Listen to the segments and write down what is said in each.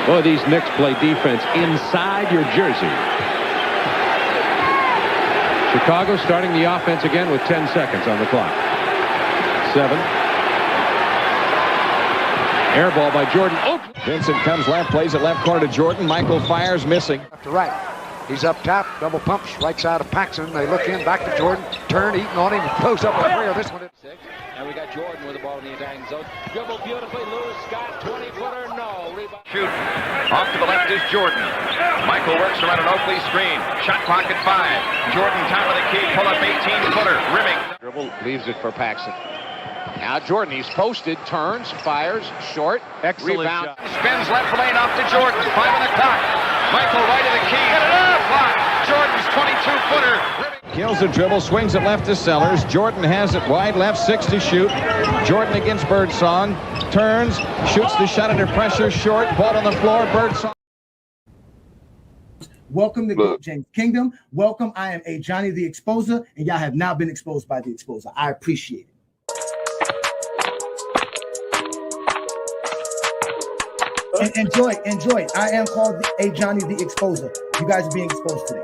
Boy, these Knicks play defense inside your jersey. Chicago starting the offense again with 10 seconds on the clock. 7. Air ball by Jordan. Oh. Vincent comes left, plays it left corner to Jordan. Michael fires, missing. Left to right. He's up top, double pumps, right side of Paxson. They look in, back to Jordan. Turn, Eaton on him, close up a three. This one is 6. And we got Jordan with the ball in the attacking zone. Dribble beautifully, loose. Scott, 20-footer, no. Rebound. Shoot. Off to the left is Jordan. Michael works around an Oakley screen. Shot clock at 5. Jordan top of the key, pull up 18-footer, rimming. Dribble leaves it for Paxson. Now Jordan, he's posted, turns, fires, short, excellent rebound. Shot. Spins left lane off to Jordan. 5 on the clock. Michael right of the key. Hit it up. Block. Jordan's 22-footer. Kills the dribble, swings it left to Sellers. Jordan has it wide left, 6 to shoot. Jordan against Birdsong. Turns, shoots the shot under pressure, short. Ball on the floor, Birdsong. Welcome to GOAT James Kingdom. Welcome. I am Ajani the Exposer, and y'all have now been exposed by the Exposer. I appreciate it. Enjoy. I am called Ajani the Exposer. You guys are being exposed today.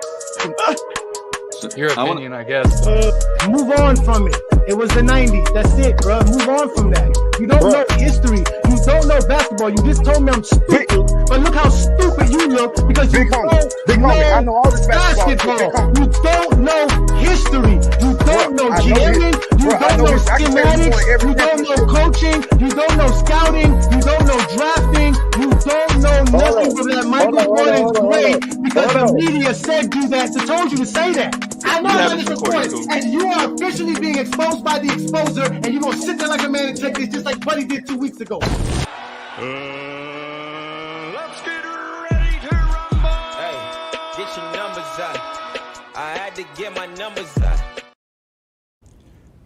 Your opinion, I guess. Move on from it. It was the 90s. That's it, bro. Move on from that. You don't know history. You don't know basketball. You just told me I'm stupid. But look how stupid you look because you don't know all this basketball. You don't know history. You don't know GMing. You don't know schematics. You don't know coaching. You don't know scouting. You don't know drafting. You don't know nothing but that Michael Jordan's great because the media said do that. So told you to say that. I know that is recorded, and you are officially being exposed by the Exposer, and you're going to sit there like a man and take this just like Buddy did 2 weeks ago. Let's get ready to rumble. Hey, get your numbers out. I had to get my numbers out.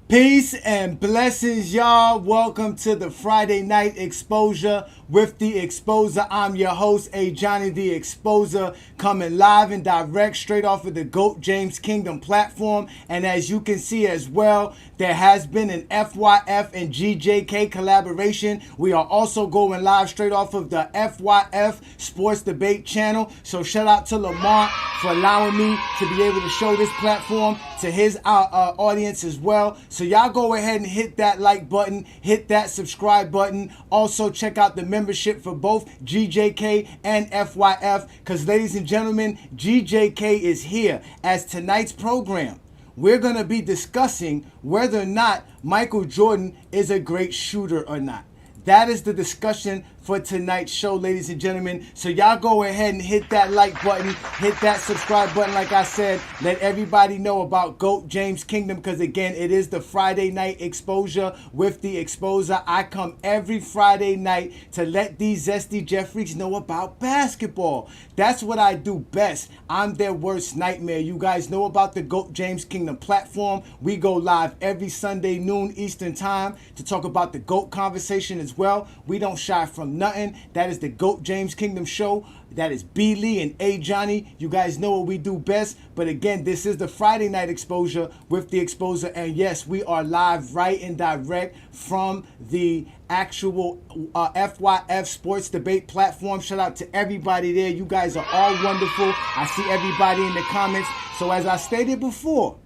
Peace and blessings, y'all. Welcome to the Friday Night Exposure with the Exposer. I'm your host, Ajani the Exposer, coming live and direct straight off of the GOAT James Kingdom platform. And as you can see as well, there has been an FYF and GJK collaboration. We are also going live straight off of the FYF Sports Debate channel. So shout out to Lamont for allowing me to be able to show this platform to his audience as well. So y'all go ahead and hit that like button, hit that subscribe button. Also check out the membership for both GJK and FYF, because ladies and gentlemen, GJK is here. As tonight's program, we're going to be discussing whether or not Michael Jordan is a great shooter or not. That is the discussion for tonight's show, ladies and gentlemen. So y'all go ahead and hit that like button, hit that subscribe button. Like I said, let everybody know about GOAT James Kingdom, because again, it is the Friday Night Exposure with the Exposer. I come every Friday night to let these zesty Jeffries know about basketball. That's what I do best. I'm their worst nightmare. You guys know about the GOAT James Kingdom platform. We go live every Sunday noon Eastern time to talk about the GOAT conversation as well. We don't shy from nothing. That is the GOAT James Kingdom show. That is B. Lee and Ajani. You guys know what we do best. But again, this is the Friday Night Exposure with the Exposer. And yes, we are live right and direct from the actual FYF Sports Debate platform. Shout out to everybody there. You guys are all wonderful. I see everybody in the comments. So as I stated before,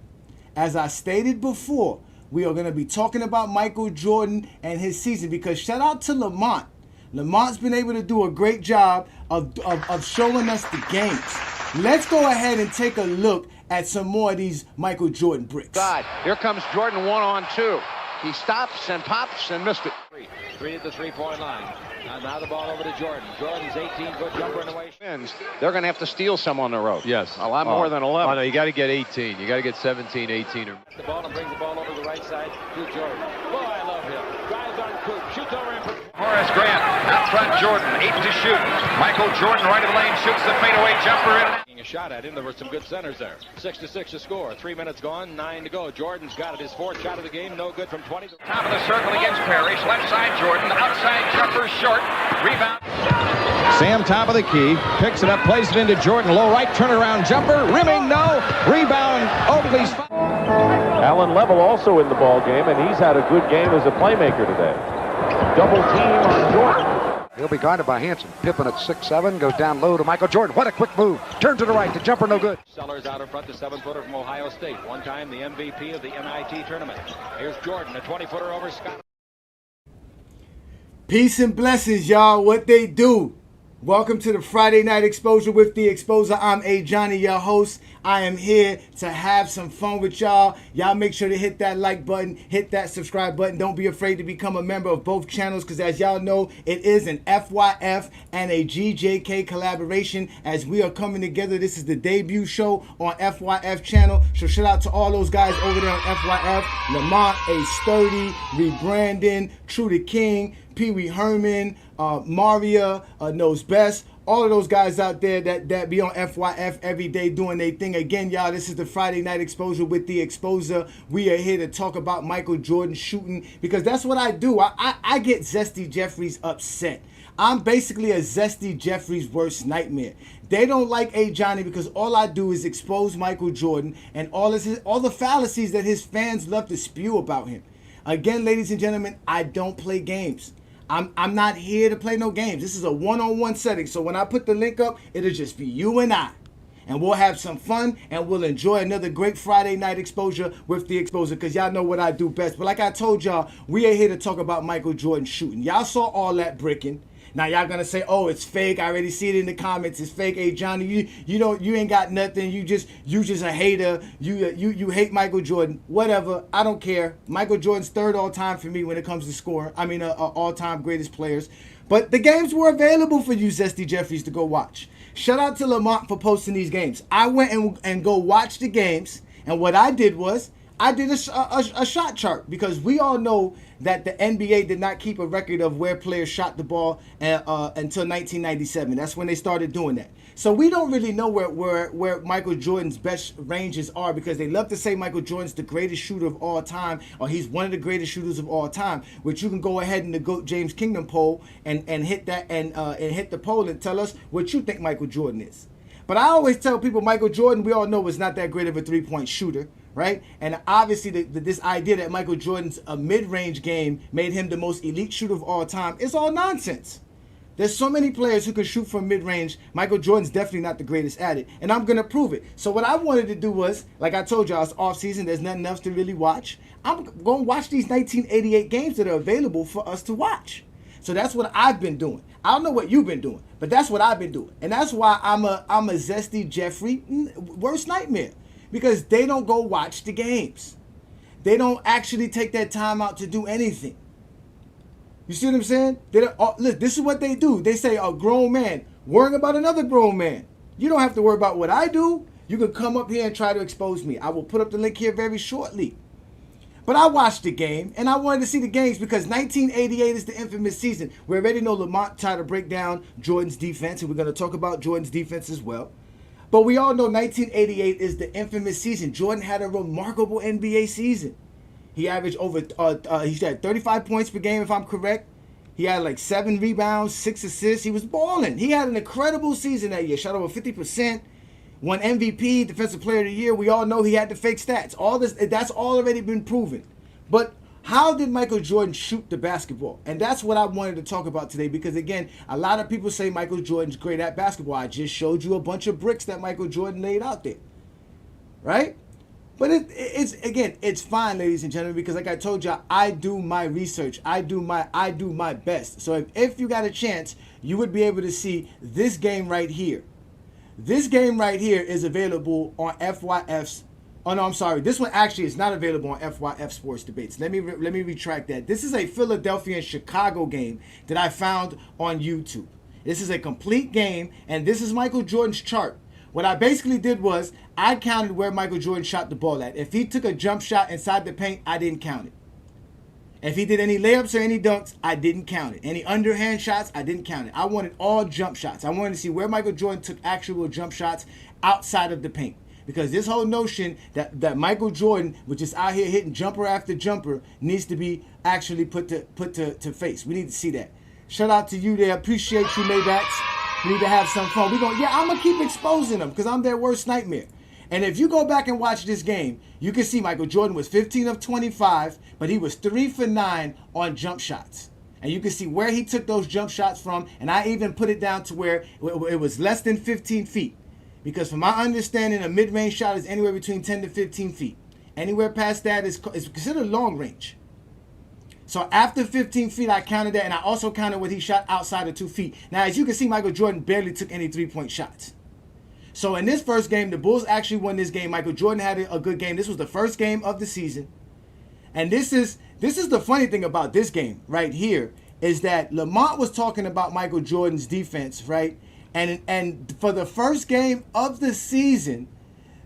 we are going to be talking about Michael Jordan and his season, because shout out to Lamont. Lamont's been able to do a great job of showing us the games. Let's go ahead and take a look at some more of these Michael Jordan bricks. Here comes Jordan 1-on-2. He stops and pops and missed it. Three at the three-point line. Now the ball over to Jordan. Jordan's 18-foot jumper in the way. They're going to have to steal some on the road. Yes. A lot more than 11. Oh, no, you got to get 18. You got to get 17, 18. Or... The ball and brings the ball over to the right side to Jordan. Boy, I love him. Drives on Coop. Shoots over him. Horace Grant out front. Jordan 8 to shoot. Michael Jordan right of the lane shoots the fadeaway jumper in. A shot at him. There were some good centers there. 6-6 to score. 3 minutes gone. 9 to go. Jordan's got it. His fourth shot of the game. No good from 20. Top of the circle against Parrish. Left side Jordan. Outside jumper short. Rebound. Sam top of the key. Picks it up. Plays it into Jordan. Low right turnaround jumper. Rimming. No. Rebound. Oakley's. Alan Level also in the ball game, and he's had a good game as a playmaker today. Double team on Jordan. He'll be guarded by Hanson. Pippen at 6'7", goes down low to Michael Jordan. What a quick move. Turn to the right. The jumper no good. Sellers out in front, the 7-footer from Ohio State. One time the MVP of the NIT tournament. Here's Jordan, a 20-footer over Scott. Peace and blessings, y'all. What they do? Welcome to the Friday Night Exposure with the Exposer. I'm Ajani, your host. I am here to have some fun with y'all. Y'all make sure to hit that like button, hit that subscribe button. Don't be afraid to become a member of both channels because as y'all know, it is an FYF and a GJK collaboration as we are coming together. This is the debut show on FYF channel. So shout out to all those guys over there on FYF. Lamont, A Sturdy, Rebrandon, True the King, Pee Wee Herman, Maria Knows Best, all of those guys out there that be on FYF every day doing their thing. Again, y'all, this is the Friday Night Exposure with the Exposer. We are here to talk about Michael Jordan shooting because that's what I do. I get Zesty Jeffries upset. I'm basically a Zesty Jeffries' worst nightmare. They don't like Ajani because all I do is expose Michael Jordan and all the fallacies that his fans love to spew about him. Again, ladies and gentlemen, I don't play games. I'm not here to play no games. This is a one-on-one setting. So when I put the link up, it'll just be you and I. And we'll have some fun and we'll enjoy another great Friday night exposure with the Exposer because y'all know what I do best. But like I told y'all, we are here to talk about Michael Jordan shooting. Y'all saw all that bricking. Now y'all gonna say, oh, it's fake. I already see it in the comments. It's fake. Hey, Johnny, you ain't got nothing. You just a hater. You hate Michael Jordan. Whatever. I don't care. Michael Jordan's third all time for me when it comes to scoring. I mean, all time greatest players. But the games were available for you, Zesty Jeffries, to go watch. Shout out to Lamont for posting these games. I went and go watch the games, and what I did was I did a shot chart because we all know that the NBA did not keep a record of where players shot the ball until 1997. That's when they started doing that. So we don't really know where Michael Jordan's best ranges are because they love to say Michael Jordan's the greatest shooter of all time or he's one of the greatest shooters of all time, which you can go ahead in the GOAT James Kingdom poll and hit that and hit the poll and tell us what you think Michael Jordan is. But I always tell people Michael Jordan, we all know, is not that great of a three-point shooter, right? And obviously this idea that Michael Jordan's a mid-range game made him the most elite shooter of all time is all nonsense. There's so many players who can shoot from mid-range. Michael Jordan's definitely not the greatest at it, and I'm going to prove it. So what I wanted to do was, like I told y'all, it's off-season. There's nothing else to really watch. I'm going to watch these 1988 games that are available for us to watch. So that's what I've been doing. I don't know what you've been doing, but that's what I've been doing. And that's why I'm a Zesty Jeffrey worst nightmare. Because they don't go watch the games. They don't actually take that time out to do anything. You see what I'm saying? Look, this is what they do. They say a grown man worrying about another grown man. You don't have to worry about what I do. You can come up here and try to expose me. I will put up the link here very shortly. But I watched the game, and I wanted to see the games because 1988 is the infamous season. We already know Lamont tried to break down Jordan's defense, and we're going to talk about Jordan's defense as well. But we all know 1988 is the infamous season. Jordan had a remarkable NBA season. He averaged he had 35 points per game, if I'm correct. He had like 7 rebounds, 6 assists. He was balling. He had an incredible season that year. Shot over 50%. Won MVP, Defensive Player of the Year. We all know he had the fake stats. All this, that's all already been proven. But how did Michael Jordan shoot the basketball? And that's what I wanted to talk about today because, again, a lot of people say Michael Jordan's great at basketball. I just showed you a bunch of bricks that Michael Jordan laid out there, right? But it's fine, ladies and gentlemen, because like I told you, I do my research. I do my best. So if you got a chance, you would be able to see this game right here. This game right here is available on FYF's. Oh, no, I'm sorry. This one actually is not available on FYF Sports Debates. Let me retract that. This is a Philadelphia and Chicago game that I found on YouTube. This is a complete game, and this is Michael Jordan's chart. What I basically did was I counted where Michael Jordan shot the ball at. If he took a jump shot inside the paint, I didn't count it. If he did any layups or any dunks, I didn't count it. Any underhand shots, I didn't count it. I wanted all jump shots. I wanted to see where Michael Jordan took actual jump shots outside of the paint. Because this whole notion that Michael Jordan, which is out here hitting jumper after jumper, needs to be actually put to face. We need to see that. Shout out to you there. Appreciate you, Maybachs. We need to have some fun. I'm going to keep exposing them because I'm their worst nightmare. And if you go back and watch this game, you can see Michael Jordan was 15 of 25, but he was 3 for 9 on jump shots. And you can see where he took those jump shots from. And I even put it down to where it was less than 15 feet. Because from my understanding, a mid-range shot is anywhere between 10 to 15 feet. Anywhere past that is considered long range. So after 15 feet, I counted that, and I also counted what he shot outside of 2 feet. Now, as you can see, Michael Jordan barely took any three-point shots. So in this first game, the Bulls actually won this game. Michael Jordan had a good game. This was the first game of the season. And this is the funny thing about this game right here, is that Lamont was talking about Michael Jordan's defense, right? And for the first game of the season,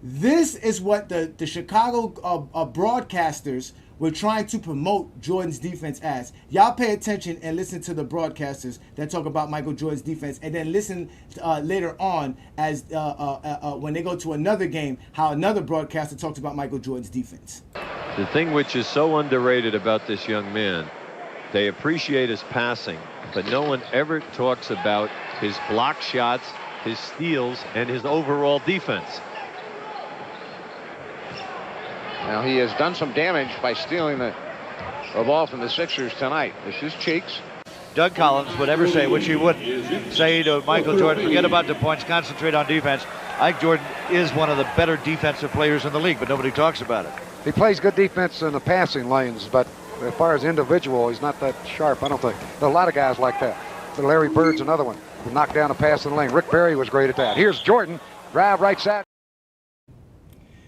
this is what the Chicago broadcasters were trying to promote Jordan's defense as. Y'all pay attention and listen to the broadcasters that talk about Michael Jordan's defense, and then listen later on as when they go to another game, how another broadcaster talks about Michael Jordan's defense. The thing which is so underrated about this young man, they appreciate his passing, but no one ever talks about his block shots, his steals, and his overall defense. Now he has done some damage by stealing the ball from the Sixers tonight. This is Cheeks. Doug Collins would ever say, which he wouldn't say to Michael Jordan, forget about the points, concentrate on defense. Ike Jordan is one of the better defensive players in the league, but nobody talks about it. He plays good defense in the passing lanes, but as far as individual, he's not that sharp, I don't think. There are a lot of guys like that. But Larry Bird's another one who knocked down a pass in the lane. Rick Barry was great at that. Here's Jordan, drive right side.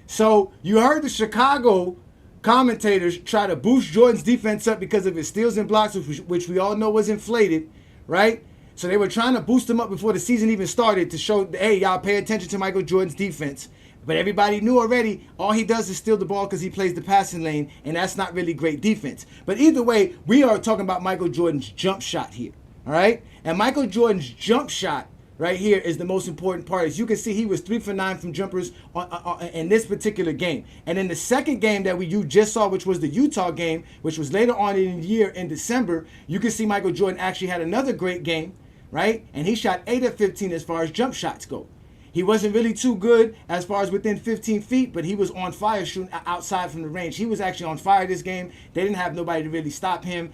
So you heard the Chicago commentators try to boost Jordan's defense up because of his steals and blocks, which we all know was inflated, right? So they were trying to boost him up before the season even started to show, hey, y'all pay attention to Michael Jordan's defense. But everybody knew already all he does is steal the ball because he plays the passing lane, and that's not really great defense. But either way, we are talking about Michael Jordan's jump shot here, all right? And Michael Jordan's jump shot right here is the most important part. As you can see, he was 3 for 9 from jumpers in this particular game. And in the second game that you just saw, which was the Utah game, which was later on in the year in December, you can see Michael Jordan actually had another great game, right? And he shot 8 of 15 as far as jump shots go. He wasn't really too good as far as within 15 feet, but he was on fire shooting outside from the range. He was actually on fire this game. They didn't have nobody to really stop him.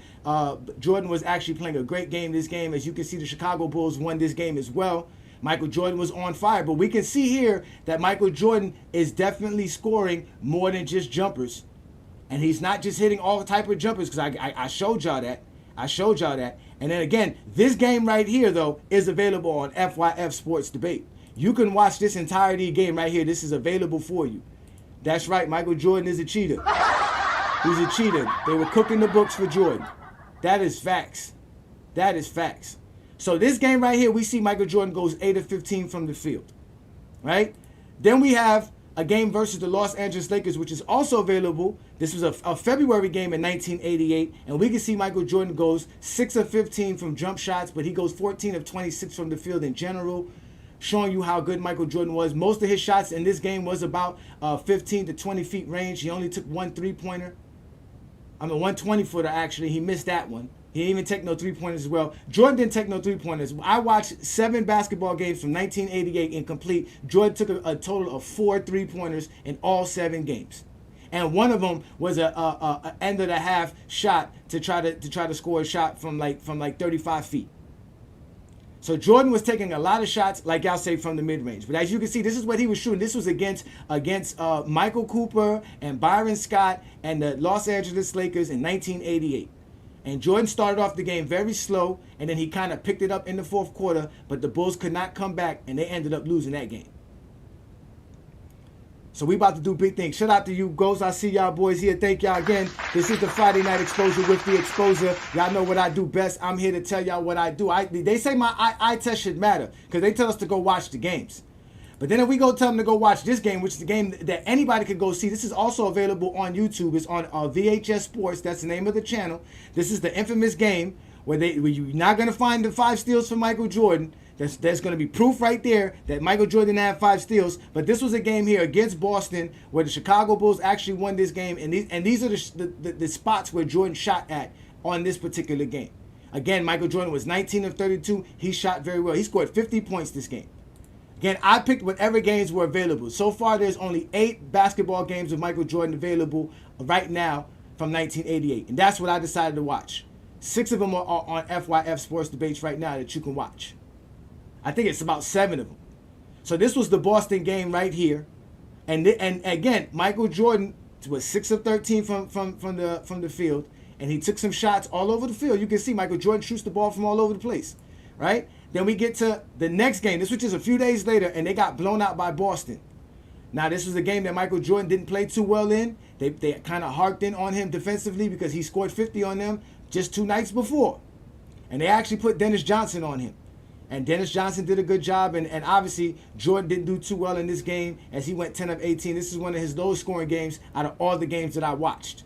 Jordan was actually playing a great game this game. As you can see, the Chicago Bulls won this game as well. Michael Jordan was on fire. But we can see here that Michael Jordan is definitely scoring more than just jumpers. And he's not just hitting all type of jumpers, because I showed y'all that. And then again, this game right here, though, is available on FYF Sports Debate. You can watch this entirety game right here. This is available for you. That's right, Michael Jordan is a cheater. He's a cheater. They were cooking the books for Jordan. That is facts. That is facts. So this game right here, we see Michael Jordan goes 8 of 15 from the field, right? Then we have a game versus the Los Angeles Lakers, which is also available. This was a February game in 1988, and we can see Michael Jordan goes 6 of 15 from jump shots, but he goes 14 of 26 from the field in general, showing you how good Michael Jordan was. Most of his shots in this game was about 15 to 20 feet range. He only took one 20-footer actually. He missed that one. He didn't even take no 3-pointers as well. Jordan didn't take no 3-pointers. I watched 7 basketball games from 1988 incomplete. Jordan took a total of 4 3-pointers in all 7 games. And one of them was a end of the half shot to try to score a shot from like 35 feet. So Jordan was taking a lot of shots, like y'all say, from the mid-range. But as you can see, this is what he was shooting. This was against Michael Cooper and Byron Scott and the Los Angeles Lakers in 1988. And Jordan started off the game very slow, and then he kind of picked it up in the fourth quarter, but the Bulls could not come back, and they ended up losing that game. So we about to do big things. Shout out to you, Ghosts. I see y'all boys here. Thank y'all again. This is the Friday Night Exposure with the Exposer. Y'all know what I do best. I'm here to tell y'all what I do. They say my eye test should matter because they tell us to go watch the games. But then if we go tell them to go watch this game, which is the game that anybody could go see, this is also available on YouTube. It's on VHS Sports. That's the name of the channel. This is the infamous game where you're not going to find the 5 steals for Michael Jordan. There's going to be proof right there that Michael Jordan didn't have 5 steals. But this was a game here against Boston where the Chicago Bulls actually won this game. And these are the spots where Jordan shot at on this particular game. Again, Michael Jordan was 19 of 32. He shot very well. He scored 50 points this game. Again, I picked whatever games were available. So far, there's only 8 basketball games of Michael Jordan available right now from 1988. And that's what I decided to watch. 6 of them are on FYF Sports Debates right now that you can watch. I think it's about 7 of them. So this was the Boston game right here. And again, Michael Jordan was 6 of 13 from the field. And he took some shots all over the field. You can see Michael Jordan shoots the ball from all over the place. Right? Then we get to the next game. This was just a few days later, and they got blown out by Boston. Now, this was a game that Michael Jordan didn't play too well in. They kind of harked in on him defensively because he scored 50 on them just 2 nights before. And they actually put Dennis Johnson on him. And Dennis Johnson did a good job. And obviously, Jordan didn't do too well in this game as he went 10 of 18. This is one of his lowest scoring games out of all the games that I watched.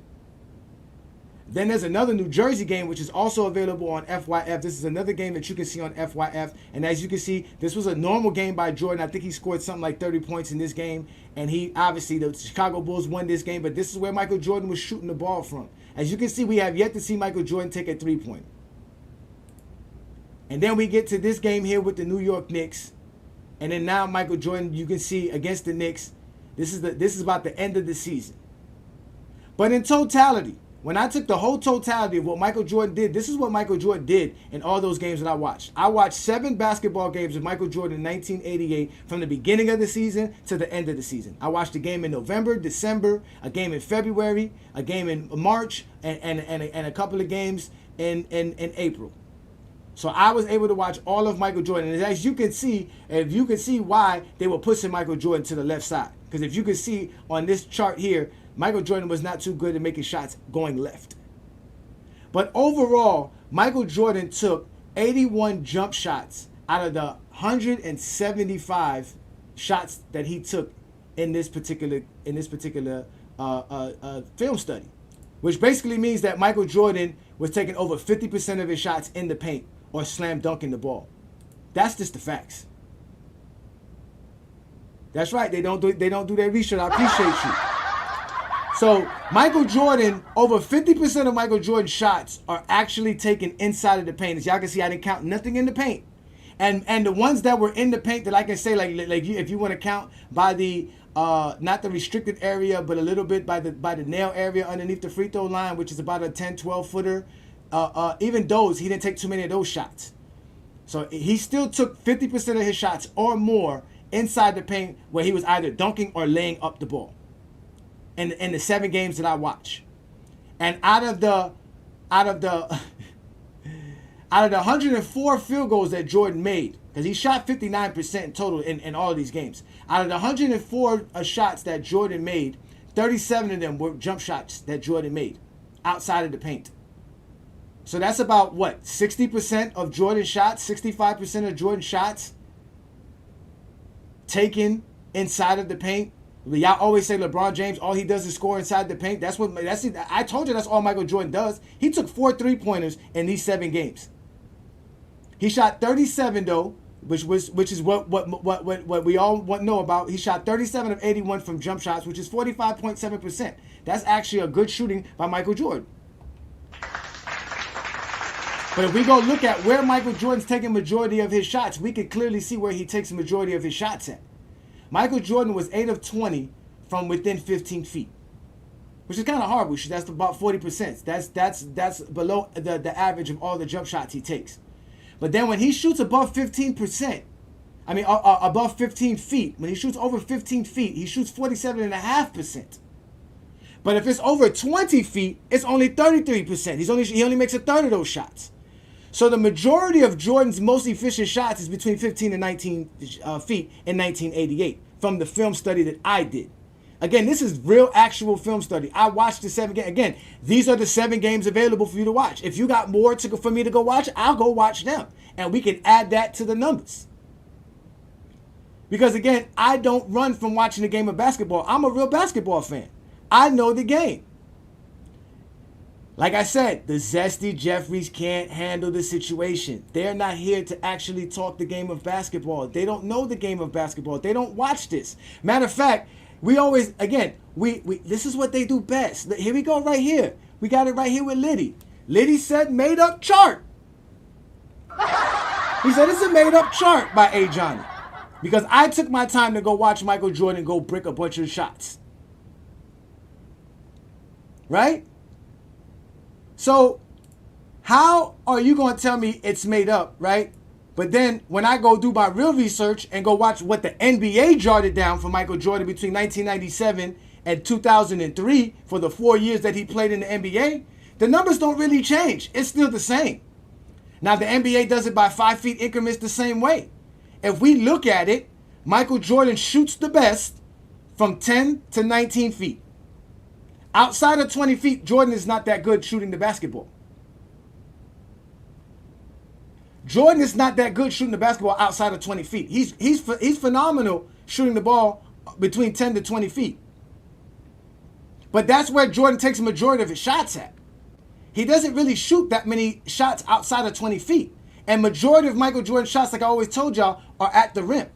Then there's another New Jersey game, which is also available on FYF. This is another game that you can see on FYF. And as you can see, this was a normal game by Jordan. I think he scored something like 30 points in this game. And he, obviously, the Chicago Bulls won this game. But this is where Michael Jordan was shooting the ball from. As you can see, we have yet to see Michael Jordan take a 3-pointer. And then we get to this game here with the New York Knicks. And then now Michael Jordan, you can see against the Knicks, this is about the end of the season. But in totality, when I took the whole totality of what Michael Jordan did, this is what Michael Jordan did in all those games that I watched. I watched 7 basketball games of Michael Jordan in 1988 from the beginning of the season to the end of the season. I watched a game in November, December, a game in February, a game in March, and a couple of games in April. So I was able to watch all of Michael Jordan. And as you can see, if you can see why they were pushing Michael Jordan to the left side. Because if you can see on this chart here, Michael Jordan was not too good at making shots going left. But overall, Michael Jordan took 81 jump shots out of the 175 shots that he took in this particular film study, which basically means that Michael Jordan was taking over 50% of his shots in the paint or slam dunking the ball. That's just the facts. That's right. They don't do their research. I appreciate you. So Michael Jordan, over 50% of Michael Jordan's shots are actually taken inside of the paint. As y'all can see, I didn't count nothing in the paint. And the ones that were in the paint that I can say, like if you want to count by the not the restricted area, but a little bit by the nail area underneath the free throw line, which is about a 10, 12 footer. Even those, he didn't take too many of those shots. So he still took 50% of his shots or more inside the paint where he was either dunking or laying up the ball. In the 7 games that I watch. And out of the 104 field goals that Jordan made, because he shot 59% in total in all of these games. Out of the 104 shots that Jordan made, 37 of them were jump shots that Jordan made outside of the paint. So that's about what, 60% of Jordan's shots, 65% of Jordan's shots taken inside of the paint. Y'all always say LeBron James, all he does is score inside the paint. I told you that's all Michael Jordan does. He took 4 3-pointers in these 7 games. He shot 37 though, which is what we all know about. He shot 37 of 81 from jump shots, which is 45.7%. That's actually a good shooting by Michael Jordan. But if we go look at where Michael Jordan's taking majority of his shots, we can clearly see where he takes the majority of his shots at. Michael Jordan was 8 of 20 from within 15 feet, which is kind of horrible. That's about 40%. That's below the average of all the jump shots he takes. But then when he shoots above 15%, above 15 feet, when he shoots over 15 feet, he shoots 47.5%. But if it's over 20 feet, it's only 33%. He only makes a third of those shots. So the majority of Jordan's most efficient shots is between 15 and 19 feet in 1988 from the film study that I did. Again, this is real actual film study. I watched the 7 games. Again, these are the 7 games available for you to watch. If you got more for me to go watch, I'll go watch them. And we can add that to the numbers. Because again, I don't run from watching a game of basketball. I'm a real basketball fan. I know the game. Like I said, the zesty Jeffries can't handle the situation. They're not here to actually talk the game of basketball. They don't know the game of basketball. They don't watch this. Matter of fact, we always, again, this is what they do best. Here we go right here. We got it right here with Liddy. Liddy said made up chart. He said it's a made up chart by Ajani. Because I took my time to go watch Michael Jordan go brick a bunch of shots. Right? So, How are you going to tell me it's made up, right? But then when I go do my real research and go watch what the NBA jotted down for Michael Jordan between 1997 and 2003 for the 4 years that he played in the NBA, the numbers don't really change. It's still the same. Now, the NBA does it by 5 feet increments the same way. If we look at it, Michael Jordan shoots the best from 10 to 19 feet. Outside of 20 feet, Jordan is not that good shooting the basketball. Jordan is not that good shooting the basketball outside of 20 feet. He's phenomenal shooting the ball between 10 to 20 feet. But that's where Jordan takes a majority of his shots at. He doesn't really shoot that many shots outside of 20 feet. And majority of Michael Jordan's shots, like I always told y'all, are at the rim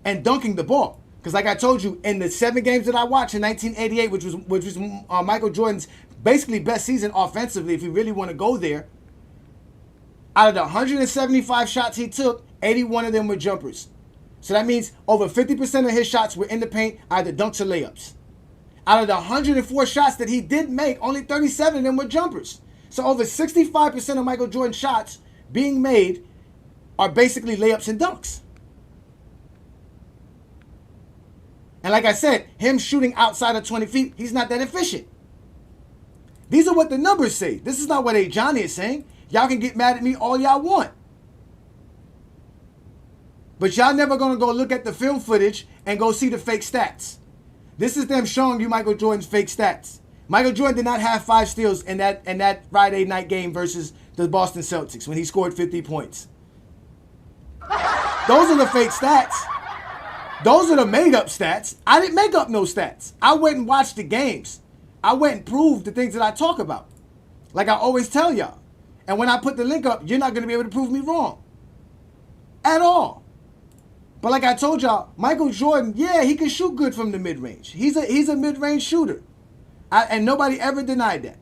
and dunking the ball. Because like I told you, in the 7 games that I watched in 1988, which was Michael Jordan's basically best season offensively, if you really want to go there, out of the 175 shots he took, 81 of them were jumpers. So that means over 50% of his shots were in the paint, either dunks or layups. Out of the 104 shots that he did make, only 37 of them were jumpers. So over 65% of Michael Jordan's shots being made are basically layups and dunks. And like I said, him shooting outside of 20 feet, he's not that efficient. These are what the numbers say. This is not what Ajani is saying. Y'all can get mad at me all y'all want. But y'all never going to go look at the film footage and go see the fake stats. This is them showing you Michael Jordan's fake stats. Michael Jordan did not have 5 steals in that Friday night game versus the Boston Celtics when he scored 50 points. Those are the fake stats. Those are the made-up stats. I didn't make up no stats. I went and watched the games. I went and proved the things that I talk about. Like I always tell y'all. And when I put the link up, you're not going to be able to prove me wrong. At all. But like I told y'all, Michael Jordan, yeah, he can shoot good from the mid-range. He's a mid-range shooter. And nobody ever denied that.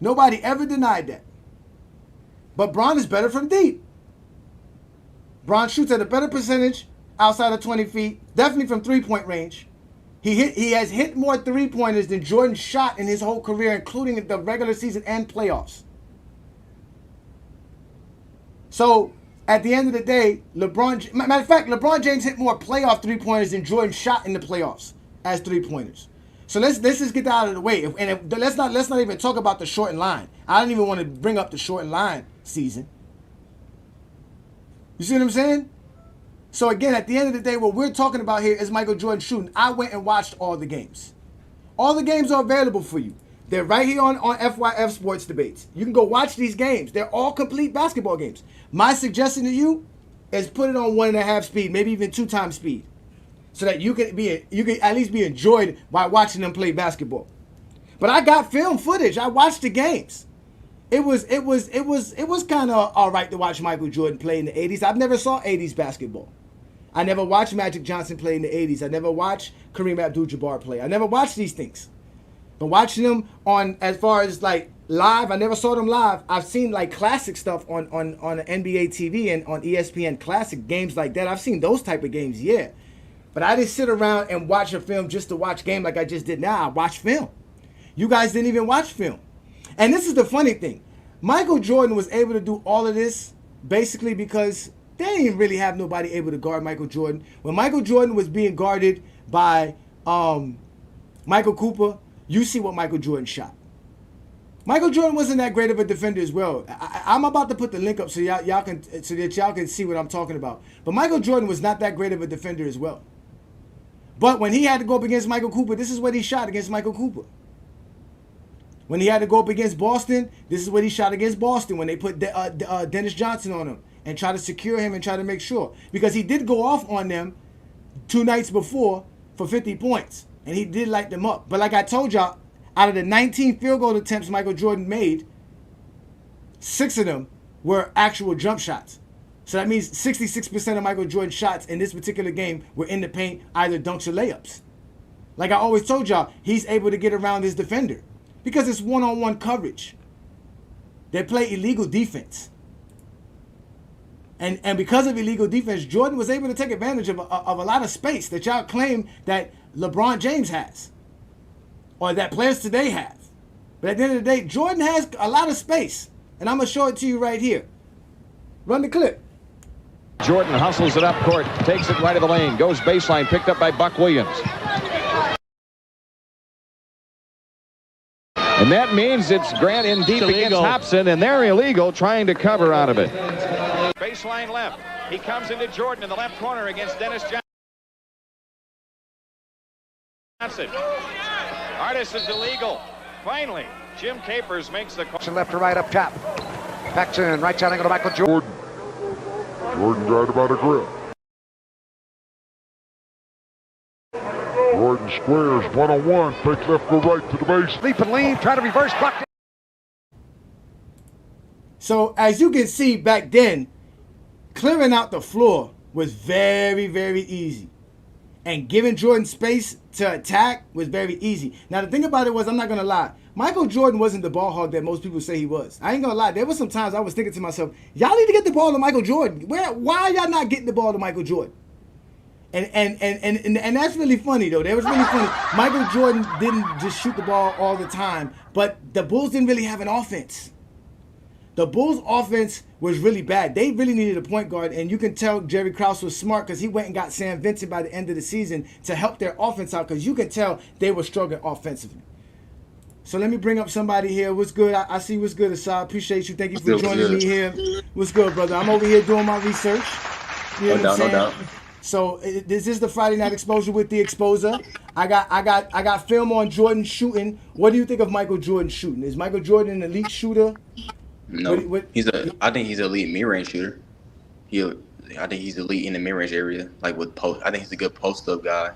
Nobody ever denied that. But Bron is better from deep. Bron shoots at a better percentage outside of 20 feet, definitely from three-point range. He has hit more three-pointers than Jordan shot in his whole career, including the regular season and playoffs. So, at the end of the day, matter of fact, LeBron James hit more playoff three-pointers than Jordan shot in the playoffs as three-pointers. So let's just get that out of the way. Let's not even talk about the shortened line. I don't even want to bring up the shortened line season. You see what I'm saying? So again, at the end of the day, what we're talking about here is Michael Jordan shooting. I went and watched all the games. All the games are available for you. They're right here on FYF Sports Debates. You can go watch these games. They're all complete basketball games. My suggestion to you is put it on 1.5 speed, maybe even 2 times speed, so that you can at least be enjoyed by watching them play basketball. But I got film footage. I watched the games. It was kind of all right to watch Michael Jordan play in the 80s. I've never saw 80s basketball. I never watched Magic Johnson play in the 80s. I never watched Kareem Abdul-Jabbar play. I never watched these things. But watching them on, as far as like live, I never saw them live. I've seen like classic stuff on NBA TV and on ESPN classic games like that. I've seen those type of games, yeah. But I didn't sit around and watch a film just to watch game like I just did now. I watched film. You guys didn't even watch film. And this is the funny thing. Michael Jordan was able to do all of this basically because they didn't really have nobody able to guard Michael Jordan. When Michael Jordan was being guarded by Michael Cooper, you see what Michael Jordan shot. Michael Jordan wasn't that great of a defender as well. I'm about to put the link up so that y'all can see what I'm talking about. But Michael Jordan was not that great of a defender as well. But when he had to go up against Michael Cooper, this is what he shot against Michael Cooper. When he had to go up against Boston, this is what he shot against Boston when they put Dennis Johnson on him and try to secure him and try to make sure. Because he did go off on them 2 nights before for 50 points. And he did light them up. But like I told y'all, out of the 19 field goal attempts Michael Jordan made, 6 of them were actual jump shots. So that means 66% of Michael Jordan's shots in this particular game were in the paint, either dunks or layups. Like I always told y'all, he's able to get around his defender because it's one-on-one coverage. They play illegal defense. And because of illegal defense, Jordan was able to take advantage of a lot of space that y'all claim that LeBron James has, or that players today have. But at the end of the day, Jordan has a lot of space. And I'm going to show it to you right here. Run the clip. Jordan hustles it up court, takes it right of the lane, goes baseline, picked up by Buck Williams. And that means it's Grant in deep against Hobson, and they're illegal trying to cover out of it. Baseline left. He comes into Jordan in the left corner against Dennis Johnson. Artis is illegal. Finally, Jim Capers makes the call. Left to right up top. Paxson, right side angle to Michael Jordan. Jordan got about a grip. Jordan squares, one-on-one, fake left, go right to the base. Leap and lean, try to reverse, blocked it. So as you can see back then, clearing out the floor was very, very easy. And giving Jordan space to attack was very easy. Now the thing about it was, I'm not going to lie, Michael Jordan wasn't the ball hog that most people say he was. I ain't going to lie, there was some times I was thinking to myself, y'all need to get the ball to Michael Jordan. Why are y'all not getting the ball to Michael Jordan? And that's really funny, though. That was really funny. Michael Jordan didn't just shoot the ball all the time, but the Bulls didn't really have an offense. The Bulls' offense was really bad. They really needed a point guard, and you can tell Jerry Krause was smart because he went and got Sam Vincent by the end of the season to help their offense out, because you can tell they were struggling offensively. So let me bring up somebody here. What's good? I see what's good, Asad. Appreciate you. Thank you for joining me here. What's good, brother? I'm over here doing my research. You know what I'm saying? No doubt. So this is the Friday Night Exposure with the Exposer. I got film on Jordan shooting. What do you think of Michael Jordan shooting? Is Michael Jordan an elite shooter? No, I think he's an elite mid-range shooter. I think he's elite in the mid-range area, like with post. I think he's a good post-up guy,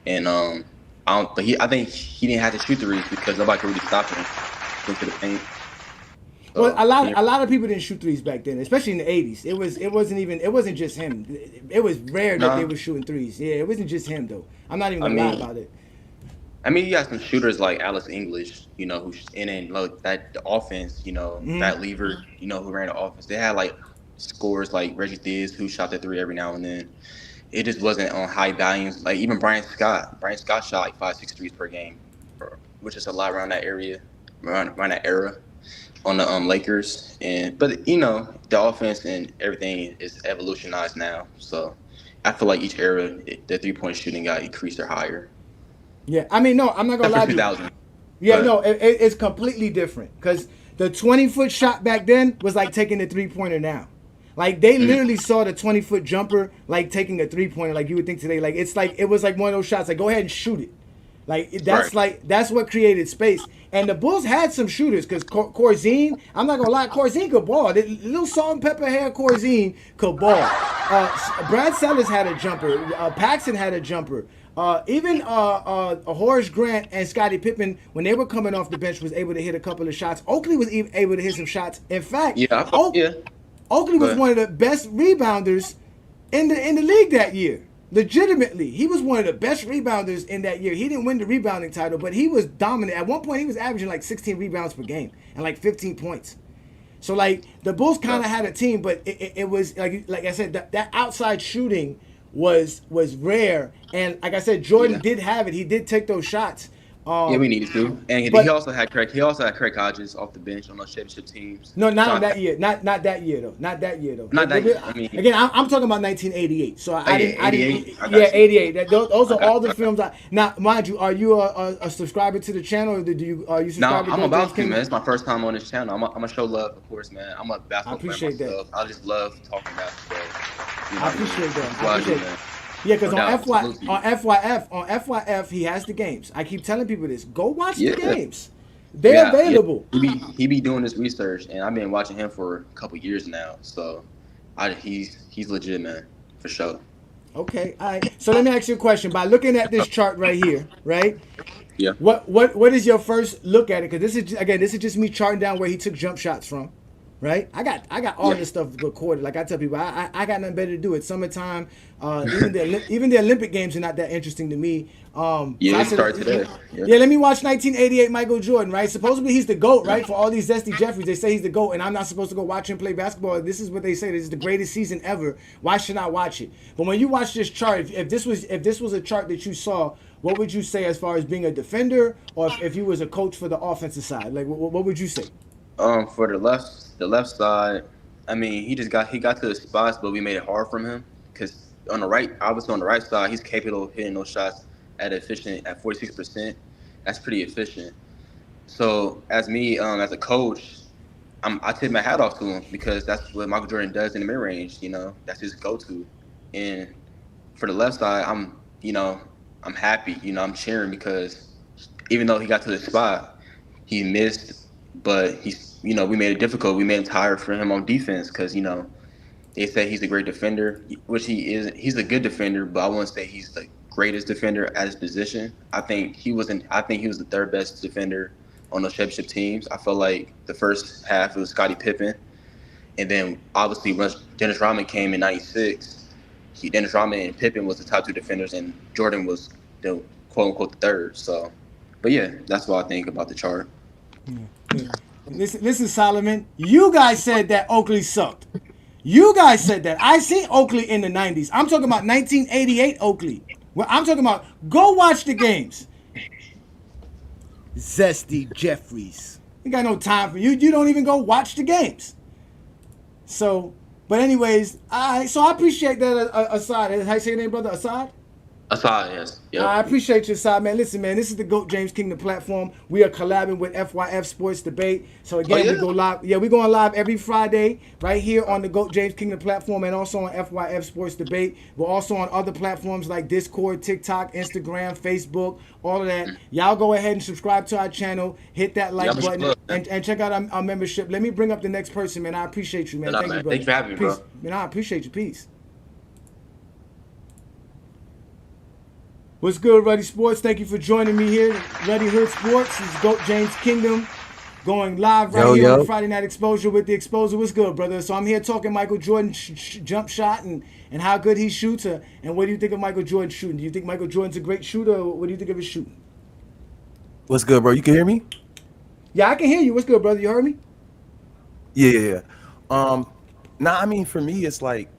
and I think he didn't have to shoot threes because nobody could really stop him into the paint. Well, a lot of people didn't shoot threes back then, especially in the '80s. It wasn't just him. It was rare that they were shooting threes. Yeah, it wasn't just him though. I'm not even gonna lie about it. I mean, you got some shooters like Alice English, who's in like that the offense, that lever, who ran the offense. They had like scores like Reggie Theus, who shot the three every now and then. It just wasn't on high volumes. Like even Brian Scott shot like 5-6 threes per game, which is a lot around that area, around that era on the Lakers. But the offense and everything is evolutionized now. So I feel like each era, the 3-point shooting got increased or higher. Yeah, I mean, no, I'm not gonna lie to you. Yeah, no, it's completely different because the 20-foot shot back then was like taking the 3-pointer now. Like they literally saw the 20-foot jumper like taking a 3-pointer, like you would think today. Like it was like one of those shots. Like go ahead and shoot it. Like that's what created space. And the Bulls had some shooters because Corzine, I'm not gonna lie, Corzine could ball. The little salt and pepper hair Corzine could ball. Brad Sellers had a jumper. Paxson had a jumper. Even Horace Grant and Scottie Pippen, when they were coming off the bench, was able to hit a couple of shots. Oakley was even able to hit some shots. In fact, Oakley was one of the best rebounders in the league that year. Legitimately, he was one of the best rebounders in that year. He didn't win the rebounding title, but he was dominant. At one point, he was averaging like 16 rebounds per game and like 15 points. So like the Bulls kind of had a team, but it was like I said, that outside shooting was rare. And like I said, Jordan did have it. He did take those shots. We needed to. And he also had Craig Hodges off the bench on those championship teams. No, not that year. Not that year though. Not that year. I mean, again, I'm talking about 1988. So I didn't. 88. Those are all the films. Now, mind you, are you a subscriber to the channel, or are you subscribed? No, I'm about to, man. It's my first time on this channel. I'm gonna show love, of course, man. I'm a basketball player myself. I just love talking basketball. I appreciate that. Yeah, because on FYF, he has the games. I keep telling people this. Go watch the games. They're available. He be doing this research, and I've been watching him for a couple years now. So he's legit, man, for sure. Okay, all right. So let me ask you a question. By looking at this chart right here, right? Yeah. What is your first look at it? Because this is just me charting down where he took jump shots from. Right, I got all this stuff recorded. Like I tell people, I got nothing better to do. It's summertime. Even the Olympic Games are not that interesting to me. Start today. Let me watch 1988 Michael Jordan. Right, supposedly he's the GOAT. Right, for all these zesty Jeffries, they say he's the GOAT, and I'm not supposed to go watch him play basketball. This is what they say. This is the greatest season ever. Why should I watch it? But when you watch this chart, if this was a chart that you saw what would you say as far as being a defender, or if you was a coach for the offensive side? Like, what would you say? For the left side, I mean, he got to the spots, but we made it hard from him because on the right, obviously on the right side, he's capable of hitting those shots at 46%. That's pretty efficient. So as me, as a coach, I tip my hat off to him because that's what Michael Jordan does in the mid-range. You know, that's his go-to. And for the left side, I'm happy. You know, I'm cheering because even though he got to the spot, he missed. But we made it difficult. We made it tired for him on defense because they say he's a great defender, which he is. He's a good defender, but I wouldn't say he's the greatest defender at his position. I think he was the third best defender on those championship teams. I felt like the first half it was Scottie Pippen, and then obviously when Dennis Rodman came in '96, Dennis Rodman and Pippen was the top two defenders, and Jordan was the quote unquote the third. So, but yeah, that's what I think about the chart. Listen, Solomon, you guys said that Oakley sucked. You guys said that. I seen Oakley in the '90s. I'm talking about 1988 Oakley. Well, I'm talking about go watch the games. Zesty Jeffries. You got no time for you. You don't even go watch the games. So, but anyways, I appreciate that. Assad, how you say your name, brother? Assad? Assad, yes. Yep. I appreciate you, Assad, man. Listen, man, this is the GOAT James Kingdom platform. We are collabing with FYF Sports Debate. So again, we go live. Yeah, we're going live every Friday right here on the GOAT James Kingdom platform and also on FYF Sports Debate. We're also on other platforms like Discord, TikTok, Instagram, Facebook, all of that. Y'all go ahead and subscribe to our channel, hit that like button, and check out our membership. Let me bring up the next person, man. I appreciate you, man. Thank you, brother. Thanks for having me, Peace. bro. Man, I appreciate you. Peace. What's good, Ruddy Sports? Thank you for joining me here. Ruddy Hood Sports. This is GOAT James Kingdom going live right here on Friday Night Exposure with the Exposer. What's good, brother? So I'm here talking Michael Jordan jump shot and how good he shoots. And what do you think of Michael Jordan shooting? Do you think Michael Jordan's a great shooter, or what do you think of his shooting? What's good, bro? You can hear me? Yeah, I can hear you. What's good, brother? You heard me? Yeah. I mean, for me, it's like,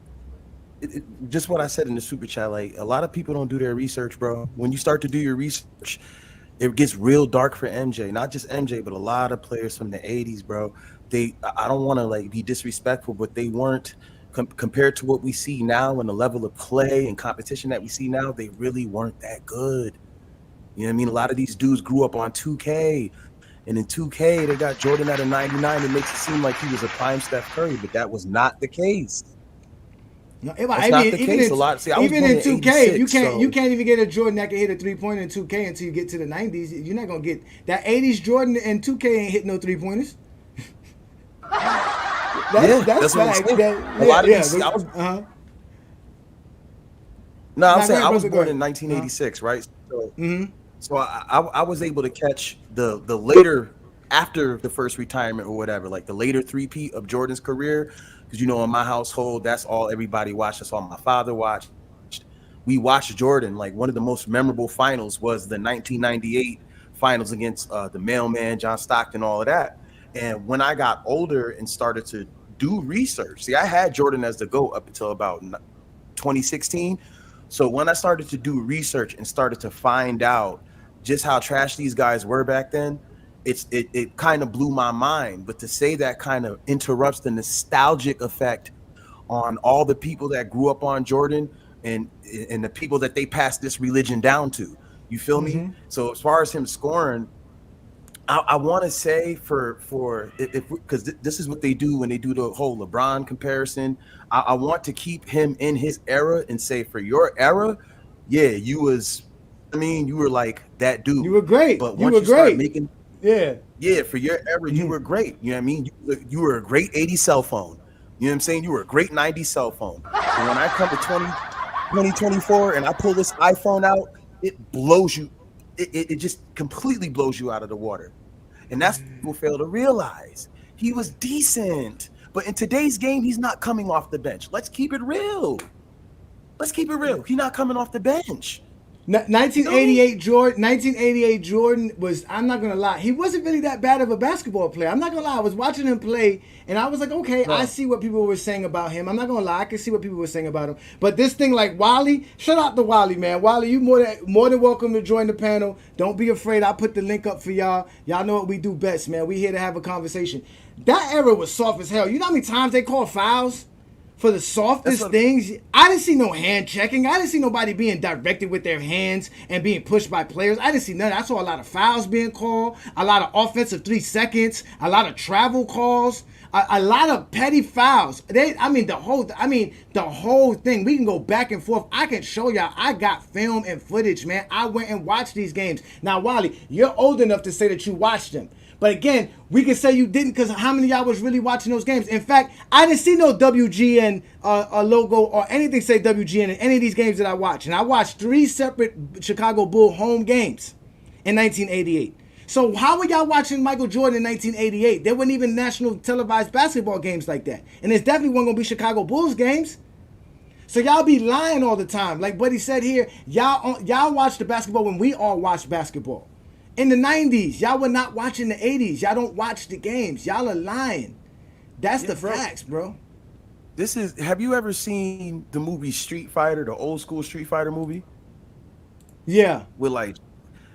just what I said in the super chat, like a lot of people don't do their research, bro. When you start to do your research, it gets real dark for MJ. Not just MJ, but a lot of players from the 80s, bro. I don't want to like be disrespectful, but they weren't compared to what we see now and the level of play and competition that we see now. They really weren't that good. You know what I mean? A lot of these dudes grew up on 2K, and in 2K they got Jordan at a 99. It makes it seem like he was a prime Steph Curry, but that was not the case. No, even in 2K, you can't even get a Jordan that can hit a 3-pointer in 2K until you get to the 90s. You're not gonna get that 80s Jordan in 2K ain't hit no 3-pointers. that's what I'm saying. A lot of these. I'm saying I was born in 1986, right? So, so I was able to catch the later, after the first retirement or whatever, like the later three-peat of Jordan's career. Because, in my household, that's all everybody watched. That's all my father watched. We watched Jordan. Like, one of the most memorable finals was the 1998 finals against the Mailman, John Stockton, all of that. And when I got older and started to do research, see, I had Jordan as the GOAT up until about 2016. So when I started to do research and started to find out just how trash these guys were back then, it kind of blew my mind. But to say that kind of interrupts the nostalgic effect on all the people that grew up on Jordan and the people that they passed this religion down to. You feel me? So as far as him scoring, I want to say because this is what they do when they do the whole LeBron comparison. I want to keep him in his era and say, for your era, yeah, you were like that dude. You were great. But once you start making Yeah, for your era, you were great. You know what I mean? You were a great 80s cell phone. You know what I'm saying? You were a great 90s cell phone. So when I come to 2024 and I pull this iPhone out, it blows you. It just completely blows you out of the water. And that's what people fail to realize. He was decent. But in today's game, he's not coming off the bench. Let's keep it real. He's not coming off the bench. 1988 Jordan was, I'm not going to lie, he wasn't really that bad of a basketball player. I'm not going to lie. I was watching him play, and I was like, okay, I see what people were saying about him. I'm not going to lie. I can see what people were saying about him. But this thing like Wally, shout out to Wally, man. Wally, you more than welcome to join the panel. Don't be afraid. I'll put the link up for y'all. Y'all know what we do best, man. We here to have a conversation. That era was soft as hell. You know how many times they call fouls? For the softest things, I didn't see no hand checking. I didn't see nobody being directed with their hands and being pushed by players. I didn't see none. I saw a lot of fouls being called, a lot of offensive 3 seconds, a lot of travel calls, a lot of petty fouls. The whole thing. We can go back and forth. I can show y'all. I got film and footage, man. I went and watched these games. Now, Wally, you're old enough to say that you watched them. But again, we can say you didn't because how many of y'all was really watching those games? In fact, I didn't see no WGN logo or anything say WGN in any of these games that I watched. And I watched 3 separate Chicago Bull home games in 1988. So how were y'all watching Michael Jordan in 1988? There weren't even national televised basketball games like that. And there's definitely wasn't going to be Chicago Bulls games. So y'all be lying all the time. Like Buddy said here, y'all watch the basketball when we all watch basketball. In the 90s, y'all were not watching the 80s. Y'all don't watch the games. Y'all are lying. That's the facts, bro. Have you ever seen the movie Street Fighter, the old school Street Fighter movie? Yeah.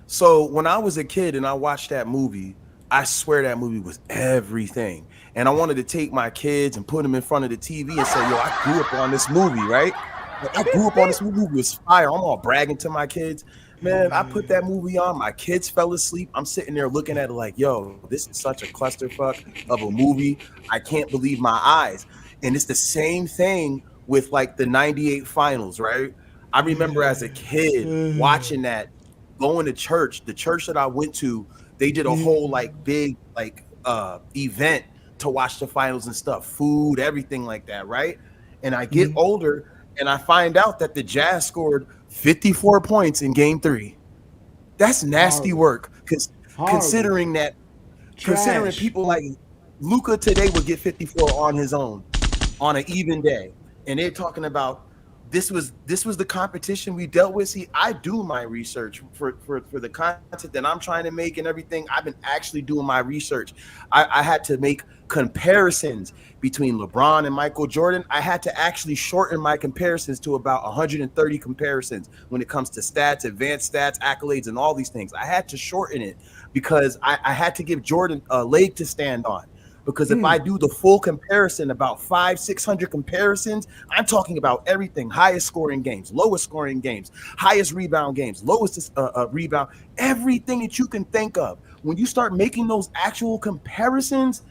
So when I was a kid and I watched that movie, I swear that movie was everything. And I wanted to take my kids and put them in front of the TV and say, yo, I grew up on this movie, right? I grew up on this movie. It was fire. I'm all bragging to my kids. Man, I put that movie on. My kids fell asleep. I'm sitting there looking at it like, yo, this is such a clusterfuck of a movie. I can't believe my eyes. And it's the same thing with like the 98 finals, right? I remember as a kid watching that, going to church. The church that I went to, they did a whole big event to watch the finals and stuff, food, everything like that, right? And I get older and I find out that the Jazz scored 54 points in game 3. That's nasty work. Considering people like Luka today would get 54 on his own on an even day. And they're talking about this was the competition we dealt with. See, I do my research for the content that I'm trying to make and everything. I've been actually doing my research. I had to make comparisons between LeBron and Michael Jordan. I had to actually shorten my comparisons to about 130 comparisons when it comes to stats, advanced stats, accolades, and all these things. I had to shorten it because I had to give Jordan a leg to stand on. Because if I do the full comparison, about 500-600 comparisons, I'm talking about everything: highest scoring games, lowest scoring games, highest rebound games, lowest rebound, everything that you can think of. When you start making those actual comparisons,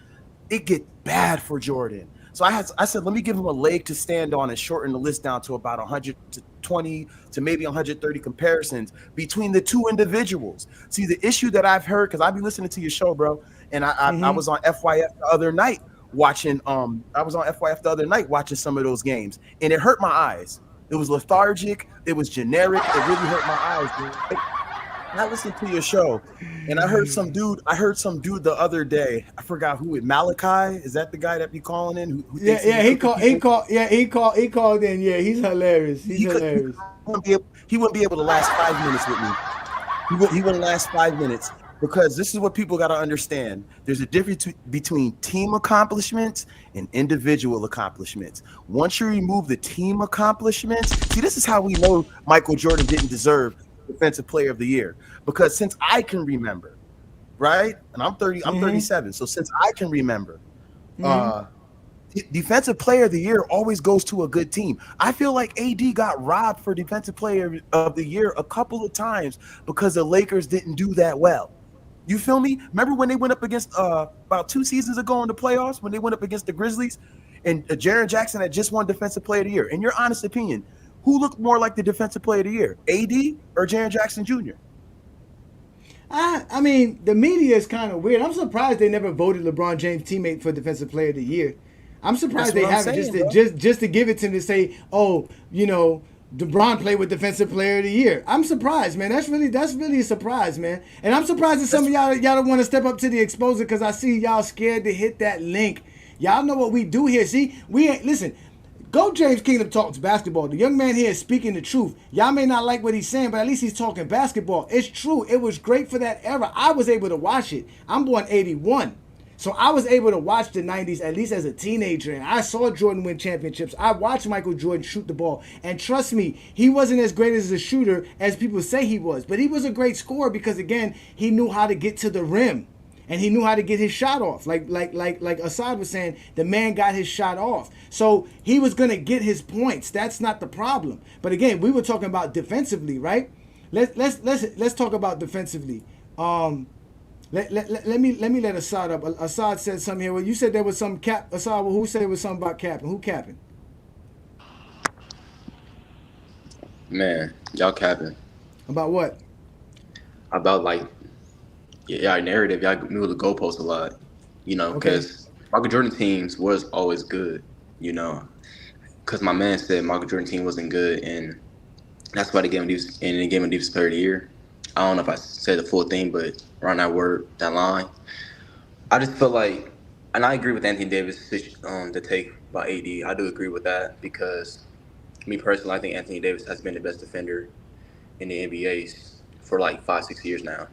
it gets bad for Jordan. So I said, let me give him a leg to stand on and shorten the list down to about 120 to maybe 130 comparisons between the two individuals. See, the issue that I've heard, because I've been listening to your show, bro, and I was on FYF the other night watching some of those games, and it hurt my eyes. It was lethargic. It was generic. It really hurt my eyes, dude. I listened to your show, and I heard some dude the other day. I forgot who it. Malachi, is that the guy that be calling in? He called in. Yeah, he's hilarious. He wouldn't be able to last 5 minutes with me. He wouldn't last 5 minutes, because this is what people got to understand. There's a difference between team accomplishments and individual accomplishments. Once you remove the team accomplishments, see, this is how we know Michael Jordan didn't deserve Defensive Player of the Year, because since I can remember, right, and I'm 37, so since I can remember, Defensive Player of the Year always goes to a good team. I feel like AD got robbed for Defensive Player of the Year a couple of times because the Lakers didn't do that well. You feel me? Remember when they went up against about 2 seasons ago in the playoffs, when they went up against the Grizzlies, and Jaren Jackson had just won Defensive Player of the Year? In your honest opinion, who looked more like the Defensive Player of the Year, AD or Jaren Jackson Jr.? I mean, the media is kind of weird. I'm surprised they never voted LeBron James teammate for Defensive Player of the Year. I'm surprised they haven't, just to give it to him to say, oh, you know, LeBron played with Defensive Player of the Year. I'm surprised, man. That's really a surprise, man. And I'm surprised that some of y'all don't want to step up to the exposure, because I see y'all scared to hit that link. Y'all know what we do here. See, we ain't listen. Go James Kingdom talks basketball. The young man here is speaking the truth. Y'all may not like what he's saying, but at least he's talking basketball. It's true. It was great for that era. I was able to watch it. I'm born 81. So I was able to watch the 90s at least as a teenager, and I saw Jordan win championships. I watched Michael Jordan shoot the ball, and trust me, he wasn't as great as a shooter as people say he was, but he was a great scorer because, again, he knew how to get to the rim, and he knew how to get his shot off. Like Assad was saying, the man got his shot off. So he was going to get his points. That's not the problem. But again, we were talking about defensively, right? Let's talk about defensively. Let me let Assad up. Assad said something here. Well, you said there was some cap. Assad, well, who said it was something about capping? Who capping? Man, y'all capping. About what? About like, y'all narrative. Y'all move the goalposts a lot. You know, because Michael Jordan teams was always good. You know, because my man said Michael Jordan team wasn't good, and that's why they gave him Defensive Player of the Year. I don't know if I said the full thing, but around that line, I just feel like, and I agree with Anthony Davis' the take about AD. I do agree with that because, me personally, I think Anthony Davis has been the best defender in the NBA for like 5-6 years now,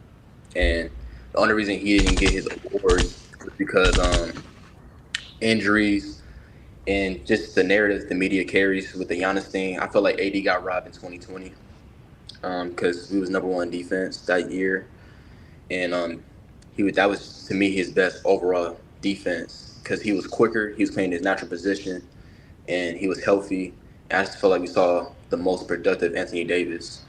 and the only reason he didn't get his awards was because injuries and just the narrative the media carries with the Giannis thing. I feel like AD got robbed in 2020. Because he was #1 defense that year, and that was to me his best overall defense because he was quicker, he was playing his natural position, and he was healthy. And I just feel like we saw the most productive Anthony Davis,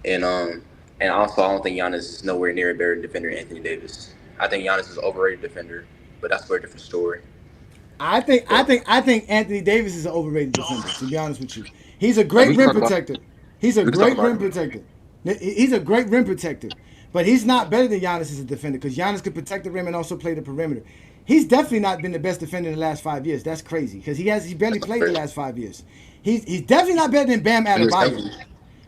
and also I don't think Giannis is nowhere near a better defender than Anthony Davis. I think Giannis is an overrated defender, but that's for a different story. I think Anthony Davis is an overrated defender. To be honest with you, he's a great rim protector. He's a great rim protector. He's a great rim protector. But he's not better than Giannis as a defender because Giannis can protect the rim and also play the perimeter. He's definitely not been the best defender in the last 5 years. That's crazy because he barely played the last 5 years. He's definitely not better than Bam Adebayo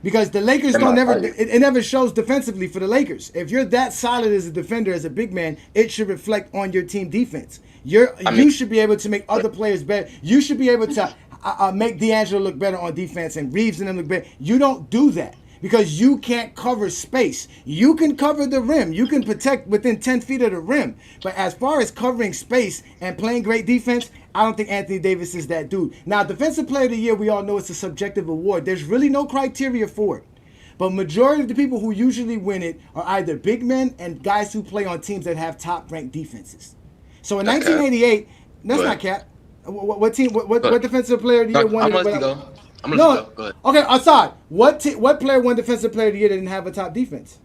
because the Lakers it never shows defensively for the Lakers. If you're that solid as a defender, as a big man, it should reflect on your team defense. You should be able to make other players better. You should be able to make D'Angelo look better on defense and Reeves and them look better. You don't do that because you can't cover space. You can cover the rim. You can protect within 10 feet of the rim. But as far as covering space and playing great defense, I don't think Anthony Davis is that dude. Now, Defensive Player of the Year, we all know it's a subjective award. There's really no criteria for it. But majority of the people who usually win it are either big men and guys who play on teams that have top-ranked defenses. So in 1988, that's not cap. What team? What defensive player of the year won? I'm gonna let you go. Go ahead. Okay, Assad. What player won defensive player of the year that didn't have a top defense?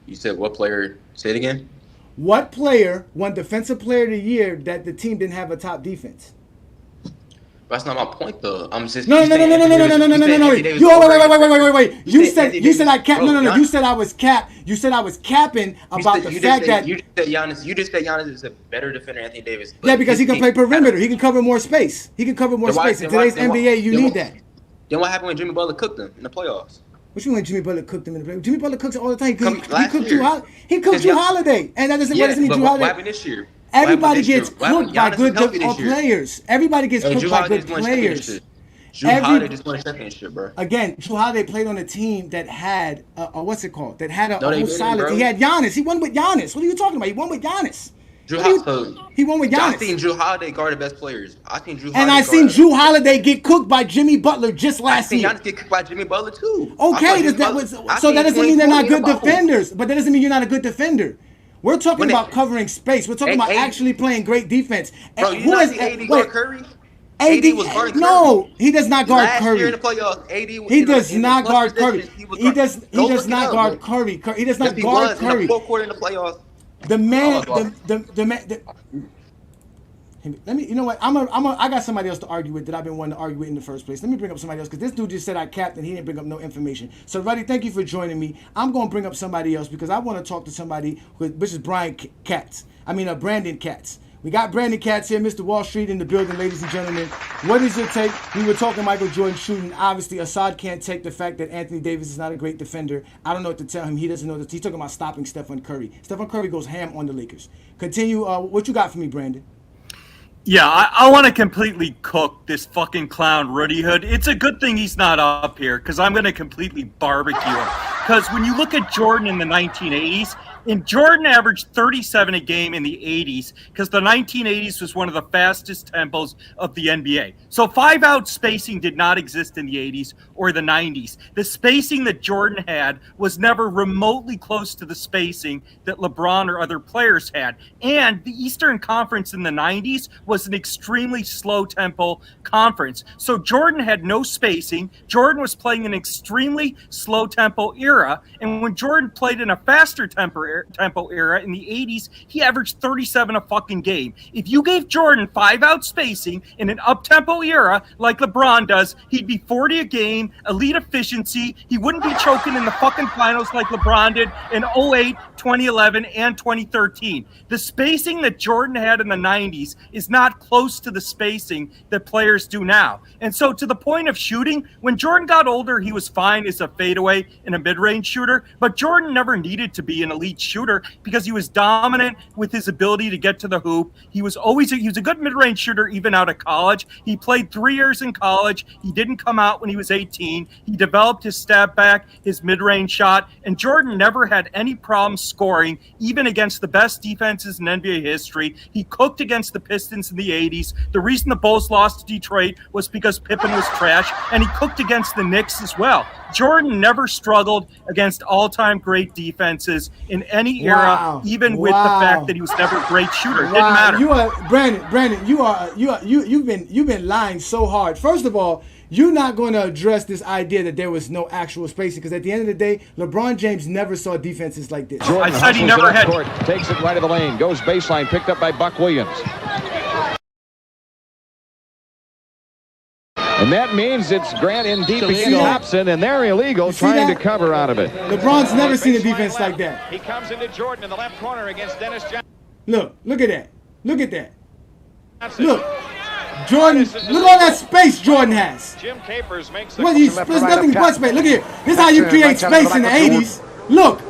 You said what player? Say it again. What player won defensive player of the year that the team didn't have a top defense? That's not my point, though. I'm just no. You said I capped. No. You said I was capped. You said I was capping about the fact that you just said Giannis is a better defender than Anthony Davis. Yeah, because he can play perimeter. He can cover more space. In today's NBA, you need that. Then what happened when Jimmy Butler cooked them in the playoffs? What you mean Jimmy Butler cooked him in the playoffs? Jimmy Butler cooks all the time. He cooked Drew Holiday, and that doesn't mean Drew Holiday. What happened this year? Everybody gets cooked by good players. Everybody gets cooked by good players. Drew Holiday just won a championship, bro. Again, Drew Holiday played on a team that had what's it called? That had a whole solid. He had Giannis. He won with Giannis. What are you talking about? He won with Giannis. He won with Giannis. I seen Drew Holiday guard the best players. I seen Drew Holiday get cooked by Jimmy Butler just last year. I seen Giannis get cooked by Jimmy Butler too. Okay, that doesn't mean they're not good defenders. But that doesn't mean you're not a good defender. We're talking about covering space. We're talking about actually playing great defense. Bro, you not see AD guard Curry? AD was guarding Curry. No, he does not guard Curry. Last year in the playoffs, AD he does not guard Curry. He does not guard Curry. He does not guard Curry. In the fourth quarter in the playoffs. The man. Let me. You know what? I got somebody else to argue with that I've been wanting to argue with in the first place. Let me bring up somebody else because this dude just said I capped and he didn't bring up no information. So, Ruddy, thank you for joining me. I'm going to bring up somebody else because I want to talk to somebody which is Brandon Katz. We got Brandon Katz here, Mr. Wall Street in the building, ladies and gentlemen. What is your take? We were talking Michael Jordan shooting. Obviously, Assad can't take the fact that Anthony Davis is not a great defender. I don't know what to tell him. He doesn't know this. He's talking about stopping Stephen Curry. Stephen Curry goes ham on the Lakers. Continue. What you got for me, Brandon? Yeah, I want to completely cook this fucking clown Rudy Hood. It's a good thing he's not up here because I'm going to completely barbecue him. Because when you look at Jordan in the 1980s, and Jordan averaged 37 a game in the 80s because the 1980s was one of the fastest tempos of the NBA. So 5-out spacing did not exist in the 80s or the 90s. The spacing that Jordan had was never remotely close to the spacing that LeBron or other players had. And the Eastern Conference in the 90s was an extremely slow tempo conference. So Jordan had no spacing. Jordan was playing an extremely slow tempo era. And when Jordan played in a faster tempo era in the 80s, he averaged 37 a fucking game. If you gave Jordan 5-out spacing in an up-tempo era like LeBron does, he'd be 40 a game, elite efficiency. He wouldn't be choking in the fucking finals like LeBron did in 08, 2011, and 2013. The spacing that Jordan had in the 90s is not close to the spacing that players do now. And so to the point of shooting, when Jordan got older, he was fine as a fadeaway and a mid-range shooter, but Jordan never needed to be an elite shooter because he was dominant with his ability to get to the hoop. He was a good mid-range shooter even out of college. He played 3 years in college. He didn't come out when he was 18. He developed his step back, his mid-range shot, and Jordan never had any problem scoring, even against the best defenses in NBA history. He cooked against the Pistons in the 80s. The reason the Bulls lost to Detroit was because Pippen was trash, and he cooked against the Knicks as well. Jordan never struggled against all-time great defenses in any era, even with the fact that he was never a great shooter. It didn't matter. You are Brandon. You've been lying so hard. First of all, you're not going to address this idea that there was no actual spacing because at the end of the day, LeBron James never saw defenses like this. Jordan I said he never had. Court, takes it right of the lane, goes baseline, picked up by Buck Williams. And that means it's Grant in deep against Hobson, and they're illegal, trying to cover out of it. LeBron's never seen a defense like that. He comes into Jordan in the left corner against Dennis Johnson. Look at that. Look at that. Look. Jordan, look at all that space Jordan has. Jim Capers makes the there's nothing but space. Look here. This is how you create space in the 80s. Look.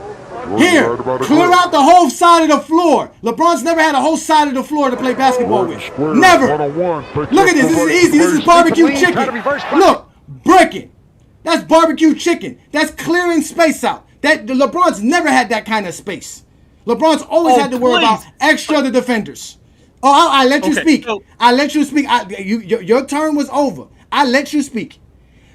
Here, clear out the whole side of the floor. LeBron's never had a whole side of the floor to play basketball with. Never. Look at this. This is easy. This is barbecue chicken. Look, breaking. That's barbecue chicken. That's clearing space out. LeBron's never had that kind of space. LeBron's always had to worry about extra the defenders. Oh, I let you speak. I let you speak. Your turn was over. I let you speak.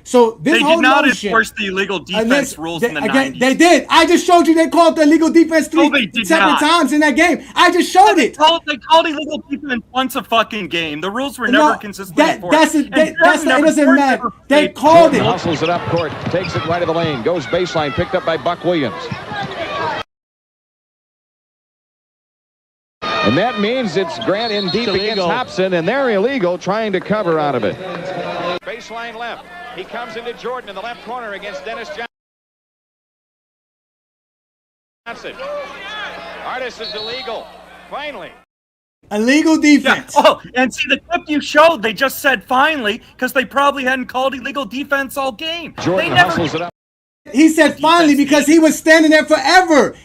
So this they whole did not notion, enforce the illegal defense rules in the 90s. They did. I just showed you they called the illegal defense seven times in that game. I just showed it. They called illegal defense once a fucking game. The rules were never consistently enforced. It doesn't matter. They called it. Hustles it up court, takes it right of the lane, goes baseline, picked up by Buck Williams. And that means it's Grant in deep against Hobson, and they're illegal, trying to cover out of it. Baseline left. He comes into Jordan in the left corner against Dennis Johnson. Artis is illegal. Finally. Illegal defense. Yeah. Oh, and see the clip you showed, they just said finally because they probably hadn't called illegal defense all game. Jordan hustles it up. He said finally because he was standing there forever.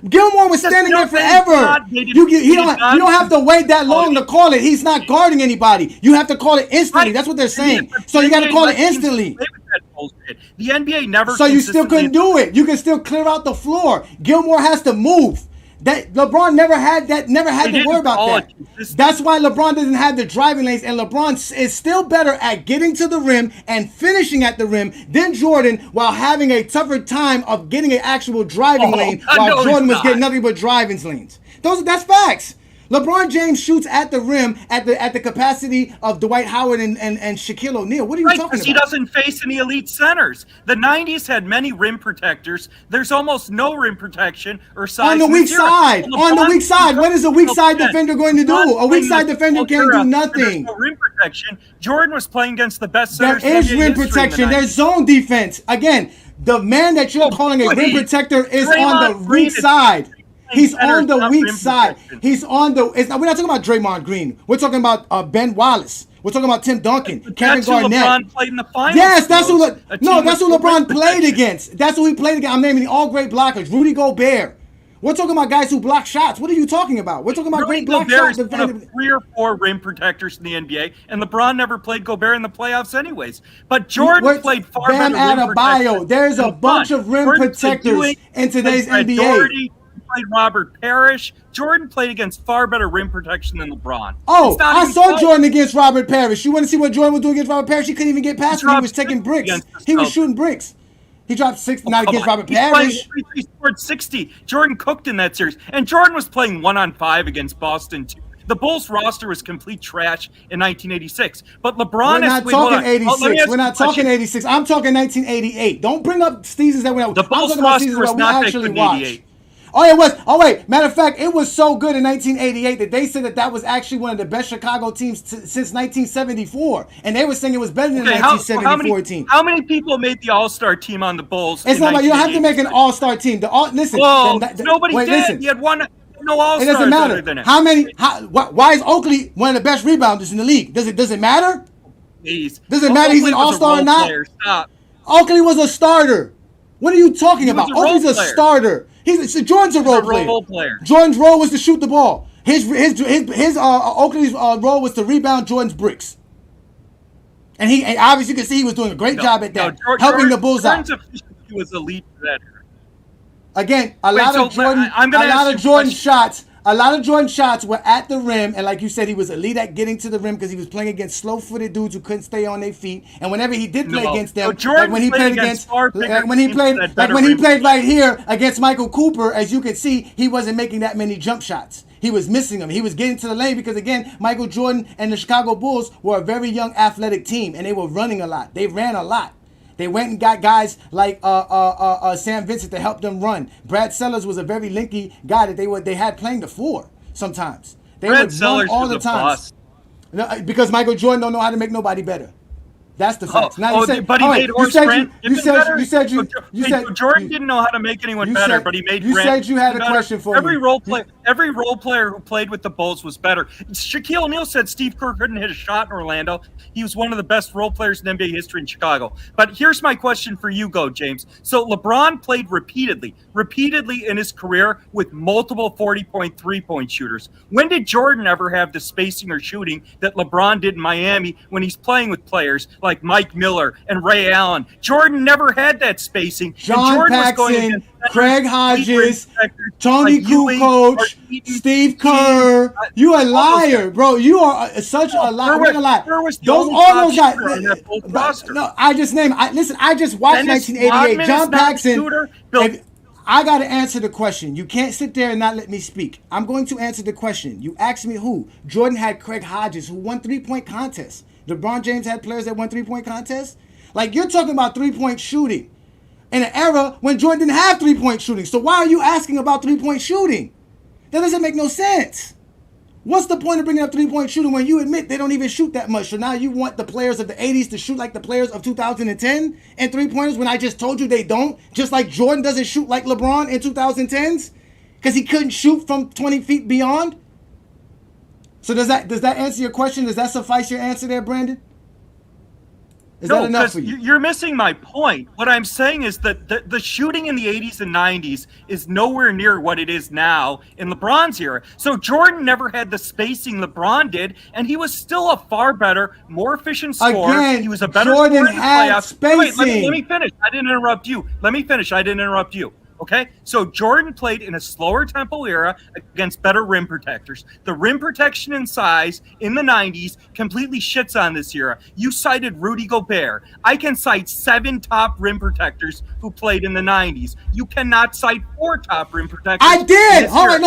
Gilmore was standing there forever. You don't have to wait that long to call it. He's not guarding anybody. You have to call it instantly. That's what they're saying. So you got to call it instantly. The NBA never. So you still couldn't do it. You can still clear out the floor. Gilmore has to move. That LeBron never had to worry about that. That's why LeBron doesn't have the driving lanes, and LeBron is still better at getting to the rim and finishing at the rim than Jordan, while having a tougher time of getting an actual driving lane, while Jordan was getting nothing but driving lanes. That's facts. LeBron James shoots at the rim at the capacity of Dwight Howard and Shaquille O'Neal. What are you talking about? Because he doesn't face any elite centers. The 90s had many rim protectors. There's almost no rim protection or size. On the weak side. What is a weak side defender going to do? A weak side defender can't do nothing. There's no rim protection. Jordan was playing against the best centers. There is rim protection. There's zone defense. Again, the man that you're calling a rim protector is on the weak side. He's on the weak side. We're not talking about Draymond Green. We're talking about Ben Wallace. We're talking about Tim Duncan, Kevin Garnett. LeBron played in the finals. Yes, that's who LeBron played against. That's who he played against. I'm naming all great blockers. Rudy Gobert We're talking about guys who block shots. What are you talking about? We're talking about Rudy great block Gobert shots. is one of 3 or 4 rim protectors in the NBA, and LeBron never played Gobert in the playoffs anyways. But Jordan played far better rim protectors. There's a bunch of rim protectors in today's NBA. Doherty, played Robert Parrish. Jordan played against far better rim protection than LeBron. Oh, I saw Jordan against Robert Parrish. You want to see what Jordan was doing against Robert Parrish? He couldn't even get past him. He was taking bricks. He was shooting bricks. He dropped 60, not against Robert Parrish. He scored 60. Jordan cooked in that series. And Jordan was playing 1-on-5 against Boston, too. The Bulls roster was complete trash in 1986. But LeBron... We're not talking 86. We're not talking 86. I'm talking 1988. Don't bring up seasons that we... The Bulls roster was not that good in 88. Oh, it was. Oh, wait. Matter of fact, it was so good in 1988 that they said that was actually one of the best Chicago teams since 1974. And they were saying it was better than the 1974 team. How many people made the All-Star team on the Bulls? It's not like you don't have to make an All-Star team. Listen. Well, nobody did. Listen. You had no All-Stars. It doesn't matter. Why is Oakley one of the best rebounders in the league? Does it matter? Please. Does it matter he's an All-Star or not? Stop. Oakley was a starter. What are you talking about? Oakley's a starter. Jordan's a role player. Jordan's role was to shoot the ball. His Oakley's role was to rebound Jordan's bricks. And obviously you can see he was doing a great job at that, helping the Bulls out. Jordan's efficiency was elite for that. Again, a lot of Jordan shots were at the rim, and like you said, he was elite at getting to the rim because he was playing against slow-footed dudes who couldn't stay on their feet. And whenever he did play against them, like when he played right here against Michael Cooper, as you can see, he wasn't making that many jump shots. He was missing them. He was getting to the lane because, again, Michael Jordan and the Chicago Bulls were a very young athletic team, and they were running a lot. They ran a lot. They went and got guys like Sam Vincent to help them run. Brad Sellers was a very linky guy that they had playing the floor sometimes. They would run all the time. No, because Michael Jordan don't know how to make nobody better. That's the facts. But he made Horace Grant. You said Jordan didn't know how to make anyone better, but he made Grant. You said you had a question for me. Every role player who played with the Bulls was better. Shaquille O'Neal said Steve Kerr couldn't hit a shot in Orlando. He was one of the best role players in NBA history in Chicago. But here's my question for you, James. So LeBron played repeatedly in his career with multiple 40-point three-point shooters. When did Jordan ever have the spacing or shooting that LeBron did in Miami when he's playing with players like Mike Miller and Ray Allen? Jordan never had that spacing. John Paxson, Craig Hodges, Tony Kukoc, Steve Kerr. You a liar, bro. You are such a liar. I'm not gonna lie. Those guys. No, I just named. Listen, I just watched 1988. John Paxson. I got to answer the question. You can't sit there and not let me speak. I'm going to answer the question. You asked me who. Jordan had Craig Hodges, who won three-point contests. LeBron James had players that won three-point contests. Like, you're talking about three-point shooting in an era when Jordan didn't have three-point shooting. So why are you asking about three-point shooting? That doesn't make no sense. What's the point of bringing up three-point shooting when you admit they don't even shoot that much? So now you want the players of the 80s to shoot like the players of 2010 and three-pointers when I just told you they don't? Just like Jordan doesn't shoot like LeBron in 2010s because he couldn't shoot from 20 feet beyond? So does that answer your question? Does that suffice your answer there, Brandon? Is that enough for you? You're missing my point. What I'm saying is that the shooting in the 80s and 90s is nowhere near what it is now in LeBron's era. So Jordan never had the spacing LeBron did, and he was still a far better, more efficient scorer. Again, he was a better Jordan scorer in the had playoffs. spacing. Wait, let me finish. I didn't interrupt you. Let me finish. I didn't interrupt you. Okay, so Jordan played in a slower tempo era against better rim protectors. The rim protection and size in the 90s completely shits on this era. You cited Rudy Gobert. I can cite 7 top rim protectors who played in the 90s. You cannot cite 4 top rim protectors. I did. All right,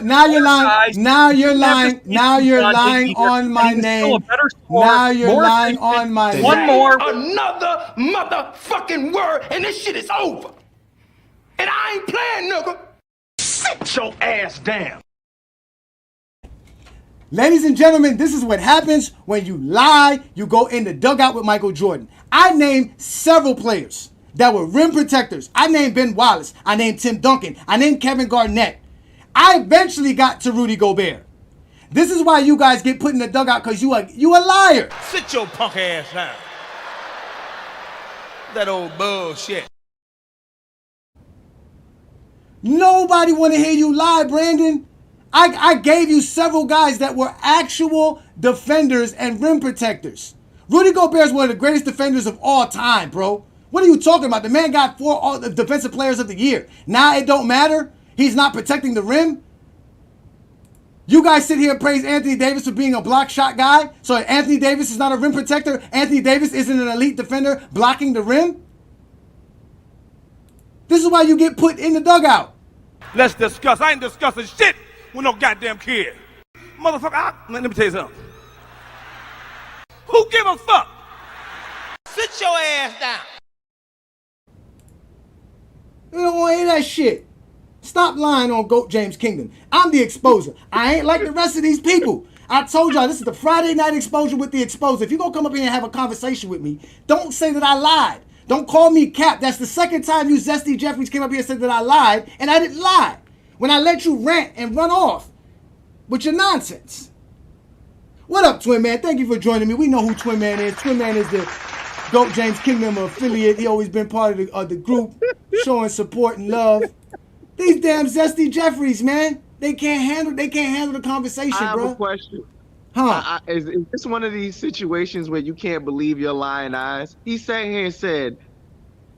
now you're lying. Now you're lying. Now you're lying on my name. Now you're lying on my name. One more. Another motherfucking word, and this shit is over. And I ain't playing, nigga. Sit your ass down. Ladies and gentlemen, this is what happens when you lie. You go in the dugout with Michael Jordan. I named several players that were rim protectors. I named Ben Wallace. I named Tim Duncan. I named Kevin Garnett. I eventually got to Rudy Gobert. This is why you guys get put in the dugout, because you a liar. Sit your punk ass down. That old bullshit. Nobody want to hear you lie, Brandon. I gave you several guys that were actual defenders and rim protectors. Rudy Gobert is one of the greatest defenders of all time, bro. What are you talking about? The man got 4 all defensive players of the year. Now it don't matter. He's not protecting the rim. You guys sit here and praise Anthony Davis for being a block shot guy. So Anthony Davis is not a rim protector. Anthony Davis isn't an elite defender blocking the rim. This is why you get put in the dugout. Let's discuss. I ain't discussing shit with no goddamn kid. Motherfucker, let me tell you something. Who give a fuck? Sit your ass down. You don't want to hear that shit. Stop lying on GOAT James Kingdom. I'm the exposer. I ain't like the rest of these people. I told y'all this is the Friday night exposure with the exposer. If you're going to come up here and have a conversation with me, don't say that I lied. Don't call me cap. That's the second time you Zesty Jeffries came up here and said that I lied, and I didn't lie. When I let you rant and run off with your nonsense. What up, Twin Man? Thank you for joining me. We know who Twin Man is. Twin Man is the GOAT James Kingdom affiliate. He always been part of the group, showing support and love. These damn Zesty Jeffries, man. They can't handle the conversation, bro. I have a question. Huh? Is this one of these situations where you can't believe your lying eyes? He sat here and said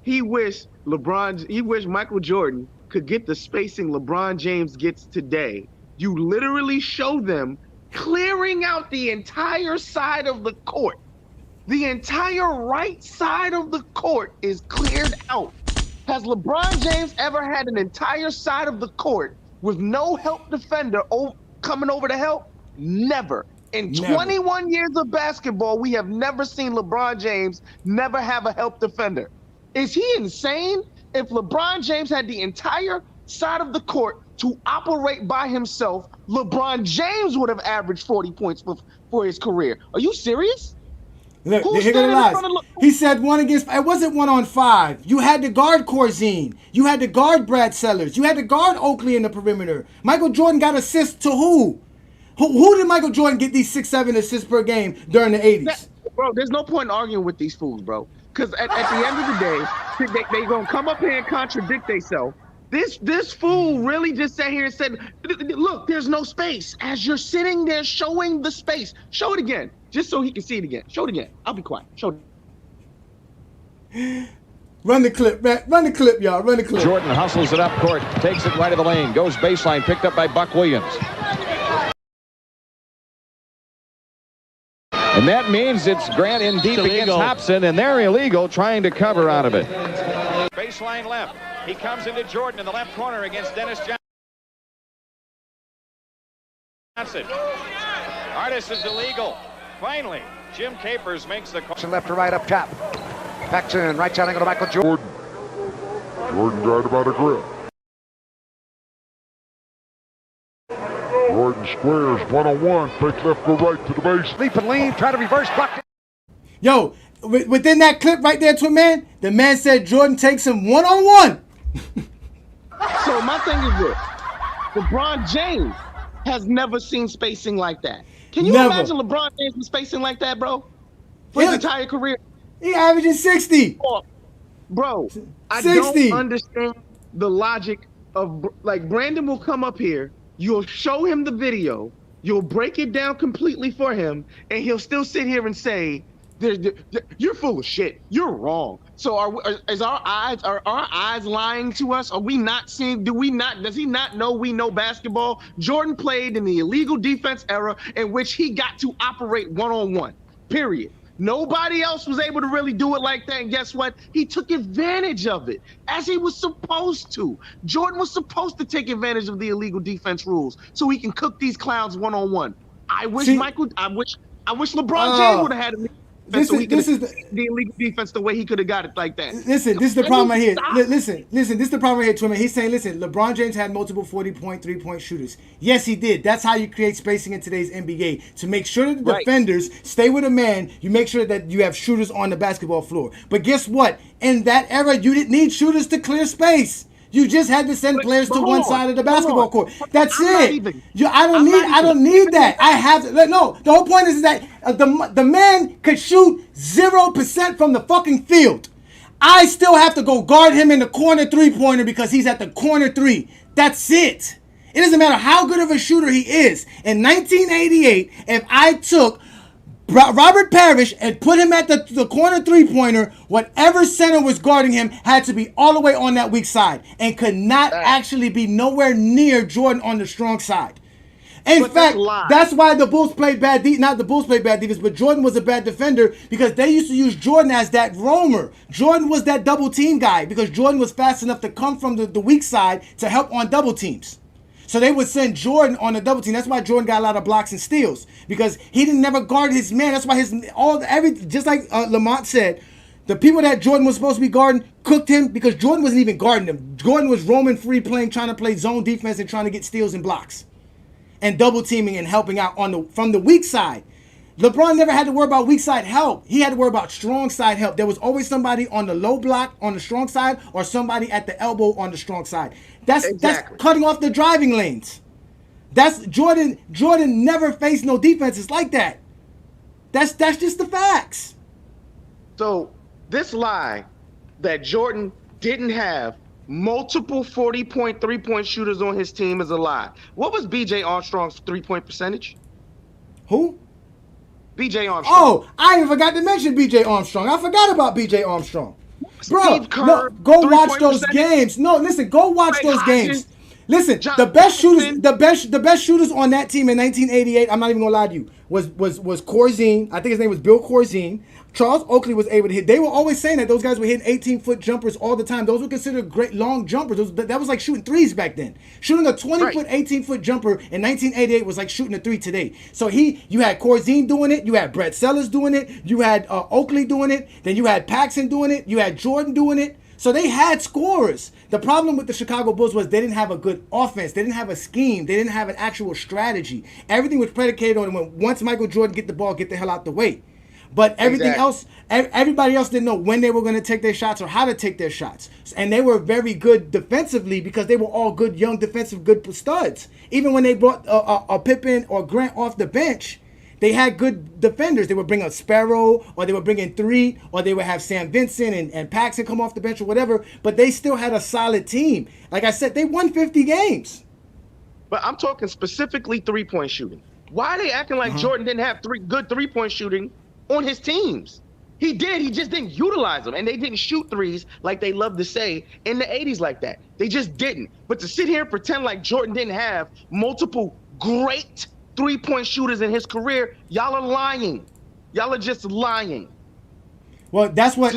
he wished Michael Jordan could get the spacing LeBron James gets today. You literally show them clearing out the entire side of the court. The entire right side of the court is cleared out. Has LeBron James ever had an entire side of the court with no help defender coming over to help? Never. In 21 years of basketball, we have never seen LeBron James never have a help defender. Is he insane? If LeBron James had the entire side of the court to operate by himself, LeBron James would have averaged 40 points for his career. Are you serious? Look, here go the lies. He said one against. It wasn't 1-on-5. You had to guard Corzine. You had to guard Brad Sellers. You had to guard Oakley in the perimeter. Michael Jordan got assists to who? Who did Michael Jordan get these 6-7 assists per game during the 80s? Bro, there's no point in arguing with these fools, bro. Because at the end of the day, they gonna come up here and contradict themselves. This fool really just sat here and said, look, there's no space. As you're sitting there showing the space. Show it again, just so he can see it again. Show it again. I'll be quiet. Show it. Run the clip, man. Run the clip, y'all. Run the clip. Jordan hustles it up court, takes it right of the lane, goes baseline, picked up by Buck Williams. And that means it's Grant in deep against Hobson, and they're illegal trying to cover out of it. Baseline left. He comes into Jordan in the left corner against Dennis Johnson. Artis is illegal. Finally, Jim Capers makes the call. Left to right up top. Paxson, right side angle to Michael Jordan. Jordan got about a grip. Jordan squares one-on-one, fake left, go right to the base. Leap and lean, try to reverse, block it. Yo, within that clip right there, Twin Man, the man said Jordan takes him one-on-one. So my thing is this. LeBron James has never seen spacing like that. Can you imagine LeBron James with spacing like that, bro? For his entire career? He averaging 60. Bro, I 60. don't understand the logic of, like, Brandon will come up here, you'll show him the video, you'll break it down completely for him, and he'll still sit here and say, you're full of shit. You're wrong. So are our eyes lying to us? Are we not seeing, does he not know we know basketball? Jordan played in the illegal defense era in which he got to operate one-on-one, period. Nobody else was able to really do it like that, and guess what? He took advantage of it, as he was supposed to. Jordan was supposed to take advantage of the illegal defense rules so he can cook these clowns one-on-one. I wish LeBron James would have had a this is the illegal defense the way he could have got it like that. Listen, this is the problem right here. Listen, this is the problem right here, Twin Man. He's saying, listen, LeBron James had multiple 40-point, 3-point shooters. Yes, he did. That's how you create spacing in today's NBA. To make sure that the defenders stay with a man, you make sure that you have shooters on the basketball floor. But guess what? In that era, you didn't need shooters to clear space. You just had to send players to one side of the basketball court. That's it. I don't need that. I have to. No, the whole point is that the man could shoot 0% from the fucking field. I still have to go guard him in the corner three-pointer because he's at the corner three. That's it. It doesn't matter how good of a shooter he is. In 1988, if I took Robert Parrish and put him at the corner three-pointer, whatever center was guarding him had to be all the way on that weak side and could not actually be nowhere near Jordan on the strong side. In fact, that's why the Bulls played bad defense. Not the Bulls played bad defense, but Jordan was a bad defender because they used to use Jordan as that roamer. Jordan was that double team guy because Jordan was fast enough to come from the weak side to help on double teams. So they would send Jordan on the double team. That's why Jordan got a lot of blocks and steals because he didn't never guard his man. That's why just like Lamont said, the people that Jordan was supposed to be guarding cooked him because Jordan wasn't even guarding them. Jordan was roaming free, trying to play zone defense and trying to get steals and blocks. And double teaming and helping out from the weak side. LeBron never had to worry about weak side help. He had to worry about strong side help. There was always somebody on the low block on the strong side or somebody at the elbow on the strong side. That's cutting off the driving lanes. That's Jordan never faced no defenses like that. That's just the facts. So this lie that Jordan didn't have multiple 40-point three-point shooters on his team is a lie. What was B.J. Armstrong's three-point percentage? Who? B.J. Armstrong. Oh, I even forgot to mention B.J. Armstrong. I forgot about B.J. Armstrong. Bro, no, go watch those games. No, listen, go watch those games. Listen, the best shooters on that team in 1988, I'm not even gonna lie to you, was Corzine. I think his name was Bill Corzine. Charles Oakley was able to hit. They were always saying that those guys were hitting 18-foot jumpers all the time. Those were considered great long jumpers. That was like shooting threes back then. Shooting a 20-foot, 18-foot jumper in 1988 was like shooting a three today. So you had Corzine doing it. You had Brett Sellers doing it. You had Oakley doing it. Then you had Paxson doing it. You had Jordan doing it. So they had scorers. The problem with the Chicago Bulls was they didn't have a good offense. They didn't have a scheme. They didn't have an actual strategy. Everything was predicated on once Michael Jordan get the ball, get the hell out the way. But everything else, everybody else didn't know when they were going to take their shots or how to take their shots. And they were very good defensively because they were all good, young defensive, good studs. Even when they brought a Pippen or Grant off the bench, they had good defenders. They would bring a Sparrow or they would bring in three or they would have Sam Vincent and Paxson come off the bench or whatever. But they still had a solid team. Like I said, they won 50 games. But I'm talking specifically three-point shooting. Why are they acting like Jordan didn't have good three-point shooting on his teams? He did. He just didn't utilize them. And they didn't shoot threes like they love to say in the 80s like that. They just didn't. But to sit here and pretend like Jordan didn't have multiple great three-point shooters in his career, y'all are lying. Y'all are just lying. Well, that's what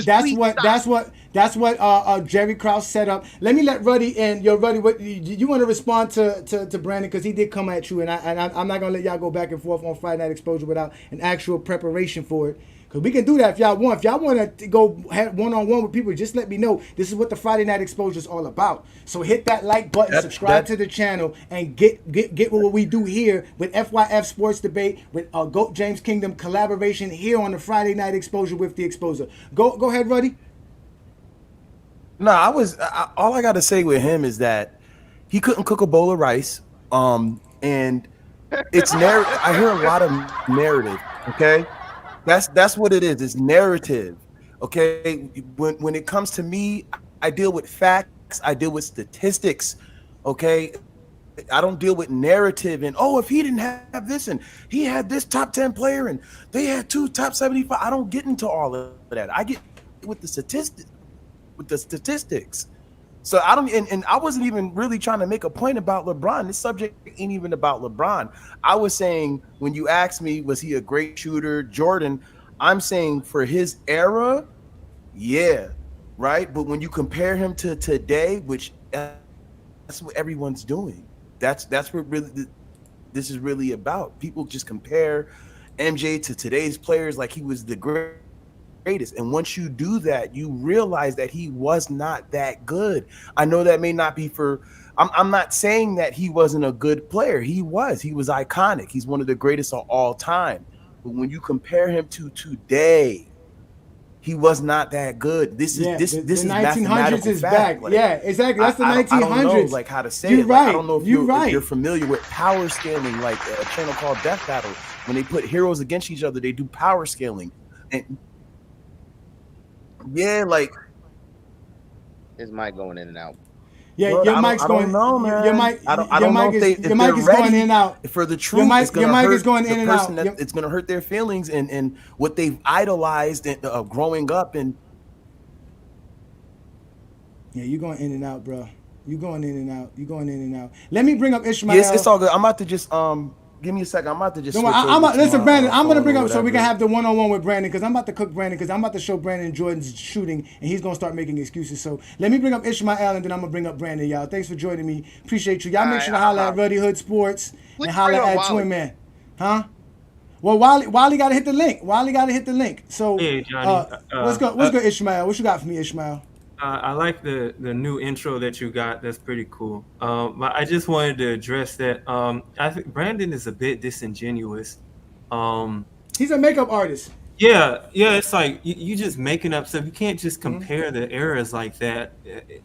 Jerry Krause set up. Let me let Ruddy in. Ruddy, what you want to respond to Brandon because he did come at you, and I'm not gonna let y'all go back and forth on Friday Night Exposure without an actual preparation for it. Because we can do that if y'all want. If y'all want to go one-on-one with people, just let me know. This is what the Friday Night Exposure is all about. So hit that like button, subscribe to the channel, and get what we do here with FYF Sports Debate, with GOAT James Kingdom collaboration here on the Friday Night Exposure with the Exposer. Go ahead, Ruddy. No, all I got to say with him is that he couldn't cook a bowl of rice. And it's I hear a lot of narrative, okay? That's what it is. It's narrative. Okay. When it comes to me, I deal with facts. I deal with statistics. Okay. I don't deal with narrative and if he didn't have this and he had this top 10 player and they had 2 top 75. I don't get into all of that. I get with the statistics. So I don't, and I wasn't even really trying to make a point about LeBron. This subject ain't even about LeBron. I was saying, when you asked me, was he a great shooter, Jordan? I'm saying for his era, yeah, right. But when you compare him to today, which that's what everyone's doing. That's what really this is really about. People just compare MJ to today's players like he was the greatest. And once you do that, you realize that he was not that good. I know that may not be I'm not saying that he wasn't a good player. He was iconic. He's one of the greatest of all time. But when you compare him to today, he was not that good. This is 1900s is back. Like, yeah, exactly. That's the 1900s. I don't know like how to say you're it. Right. Like, I don't know if you're familiar with power scaling, like a channel called Death Battle. When they put heroes against each other, they do power scaling. And yeah, like His mic going in and out. Yeah, Well, your mic's going. know, man. Your mic. I don't know if Your mic is going in and out. For the truth, mic- it's gonna your mic hurt is going in the and person out. that it's gonna hurt their feelings and what they've idolized and growing up. And yeah, you're going in and out, bro. You're going in and out. You're going in and out. Let me bring up Ishmael. yes, it's all good. I'm about to just give me a second. I'm about to just. Don't worry, switch over to listen, my, Brandon. I'm gonna phone bring or up so we can whatever. have the one-on-one with Brandon because I'm about to cook Brandon because I'm about to show Brandon Jordan's shooting and he's gonna start making excuses. So let me bring up Ishmael and then I'm gonna bring up Brandon, y'all. Thanks for joining me. Appreciate you. Y'all make sure to holler at Ruddy Hood Sports and holler at Twin Man, huh? Well, Wally got to hit the link. So, hey, Johnny, what's good, Ishmael? What you got for me, Ishmael? I like the new intro that you got. That's pretty cool. But I just wanted to address that. I think Brandon is a bit disingenuous. He's a makeup artist. Yeah. It's like you just making up stuff. You can't just compare the eras like that.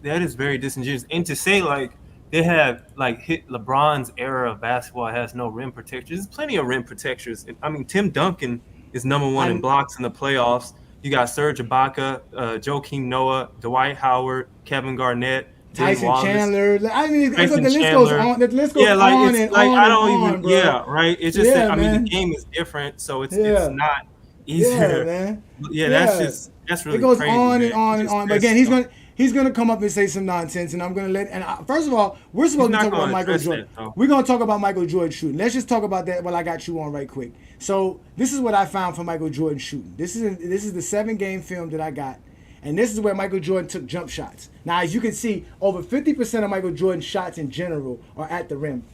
That is very disingenuous. And to say like they have like hit LeBron's era of basketball has no rim protectors. There's plenty of rim protectors. I mean, Tim Duncan is number one in blocks in the playoffs. You got Serge Ibaka, Joakim Noah, Dwight Howard, Kevin Garnett, Tyson Chandler. I mean, the list Chandler. goes on. The list goes on and like, on I don't and even. on, bro. Yeah, right. It's just that, I mean, man. the game is different, so it's not Yeah, easier. man. Yeah, that's really it goes crazy, on man. and on and on. But again, he's gonna come up and say some nonsense, and I'm gonna let. And first of all, we're supposed to talk about Michael Jordan. We're gonna talk about Michael Jordan shooting. Let's just talk about that while I got you on right quick. So this is what I found for Michael Jordan shooting. This is the 7-game film that I got. And this is where Michael Jordan took jump shots. Now, as you can see, over 50% of Michael Jordan's shots in general are at the rim.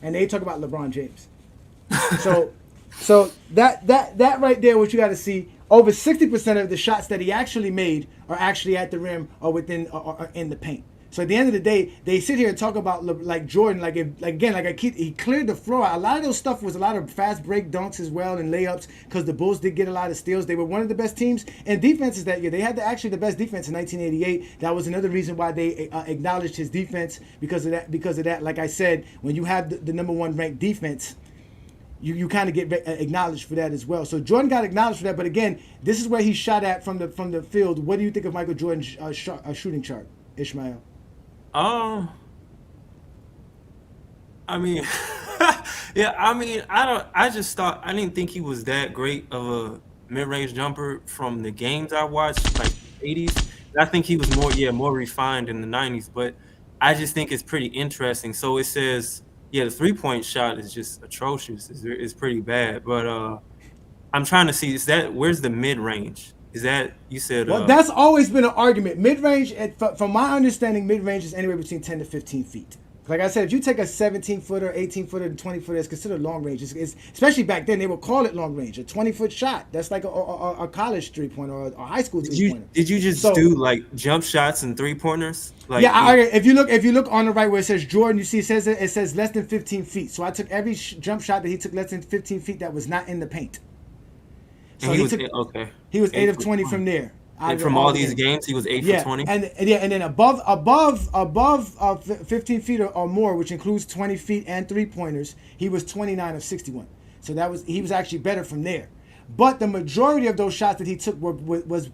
And they talk about LeBron James. So that right there, what you got to see, over 60% of the shots that he actually made are actually at the rim or within or in the paint. So at the end of the day, they sit here and talk about like Jordan, he cleared the floor. A lot of those stuff was a lot of fast break dunks as well and layups because the Bulls did get a lot of steals. They were one of the best teams and defenses that year. They had actually the best defense in 1988. That was another reason why they acknowledged his defense because of that. Like I said, when you have the number one ranked defense, you kind of get acknowledged for that as well. So Jordan got acknowledged for that. But again, this is where he shot at from the field. What do you think of Michael Jordan's shooting chart, Ishmael? I mean, yeah, I mean, I didn't think he was that great of a mid-range jumper from the games I watched, like 80s. I think he was more refined in the 90s, but I just think it's pretty interesting. So it says, yeah, the three-point shot is just atrocious. It's pretty bad, but I'm trying to see, where's the mid-range? Is that, you said... Well, that's always been an argument. Mid-range, from my understanding, mid-range is anywhere between 10 to 15 feet. Like I said, if you take a 17-footer, 18-footer, and 20-footer, it's considered long range. It's especially back then, they would call it long range. A 20-foot shot, that's like a college three-pointer or a high school three-pointer. Did you just do, like, jump shots and three-pointers? Like, yeah, if you look on the right where it says Jordan, you see it says less than 15 feet. So I took every jump shot that he took less than 15 feet that was not in the paint. So he was 8 of 20 from there. And from all these games, he was 8 for 20. And then above 15 feet or more, which includes 20 feet and 3-pointers, he was 29 of 61. So he was actually better from there. But the majority of those shots that he took was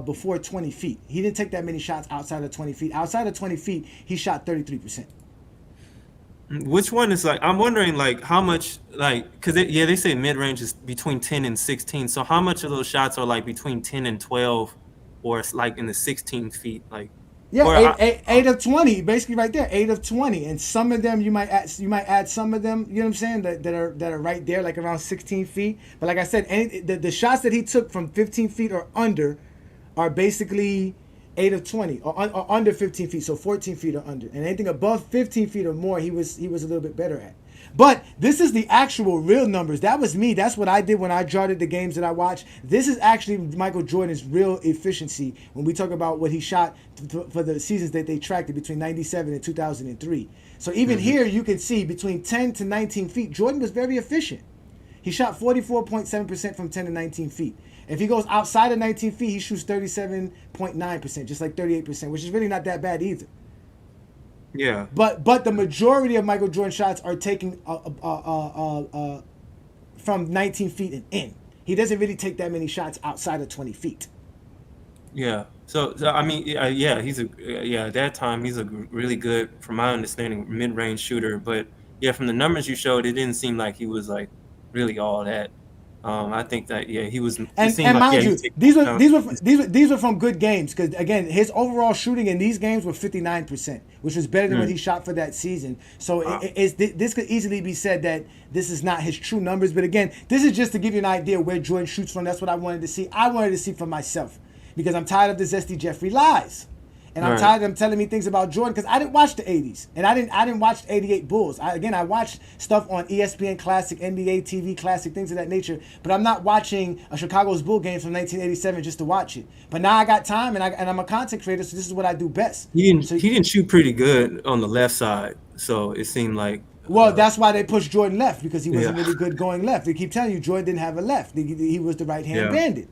before 20 feet. He didn't take that many shots outside of 20 feet. Outside of 20 feet, he shot 33%. Which one is like, I'm wondering like how much, like, because they say mid-range is between 10 and 16. So how much of those shots are like between 10 and 12 or it's like in the 16 feet? Like, yeah, 8 of 20, basically right there, 8 of 20. And some of them you might add some of them, you know what I'm saying, that are right there, like around 16 feet. But like I said, the shots that he took from 15 feet or under are basically 8 of 20 or under 15 feet, so 14 feet or under. And anything above 15 feet or more, he was a little bit better at. But this is the actual real numbers. That was me. That's what I did when I charted the games that I watched. This is actually Michael Jordan's real efficiency when we talk about what he shot for the seasons that they tracked it between 97 and 2003. So even here you can see between 10 to 19 feet, Jordan was very efficient. He shot 44.7% from 10 to 19 feet. If he goes outside of 19 feet, he shoots 37.9%, just like 38%, which is really not that bad either. Yeah. But the majority of Michael Jordan shots are taken from 19 feet and in. He doesn't really take that many shots outside of 20 feet. Yeah. So I mean, yeah, at that time he's a really good, from my understanding, mid-range shooter. But yeah, from the numbers you showed, it didn't seem like he was like really all that. I think that he was. And mind you, these were from good games, because again, his overall shooting in these games were 59%, which was better than what he shot for that season. So this could easily be said that this is not his true numbers. But again, this is just to give you an idea where Jordan shoots from. That's what I wanted to see. I wanted to see for myself, because I'm tired of the Zesty Jeffrey lies. And I'm tired of them telling me things about Jordan, because I didn't watch the 80s. And I didn't watch the 88 Bulls. I watched stuff on ESPN Classic, NBA TV Classic, things of that nature. But I'm not watching a Chicago's Bull game from 1987 just to watch it. But now I got time, and I'm a content creator, so this is what I do best. He didn't shoot pretty good on the left side, so it seemed like. Well, that's why they pushed Jordan left, because he wasn't really good going left. They keep telling you Jordan didn't have a left. He was the right-hand bandit.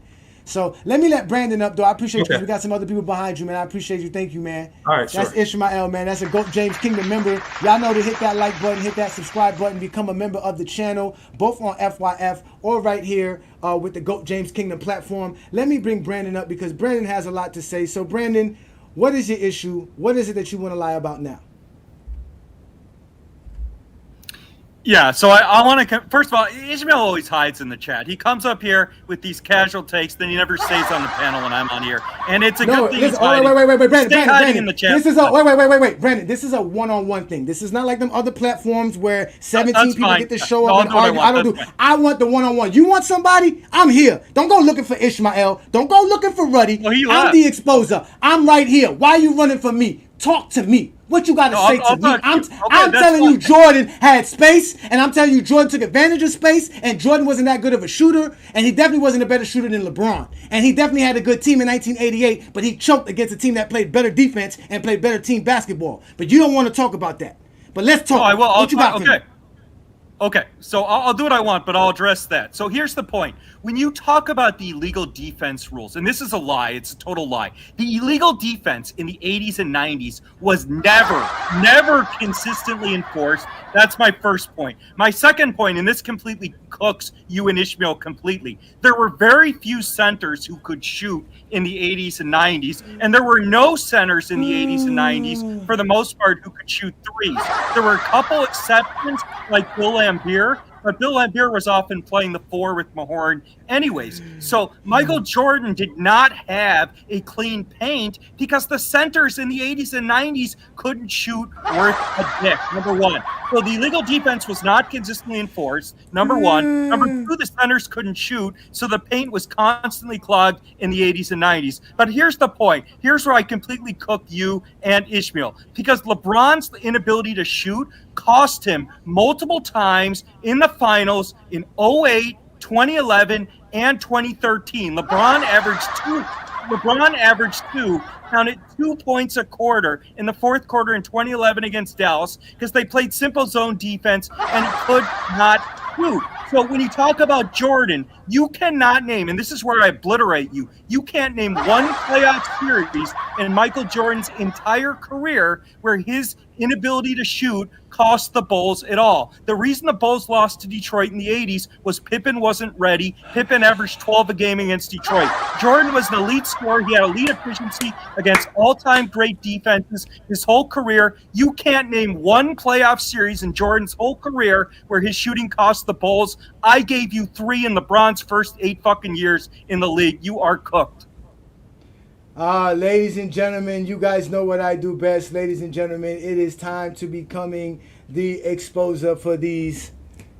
So let me let Brandon up, though. I appreciate you, because we got some other people behind you, man. I appreciate you. Thank you, man. All right, That's Ishmael, man. That's a GOAT James Kingdom member. Y'all know to hit that like button, hit that subscribe button, become a member of the channel, both on FYF or right here with the GOAT James Kingdom platform. Let me bring Brandon up, because Brandon has a lot to say. So, Brandon, what is your issue? What is it that you want to lie about now? Yeah, so I want to, first of all, Ishmael always hides in the chat. He comes up here with these casual takes, then he never stays on the panel when I'm on here. And it's a good thing he's hiding. Wait, Brandon, in the chat. This is wait, Brandon, this is a one-on-one thing. This is not like them other platforms where 17 people get to show up and argue. I want the one-on-one. You want somebody? I'm here. Don't go looking for Ishmael. Don't go looking for Ruddy. I'm the exposer. I'm right here. Why are you running for me? Talk to me. What you got to say to me? I'm telling you Jordan had space, and I'm telling you Jordan took advantage of space, and Jordan wasn't that good of a shooter, and he definitely wasn't a better shooter than LeBron. And he definitely had a good team in 1988, but he choked against a team that played better defense and played better team basketball. But you don't want to talk about that. But let's talk. What you got for me? Okay, so I'll do what I want, but I'll address that. So here's the point. When you talk about the illegal defense rules, and this is a lie, it's a total lie. The illegal defense in the 80s and 90s was never consistently enforced. That's my first point. My second point, and this completely cooks you and Ishmael completely, there were very few centers who could shoot in the 80s and 90s, and there were no centers in the 80s and 90s, for the most part, who could shoot threes. There were a couple exceptions, like Bill Laimbeer, but Bill Laimbeer was often playing the four with Mahorn anyways. So Michael Jordan did not have a clean paint because the centers in the 80s and 90s couldn't shoot worth a dick, number one. So the illegal defense was not consistently enforced, number one. Number two, the centers couldn't shoot, so the paint was constantly clogged in the 80s and 90s. But here's the point. Here's where I completely cook you and Ishmael. Because LeBron's inability to shoot cost him multiple times in the finals in 08, 2011, and 2013. LeBron averaged two, counted 2 points a quarter in the fourth quarter in 2011 against Dallas, because they played simple zone defense and he could not shoot. So when you talk about Jordan, you cannot name, and this is where I obliterate you, you can't name one playoff series in Michael Jordan's entire career where his inability to shoot cost the Bulls at all. The reason the Bulls lost to Detroit in the 80s was Pippen wasn't ready. Pippen averaged 12 a game against Detroit. Jordan was an elite scorer. He had elite efficiency against all-time great defenses his whole career. You can't name one playoff series in Jordan's whole career where his shooting cost the Bulls. I gave you 3 in LeBron's first 8 fucking years in the league. You are cooked. Ladies and gentlemen, you guys know what I do best. Ladies and gentlemen, it is time to becoming the exposer for these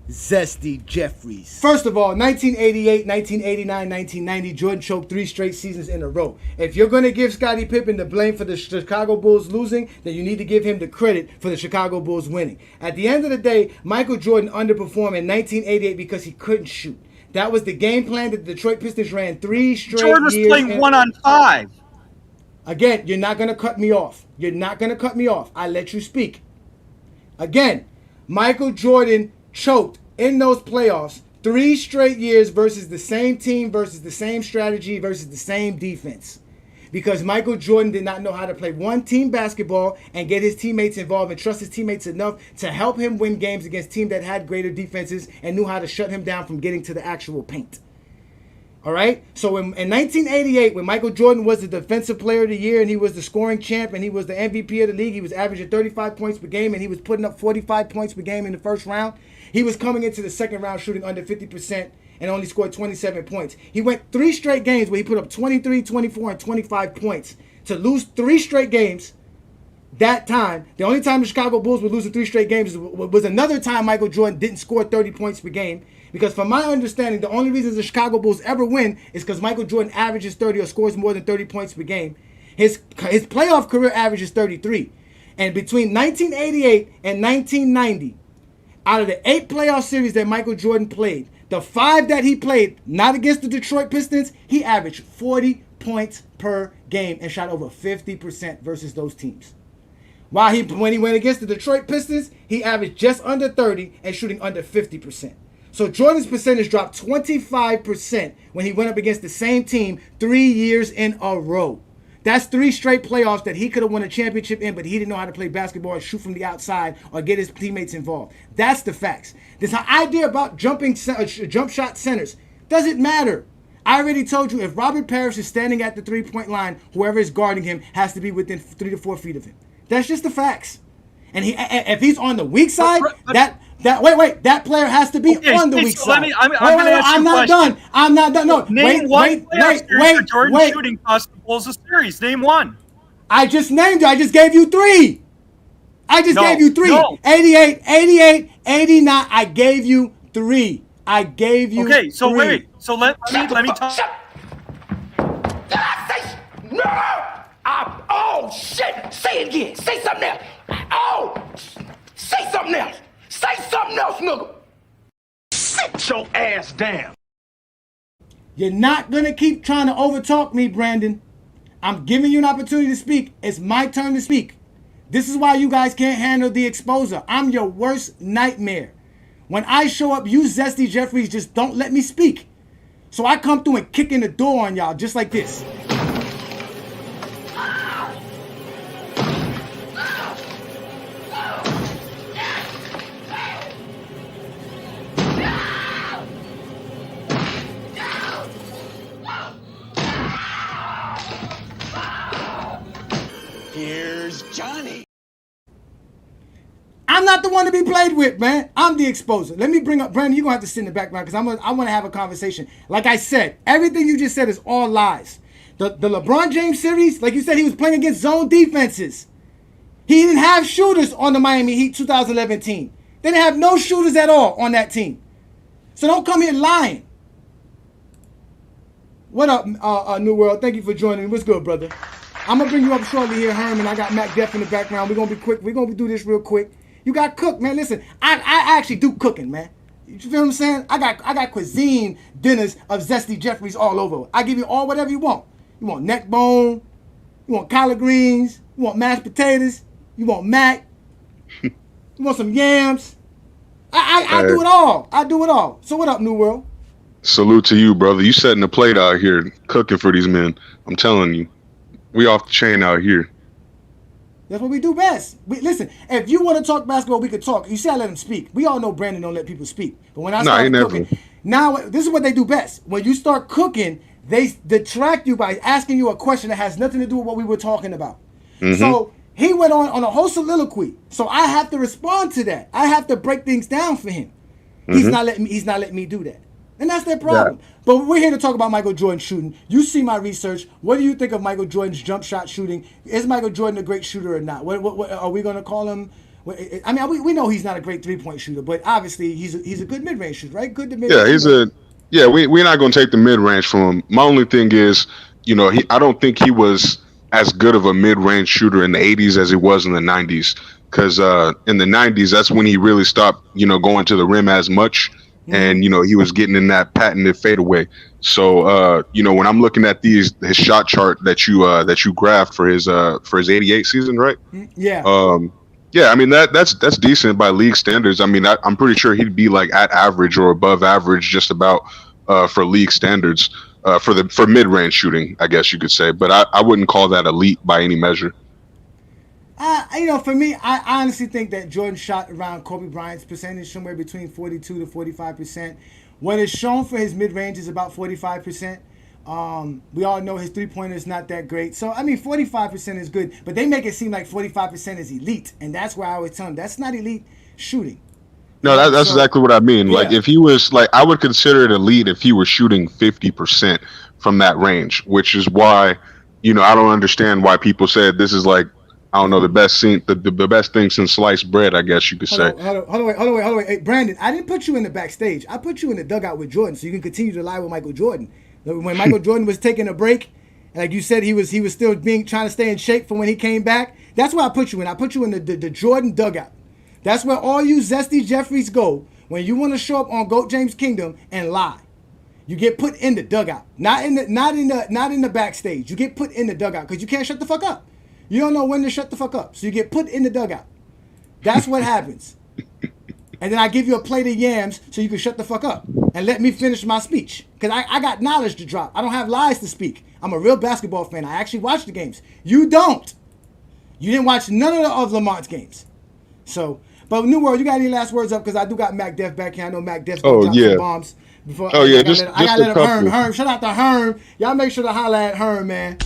Zesty Jeffries. First of all, 1988, 1989, 1990, Jordan choked 3 straight seasons in a row. If you're going to give Scottie Pippen the blame for the Chicago Bulls losing, then you need to give him the credit for the Chicago Bulls winning. At the end of the day, Michael Jordan underperformed in 1988 because he couldn't shoot. That was the game plan that the Detroit Pistons ran 3 straight years. Jordan was playing 1-on-5. Again, you're not going to cut me off. You're not going to cut me off. I let you speak. Again, Michael Jordan choked in those playoffs 3 straight years versus the same team, versus the same strategy, versus the same defense. Because Michael Jordan did not know how to play one team basketball and get his teammates involved and trust his teammates enough to help him win games against teams that had greater defenses and knew how to shut him down from getting to the actual paint. All right. So in 1988, when Michael Jordan was the Defensive Player of the Year and he was the scoring champ and he was the MVP of the league, he was averaging 35 points per game and he was putting up 45 points per game in the first round. He was coming into the second round shooting under 50% and only scored 27 points. He went 3 straight games where he put up 23, 24, and 25 points. To lose 3 straight games that time, the only time the Chicago Bulls were losing 3 straight games was another time Michael Jordan didn't score 30 points per game. Because from my understanding, the only reason the Chicago Bulls ever win is because Michael Jordan averages 30 or scores more than 30 points per game. His playoff career average is 33. And between 1988 and 1990, out of the 8 playoff series that Michael Jordan played, the 5 that he played, not against the Detroit Pistons, he averaged 40 points per game and shot over 50% versus those teams. While when he went against the Detroit Pistons, he averaged just under 30 and shooting under 50%. So Jordan's percentage dropped 25% when he went up against the same team 3 years in a row. That's 3 straight playoffs that he could have won a championship in, but he didn't know how to play basketball or shoot from the outside or get his teammates involved. That's the facts. This idea about jump shot centers doesn't matter. I already told you, if Robert Parrish is standing at the 3-point line, whoever is guarding him has to be within 3 to 4 feet of him. That's just the facts. And if he's on the weak side, that player has to be on the weak side. I'm not done. No, name one Jordan shooting cost the Bulls a series. Name one. I just named you. I just gave you 3. Gave you 3. No. 88, 89. I gave you 3. I gave you. Okay, so 3. wait. So let me talk. Did I say no? Oh shit! Say it again. Say something else. Oh, say something else. Say something else, nigga. Sit your ass down. You're not gonna keep trying to overtalk me, Brandon. I'm giving you an opportunity to speak. It's my turn to speak. This is why you guys can't handle the exposure. I'm your worst nightmare. When I show up, you zesty Jeffries just don't let me speak. So I come through and kick in the door on y'all just like this. Here's Johnny. I'm not the one to be played with, man. I'm the exposer. Let me bring up Brandon. You're going to have to sit in the background because I want to have a conversation. Like I said, everything you just said is all lies. The LeBron James series, like you said, he was playing against zone defenses. He didn't have shooters on the Miami Heat 2011 team. They didn't have no shooters at all on that team. So don't come here lying. What up, New World? Thank you for joining me. What's good, brother? I'm going to bring you up shortly here, Herman. I got Mac Def in the background. We're going to be quick. We're going to do this real quick. You got cooked, man. Listen, I actually do cooking, man. You feel what I'm saying? I got cuisine dinners of zesty Jeffries all over. I give you all whatever you want. You want neck bone. You want collard greens. You want mashed potatoes. You want mac. You want some yams. I do it all. I do it all. So what up, New World? Salute to you, brother. You setting the plate out here, cooking for these men. I'm telling you. We off the chain out here. That's what we do best. Listen, if you want to talk basketball, we could talk. You see, I let him speak. We all know Brandon don't let people speak. But when I start cooking, now this is what they do best. When you start cooking, they detract you by asking you a question that has nothing to do with what we were talking about. Mm-hmm. So he went on a whole soliloquy. So I have to respond to that. I have to break things down for him. Mm-hmm. He's not letting me do that. And that's their problem. Yeah. But we're here to talk about Michael Jordan shooting. You see my research. What do you think of Michael Jordan's jump shot shooting? Is Michael Jordan a great shooter or not? What are we going to call him? I mean, we know he's not a great 3-point shooter, but obviously he's a good mid-range shooter, right? Good to mid-range. Yeah, we're not going to take the mid-range from him. My only thing is, I don't think he was as good of a mid-range shooter in the 80s as he was in the 90s. Because in the 90s, that's when he really stopped, going to the rim as much. And, he was getting in that patented fadeaway. So, when I'm looking at his shot chart that you graphed for his 88 season, right? Yeah. Yeah, I mean, that's decent by league standards. I mean, I'm pretty sure he'd be like at average or above average just about for league standards for mid-range shooting, I guess you could say. But I wouldn't call that elite by any measure. For me, I honestly think that Jordan shot around Kobe Bryant's percentage, somewhere between 42 to 45%. What is shown for his mid-range is about 45%. We all know his three-pointer is not that great. So, I mean, 45% is good, but they make it seem like 45% is elite. And that's why I always tell them that's not elite shooting. No, that's exactly what I mean. Like, if he was, like, I would consider it elite if he was shooting 50% from that range, which is why, I don't understand why people said this is like, I don't know, the best thing since sliced bread, I guess you could say. Hold on, wait. Hey, Brandon, I didn't put you in the backstage. I put you in the dugout with Jordan so you can continue to lie with Michael Jordan. When Michael Jordan was taking a break, and like you said, he was still trying to stay in shape for when he came back. That's where I put you in. I put you in the Jordan dugout. That's where all you zesty Jeffries go when you want to show up on GOAT James Kingdom and lie. You get put in the dugout, not in the backstage. You get put in the dugout because you can't shut the fuck up. You don't know when to shut the fuck up, so you get put in the dugout. That's what happens. And then I give you a plate of yams so you can shut the fuck up and let me finish my speech. Because I got knowledge to drop. I don't have lies to speak. I'm a real basketball fan. I actually watch the games. You don't. You didn't watch none of Lamont's games. So, but New World, you got any last words up? Because I do got Mac Def back here. I know Mac Def's going to drop some bombs. Before, I gotta let him Herm. Shout out to Herm. Y'all make sure to holler at Herm, man.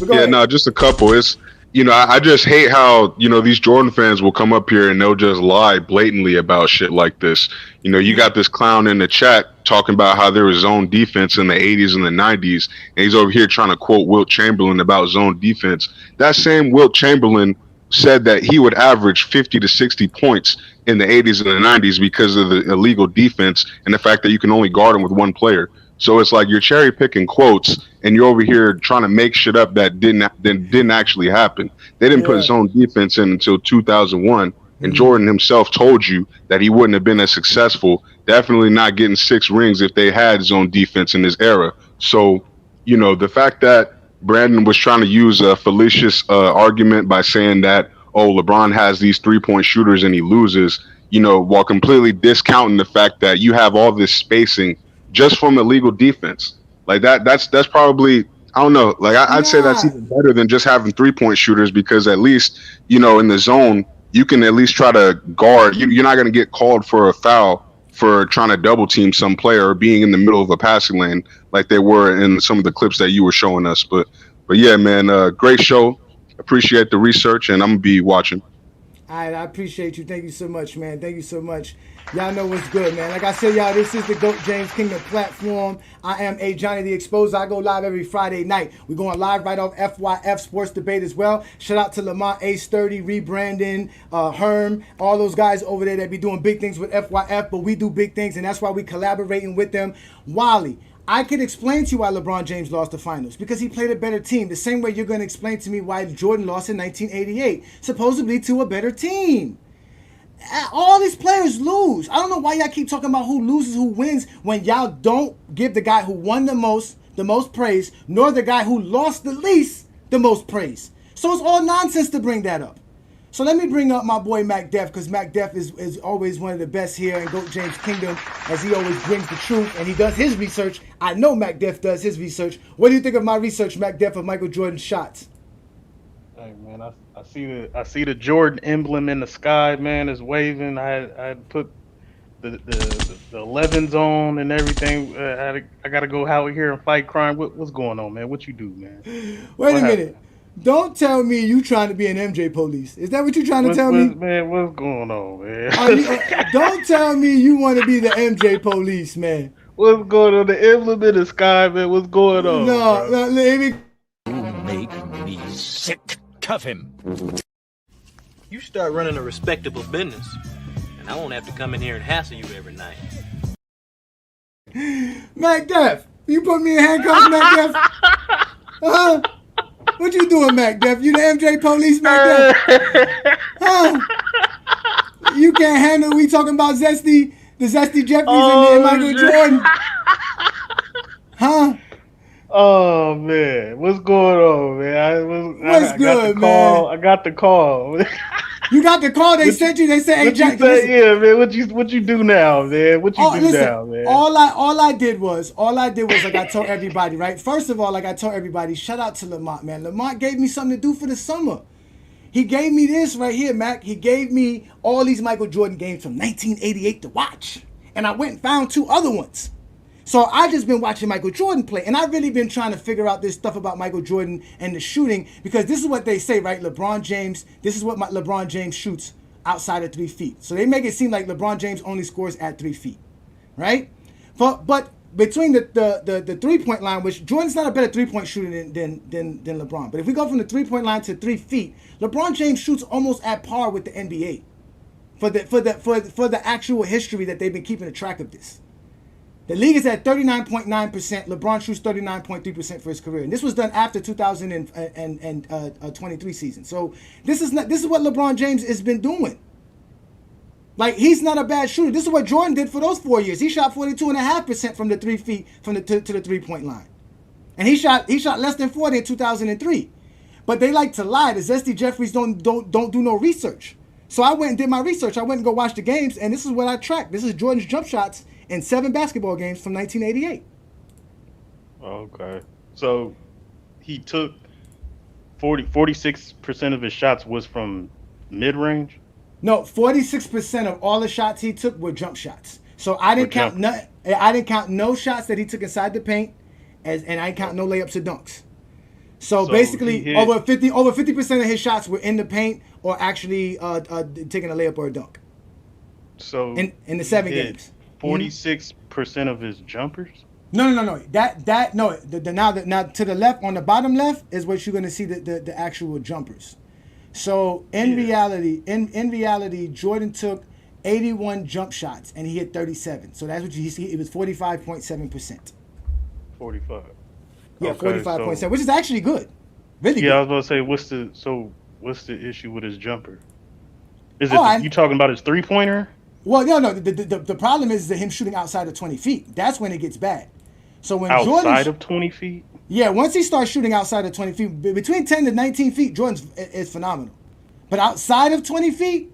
No, just a couple. It's, I just hate how, these Jordan fans will come up here and they'll just lie blatantly about shit like this. You got this clown in the chat talking about how there was zone defense in the 80s and the 90s, and he's over here trying to quote Wilt Chamberlain about zone defense. That same Wilt Chamberlain said that he would average 50 to 60 points in the 80s and the 90s because of the illegal defense and the fact that you can only guard him with one player. So it's like you're cherry picking quotes and you're over here trying to make shit up that didn't actually happen. They didn't put zone defense in until 2001, and Jordan himself told you that he wouldn't have been as successful, definitely not getting 6 rings if they had zone defense in this era. So, the fact that Brandon was trying to use a fallacious argument by saying that, LeBron has these 3-point shooters and he loses, while completely discounting the fact that you have all this spacing just from illegal defense. Like that's probably, I don't know, like I'd say that's even better than just having 3-point shooters, because at least, in the zone, you can at least try to guard. You're not going to get called for a foul for trying to double team some player or being in the middle of a passing lane like they were in some of the clips that you were showing us. But yeah, man, great show. Appreciate the research, and I'm going to be watching. All right, I appreciate you. Thank you so much, man. Thank you so much. Y'all know what's good, man. Like I said, y'all, this is the GOAT James Kingdom platform. I am Ajani the Exposer. I go live every Friday night. We're going live right off FYF Sports Debate as well. Shout out to Lamont, Ace 30, Rebrandon, Herm, all those guys over there that be doing big things with FYF, but we do big things, and that's why we collaborating with them. Wally, I could explain to you why LeBron James lost the finals, because he played a better team. The same way you're going to explain to me why Jordan lost in 1988, supposedly to a better team. All these players lose. I don't know why y'all keep talking about who loses, who wins, when y'all don't give the guy who won the most praise, nor the guy who lost the least the most praise. So it's all nonsense to bring that up. So let me bring up my boy Mac Def, because Mac Def is always one of the best here in GOAT James Kingdom, as he always brings the truth, and he does his research. I know Mac Def does his research. What do you think of my research, Mac Def, of Michael Jordan's shots? Hey man, I see the Jordan emblem in the sky, man, is waving. I put the 11s on and everything. I gotta go out here and fight crime. What's going on, man? What you do, man? Wait a minute. Don't tell me you trying to be an MJ police. Is that what you trying to tell me? Man, what's going on, man? Don't tell me you want to be the MJ police, man. What's going on? The emblem in the sky, man. What's going on? No, let me. You make me sick. Cuff him. You start running a respectable business, and I won't have to come in here and hassle you every night. Mac Def, you put me in handcuffs, Mac Def? What you doing, Mac Def? You the MJ police, Mac Def? You can't handle we talking about zesty, the zesty Jeffries and Michael Jordan? Oh man, what's going on, man? I got the call. You got the call? They sent you. They said, "Hey, Jack." Yeah, man. What you do now, man? What you do now, man? All I did was like I told everybody, right? First of all, like I told everybody, shout out to Lamont, man. Lamont gave me something to do for the summer. He gave me this right here, Mac. He gave me all these Michael Jordan games from 1988 to watch. And I went and found 2 other ones. So I just been watching Michael Jordan play, and I've really been trying to figure out this stuff about Michael Jordan and the shooting, because this is what they say, right? LeBron James, this is what LeBron James shoots outside of 3 feet. So they make it seem like LeBron James only scores at 3 feet, right? But between the 3-point line, which Jordan's not a better 3-point shooter than LeBron, but if we go from the 3-point line to 3 feet, LeBron James shoots almost at par with the NBA for the actual history that they've been keeping a track of this. The league is at 39.9%. LeBron shoots 39.3% for his career, and this was done after 2023 season. So this is what LeBron James has been doing. Like, he's not a bad shooter. This is what Jordan did for those 4 years. He shot 42.5% from the 3 feet to the 3-point line, and he shot less than 40 in 2003. But they like to lie. The Zesty Jeffries don't do no research. So I went and did my research. I went and go watch the games, and this is what I tracked. This is Jordan's jump shots in 7 basketball games from 1988. Okay. So he took 46% of his shots was from mid-range? No, 46% of all the shots he took were jump shots. So I didn't count no shots that he took inside the paint, and I didn't count no layups or dunks. So basically, over 50% of his shots were in the paint or actually taking a layup or a dunk. So in the 7 games. 46% of his jumpers? No. Now to the left, on the bottom left is what you're going to see the actual jumpers. So in reality, Jordan took 81 jump shots and he hit 37. So that's what you see. It was 45.7%. 45. Yeah, 45.7, which is actually good. Really good. Yeah, I was about to say, what's the issue with his jumper? Is it you talking about his 3-pointer? Well, no. The problem is that him shooting outside of 20 feet. That's when it gets bad. So when outside of 20 feet? Yeah, once he starts shooting outside of 20 feet, between 10 to 19 feet, Jordan is phenomenal. But outside of 20 feet,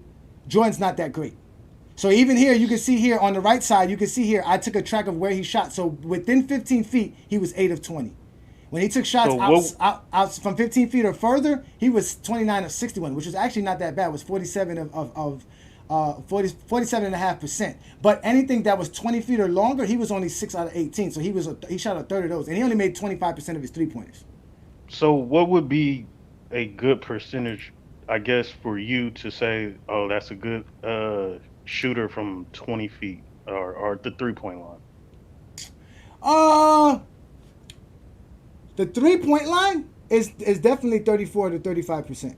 Jordan's not that great. So even here, you can see here on the right side, you can see here, I took a track of where he shot. So within 15 feet, he was 8 of 20. When he took shots out from 15 feet or further, he was 29 of 61, which was actually not that bad. It was 47.5%. But anything that was 20 feet or longer, he was only 6 out of 18. So he shot a third of those, and he only made 25% of his 3-pointers. So what would be a good percentage, I guess, for you to say, oh, that's a good shooter from 20 feet or the 3-point line? The 3-point line is definitely 34 to 35%.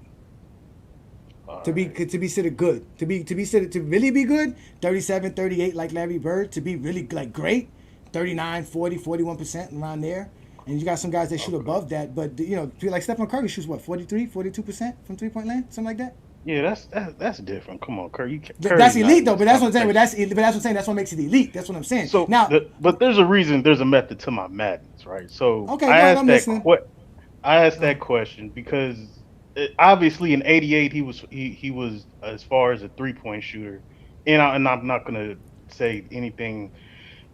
To be considered good, to really be good, 37, 38 like Larry Bird. To be really like great, 39, 40, 41% around there. And you got some guys that shoot above that, but like Stephen Curry shoots what, 43, 42% from 3-point land, something like that. Yeah, that's different. Come on, Curry. That's elite though, but that's what I'm saying. But that's what I'm saying. That's what makes it elite. That's what I'm saying. So now, but there's a reason. There's a method to my madness, right? So okay, I asked that question because obviously in '88 he was as far as a 3-point shooter, and I'm not gonna say anything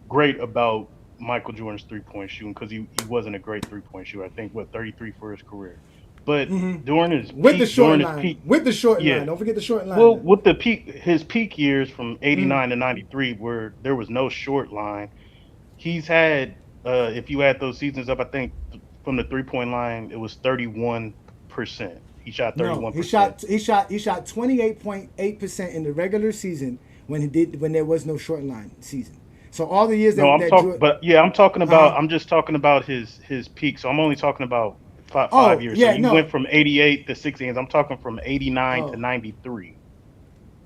great about Michael Jordan's 3-point shooting because he wasn't a great 3-point shooter. I think 33 for his career. But during his with the short line, don't forget the short line. Well, with his peak years from '89 to '93, where there was no short line, he's had, if you add those seasons up, I think from the 3-point line it was 31%. He shot 31%. No, he shot 28.8% in the regular season when there was no short line season. So all the years I'm talking about. I'm just talking about his peak. So I'm only talking about 5 years. Yeah, so you went from 88 to 6 games. I'm talking from 89 to 93.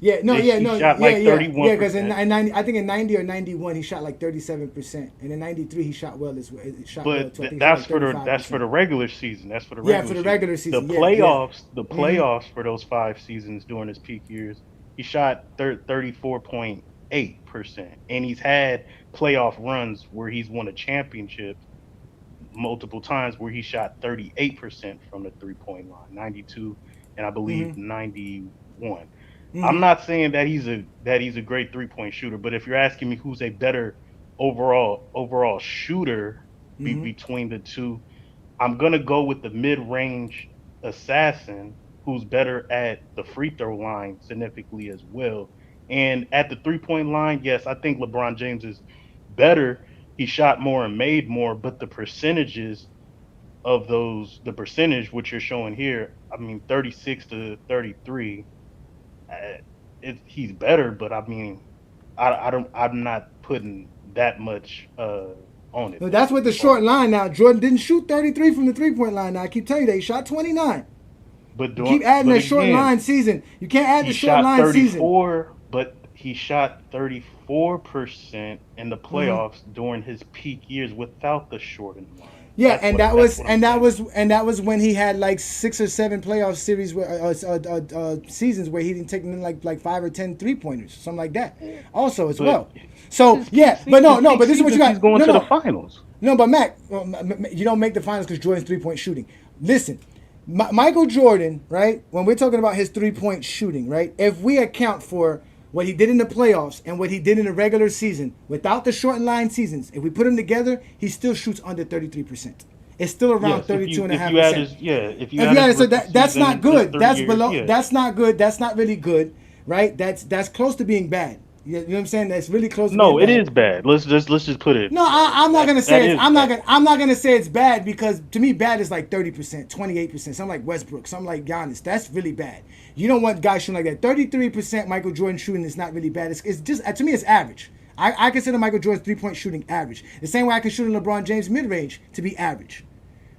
Yeah, He shot like 31%. Yeah, because in 90, I think in 90 or 91 he shot like 37%, and in 93 he shot well as well. That's for the regular season. That's for the regular. Yeah, for the regular season. The playoffs for those 5 seasons during his peak years, he shot 34.8%, and he's had playoff runs where he's won a championship multiple times where he shot 38% from the 3-point line, 92 and I believe 91. I'm not saying that he's a great 3-point shooter, but if you're asking me who's a better overall shooter between the two, I'm gonna go with the mid-range assassin who's better at the free throw line significantly as well, And at the 3-point line, yes, I think LeBron James is better. He shot more and made more, but the percentages of those, the percentage which you're showing here, I mean, 36 to 33, he's better, but I mean, I'm not putting that much on it. No, that's with the short line now. Jordan didn't shoot 33 from the 3-point line. Now I keep telling you that he shot 29. But you keep adding that short line season. You can't add the short line 34, season. But he shot 34% in the playoffs during his peak years without the shortened line. Yeah, that was when he had like 6 or 7 playoff series seasons where he didn't take like 5 or 10 3-pointers, something like that. Also as well. So yeah, but but this is what you got. He's going to the finals. No, but Mac, you don't make the finals because Jordan's 3-point shooting. Listen, Michael Jordan, right? When we're talking about his 3-point shooting, right? If we account for what he did in the playoffs and what he did in the regular season, without the shortened line seasons, if we put them together, he still shoots under 33%. It's still around 32.5%. So that's not good. That's below. Yeah. That's not good. That's not really good, right? That's close to being bad. You know what I'm saying? That's really close. No, it is bad. Let's just put it. No, I'm not gonna say I'm not gonna say it's bad, because to me bad is like 30%, 28%, something like Westbrook, something like Giannis. That's really bad. You don't want guys shooting like that. 33% Michael Jordan shooting is not really bad. It's just, to me, it's average. I consider Michael Jordan's 3-point shooting average. The same way I consider LeBron James mid-range to be average,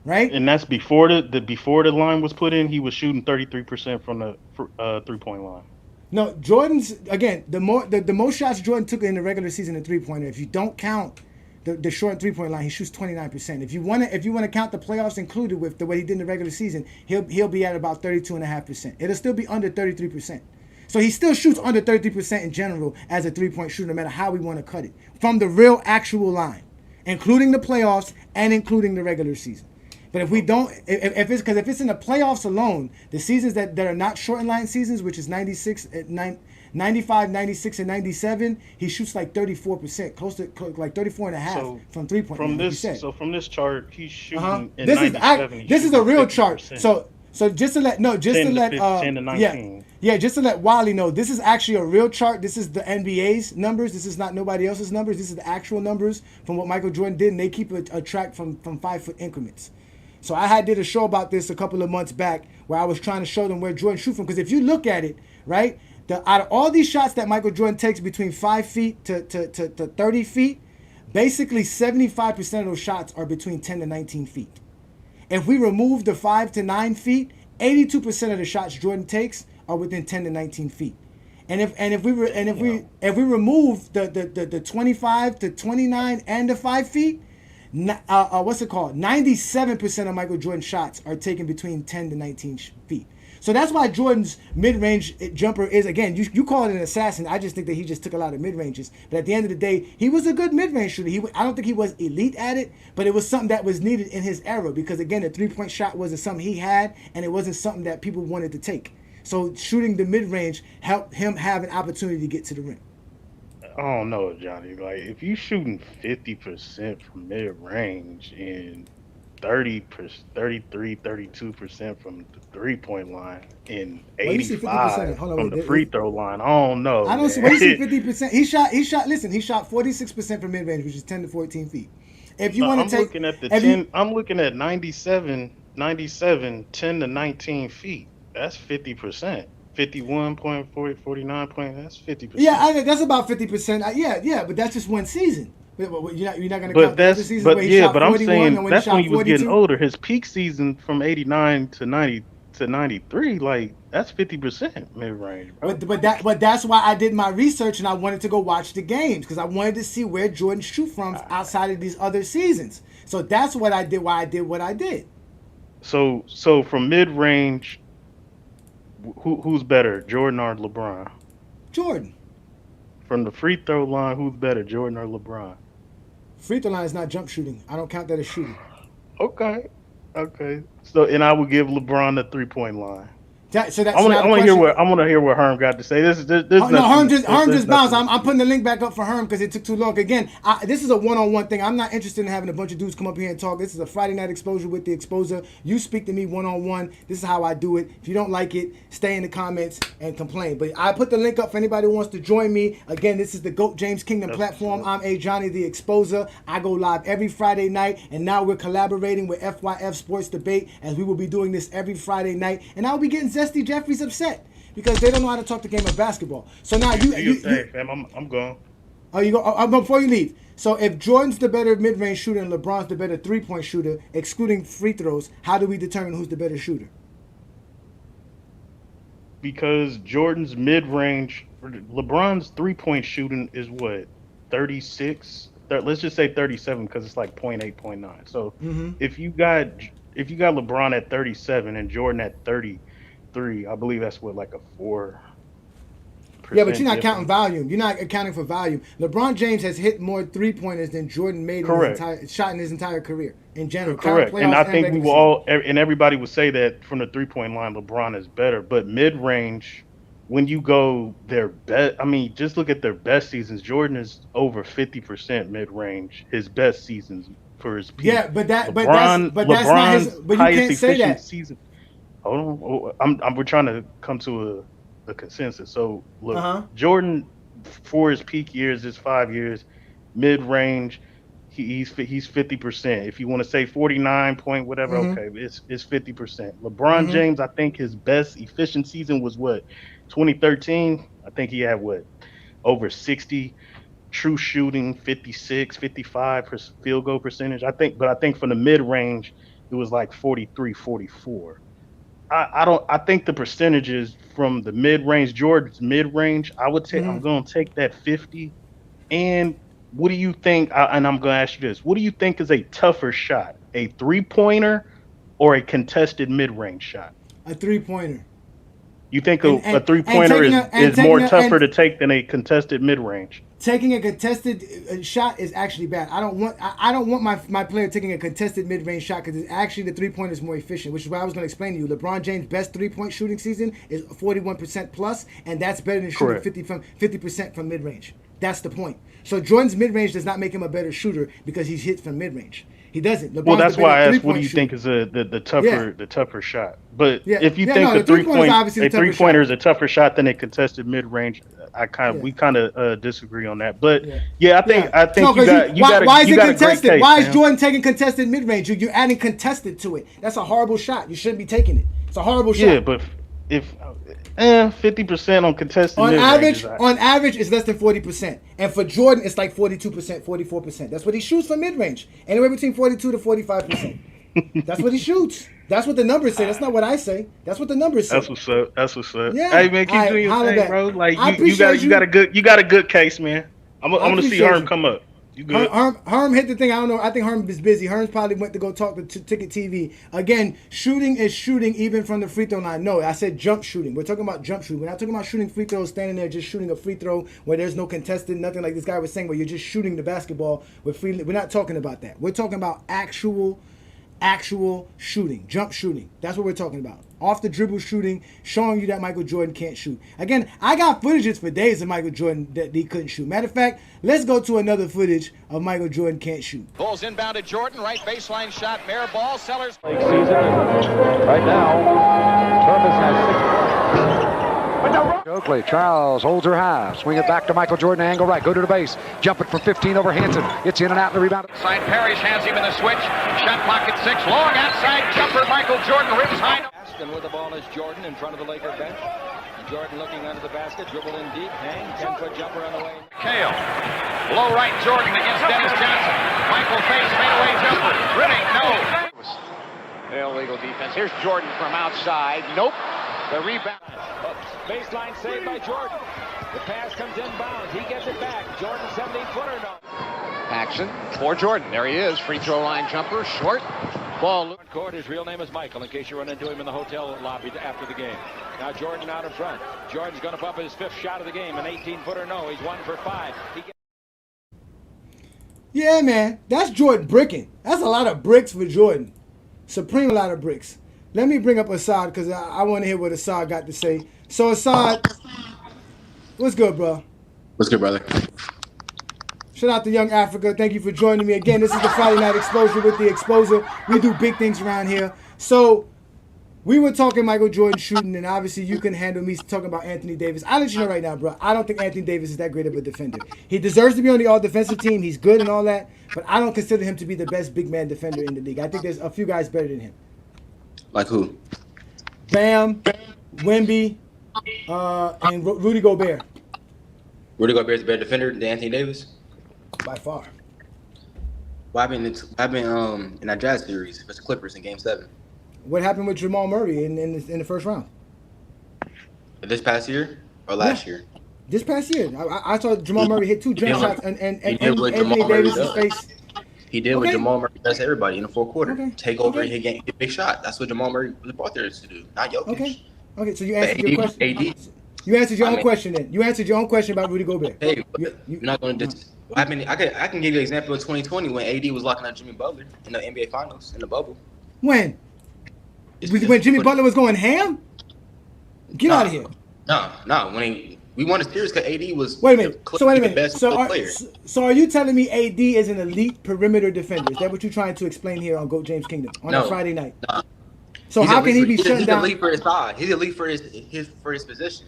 right? And that's before the line was put in. He was shooting 33% from the 3-point line. No, Jordan's, again, the most shots Jordan took in the regular season in 3-pointer, if you don't count the short 3-point line, he shoots 29%. If you want to count the playoffs included with the way he did in the regular season, he'll be at about 32.5%. It'll still be under 33%. So he still shoots under 33% in general as a 3-point shooter, no matter how we want to cut it, from the real actual line, including the playoffs and including the regular season. But if we don't, if it's in the playoffs alone, the seasons that are not shortened line seasons, which is 95, 96, and 97, he shoots like 34%, close to like 34.5 from 3-point. From this chart, he's shooting in 97. This is a real chart. So just to let 10 to 19. Just to let Wally know, this is actually a real chart. This is the NBA's numbers. This is not nobody else's numbers. This is the actual numbers from what Michael Jordan did, and they keep a track from 5-foot increments. So I did a show about this a couple of months back where I was trying to show them where Jordan shoots from. Because if you look at it, right, out of all these shots that Michael Jordan takes between 5 feet to 30 feet, basically 75% of those shots are between 10 to 19 feet. If we remove the 5 to 9 feet, 82% of the shots Jordan takes are within 10 to 19 feet. And if we remove the 25 to 29 and the 5 feet, 97% of Michael Jordan's shots are taken between 10 to 19 feet. So that's why Jordan's mid-range jumper is, again, you call it an assassin. I just think that he just took a lot of mid-ranges. But at the end of the day, he was a good mid-range shooter. I don't think he was elite at it, but it was something that was needed in his era, because, again, the 3-point shot wasn't something he had, and it wasn't something that people wanted to take. So shooting the mid-range helped him have an opportunity to get to the rim. I don't know, Johnny. Like, if you shooting 50% from mid-range and 32% from the 3-point line and 85 from the free throw line, I don't know. I don't see. What do you see 50%? He shot 46% from mid-range, which is 10 to 14 feet. If you want to take, I'm looking at 97, 10 to 19 feet. That's 50%. 51.49 that's 50%. Yeah, I think that's about 50%. Yeah, but that's just one season. You're not going to count the season where he shot 41. But I'm saying that's when he was getting older. His peak season from 89 to 90 to 93, like, that's 50% mid-range, bro. But that's why I did my research and I wanted to go watch the games, because I wanted to see where Jordan shoot from outside of these other seasons. So that's what I did. Why I did what I did. So from mid-range, who's better, Jordan or LeBron? Jordan. From the free throw line, who's better, Jordan or LeBron? Free throw line is not jump shooting. I don't count that as shooting. Okay. So, and I would give LeBron the 3-point line. So that's I want to hear what Herm got to say. This Herm just bounced. I'm putting the link back up for Herm because it took too long. Again, this is a one-on-one thing. I'm not interested in having a bunch of dudes come up here and talk. This is a Friday night exposure with the exposer. You speak to me one-on-one. This is how I do it. If you don't like it, stay in the comments and complain. But I put the link up for anybody who wants to join me. Again, this is the GOAT James Kingdom platform. I'm Ajani the Exposer. I go live every Friday night, and now we're collaborating with FYF Sports Debate, as we will be doing this every Friday night. And I'll be getting Zesty Jeffries upset because they don't know how to talk the game of basketball. So now I'm gone. Oh, you go before you leave. So if Jordan's the better mid-range shooter and LeBron's the better three-point shooter, excluding free throws, how do we determine who's the better shooter? Because Jordan's mid-range, LeBron's three-point shooting is what, 36? Let's just say 37 because it's like 0.8, 0.9. So if you got LeBron at 37 and Jordan at 33, I believe that's what, like a 4. Yeah, but you're not counting volume. You're not accounting for volume. LeBron James has hit more three-pointers than Jordan made in his entire career in general. Correct. And I think we will all, and everybody would say that from the three-point line, LeBron is better. But mid-range, when you go their best, I mean, just look at their best seasons. Jordan is over 50% mid-range. His best seasons for his peak. Yeah, but that's not his. But you can't say that. Season. Hold on, we're trying to come to a consensus. So look, Jordan for his peak years, his 5 years, mid-range, he's 50%. If you want to say 49 point whatever, okay, it's 50%. LeBron James, I think his best efficient season was what, 2013. I think he had what, over 60 true shooting, 56, 55 field goal percentage. I think from the mid-range it was like 43, 44. I think the percentages from the mid-range, Jordan's mid-range, I would take, I'm going to take that 50. And what do you think, and I'm going to ask you this, what do you think is a tougher shot, a three-pointer or a contested mid-range shot? A three-pointer. You think a three-pointer is more tougher to take than a contested mid-range? Taking a contested shot is actually bad. I don't want my player taking a contested mid-range shot because it's actually the three-pointer is more efficient, which is what I was going to explain to you. LeBron James' best three-point shooting season is 41% plus, and that's better than shooting 50% from mid-range. That's the point. So Jordan's mid-range does not make him a better shooter because he's hit from mid-range. He doesn't. LeBron's that's why I asked, what do you think is the tougher shot? But if you think the three-pointer is a tougher shot than a contested mid-range, we kind of disagree on that. But I think you got why is it contested? Why is Jordan taking contested mid-range? You're adding contested to it. That's a horrible shot. You shouldn't be taking it. It's a horrible shot. Yeah, but if 50% on contested mid-range, on average, it's less than 40%, and for Jordan, it's like 42%, 44%. That's what he shoots for mid-range, anywhere between 42 to 45%. That's what he shoots. That's what the numbers say. That's not what I say. That's what the numbers say. That's what's up. Yeah. Hey man, keep doing your thing, bro. Like you got a good case, man. I'm gonna see Herm come up. You good? Herm hit the thing. I don't know. I think Herm is busy. Herm's probably went to go talk to Ticket TV. Again, shooting is shooting even from the free throw line. No, I said jump shooting. We're talking about jump shooting. We're not talking about shooting free throws, standing there just shooting a free throw where there's no contested, nothing like this guy was saying, where you're just shooting the basketball with free. We're not talking about that. We're talking about actual shooting, jump shooting. That's what we're talking about. Off the dribble shooting, showing you that Michael Jordan can't shoot. Again, I got footages for days of Michael Jordan that he couldn't shoot. Matter of fact, let's go to another footage of Michael Jordan can't shoot. Bulls inbounded Jordan, right baseline shot, Mayor ball, Sellers. Season. Right now, Thomas has 6 points. Oakley, Charles holds her high. Swing it back to Michael Jordan, angle right. Go to the base. Jump it from 15 over Hansen. It's in and out and the rebound. Side Parrish has him in the switch. Shot clock at 6. Long outside jumper. Michael Jordan rims high. And with the ball is Jordan in front of the Laker bench. Jordan looking under the basket, dribble in deep, hang, 10-foot jumper on the way. Kale. Low right Jordan against Dennis Johnson. Michael face fadeaway jumper. Rimming, no. Illegal defense. Here's Jordan from outside. Nope. The rebound. Baseline saved by Jordan. The pass comes inbounds. He gets it back. Jordan 17-footer no. Action for Jordan. There he is. Free throw line jumper. Short. Ball. Court. His real name is Michael, in case you run into him in the hotel lobby after the game. Now Jordan out in front. Jordan's going to bump his 5th shot of the game. An 18-footer no. He's 1 for 5. Yeah, man. That's Jordan bricking. That's a lot of bricks for Jordan. Supreme lot of bricks. let me bring up Assad because I want to hear what Assad got to say. So Assad, what's good, bro? What's good, brother? Shout out to Young Africa. Thank you for joining me again. This is the Friday Night Exposure with the Exposer. We do big things around here. So we were talking Michael Jordan shooting, and obviously you can handle me talking about Anthony Davis. I'll let you know right now, bro. I don't think Anthony Davis is that great of a defender. He deserves to be on the all-defensive team. He's good and all that, but I don't consider him to be the best big man defender in the league. I think there's a few guys better than him. Like who? Bam, Wemby, and Rudy Gobert. Rudy Gobert is a better defender than Anthony Davis? By far. Well, I've been in that Jazz series versus the Clippers in Game 7. What happened with Jamal Murray in the first round? This past year or last year? This past year. I saw Jamal Murray hit 2 jump shots and Anthony Davis' face. He did what Jamal Murray does to everybody in the fourth quarter. Take over and hit a big shot. That's what Jamal Murray was brought there to do, not Jokic. Okay, so you answered your question. You answered your own question then. You answered your own question about Rudy Gobert. Hey, you're not going to just... I mean, I can give you an example of 2020 when AD was locking up Jimmy Butler in the NBA Finals in the bubble. When? When Jimmy Butler was going ham? Get out of here. No. When we won a series because AD was wait a minute. the best player. So are you telling me AD is an elite perimeter defender? Is that what you're trying to explain here on GOAT James Kingdom on a Friday night? No. So how can he be shut down? He's elite for his side. He's elite for his position.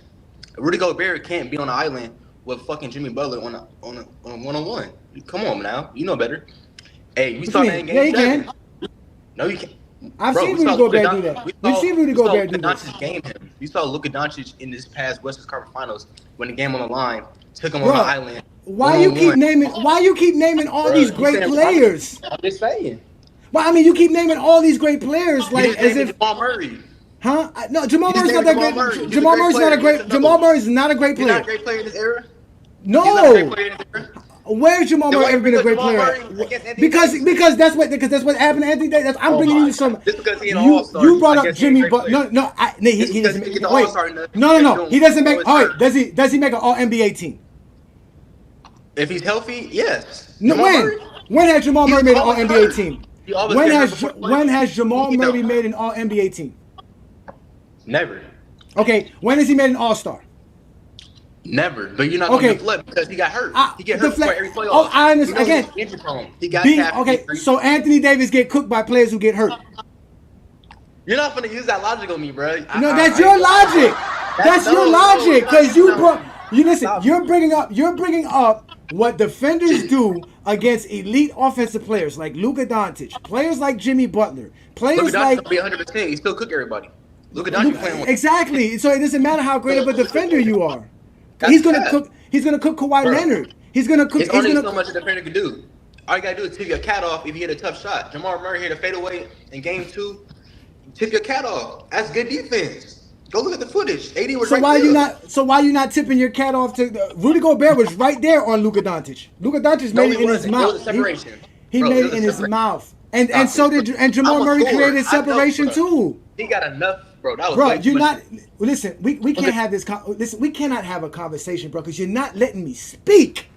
Rudy Gobert can't be on the island with fucking Jimmy Butler on a one-on-one. Come on now, you know better. Hey, we saw that in Game 7. Can. No, you can't. I've seen Rudy Gobert do that. We've seen Rudy Gobert do that. Game him. You saw Luka Doncic in this past Western Conference Finals when the game on the line took him on the island. Why you keep naming all these great players? I'm just saying. Well, I mean, you keep naming all these great players like as if Jamal Murray. Huh? No, Jamal Murray's not that great. Jamal Murray's not a great. Jamal Murray's not a great player. He's not a great player in this era. No. Where's Jamal Murray ever been a great player? Because that's what happened to Anthony Davis. I'm bringing you some. Just because he's an all-star. You brought up Jimmy, but no, he doesn't. Wait, no. He doesn't make. All right, does he make an All NBA team? If he's healthy, yes. No, when has Jamal Murray made an All NBA team? When has Jamal Murray made an All NBA team? Never. Okay, when has he made an All-Star? Never. But you're not going to deflect because he got hurt. He get hurt before every playoff. Oh, I understand. Again, he got okay, so Anthony Davis get cooked by players who get hurt. You're not going to use that logic on me, bro. No, that's your logic. That's your logic because you're bringing up what defenders do against elite offensive players like Luka Doncic, players like Jimmy Butler, players like. Luka Doncic will be 100%. He still cook everybody. Luka Doncic playing. Exactly. So it doesn't matter how great of a defender you are. He's gonna cook Kawhi Leonard. He's gonna cook. It's only so much a defender can do. All you gotta do is tip your cat off if you hit a tough shot. Jamal Murray hit a fadeaway in Game 2. Tip your cat off. That's good defense. Go look at the footage. AD was why you not tipping your cat off to Rudy Gobert was right there on Luka Doncic. Luka Doncic made it in his mouth. He made it in his mouth. And so did Jamal Murray created separation too. He got enough, bro. That was bro, you're not. Listen, we can't have this. Listen, we cannot have a conversation, bro, because you're not letting me speak.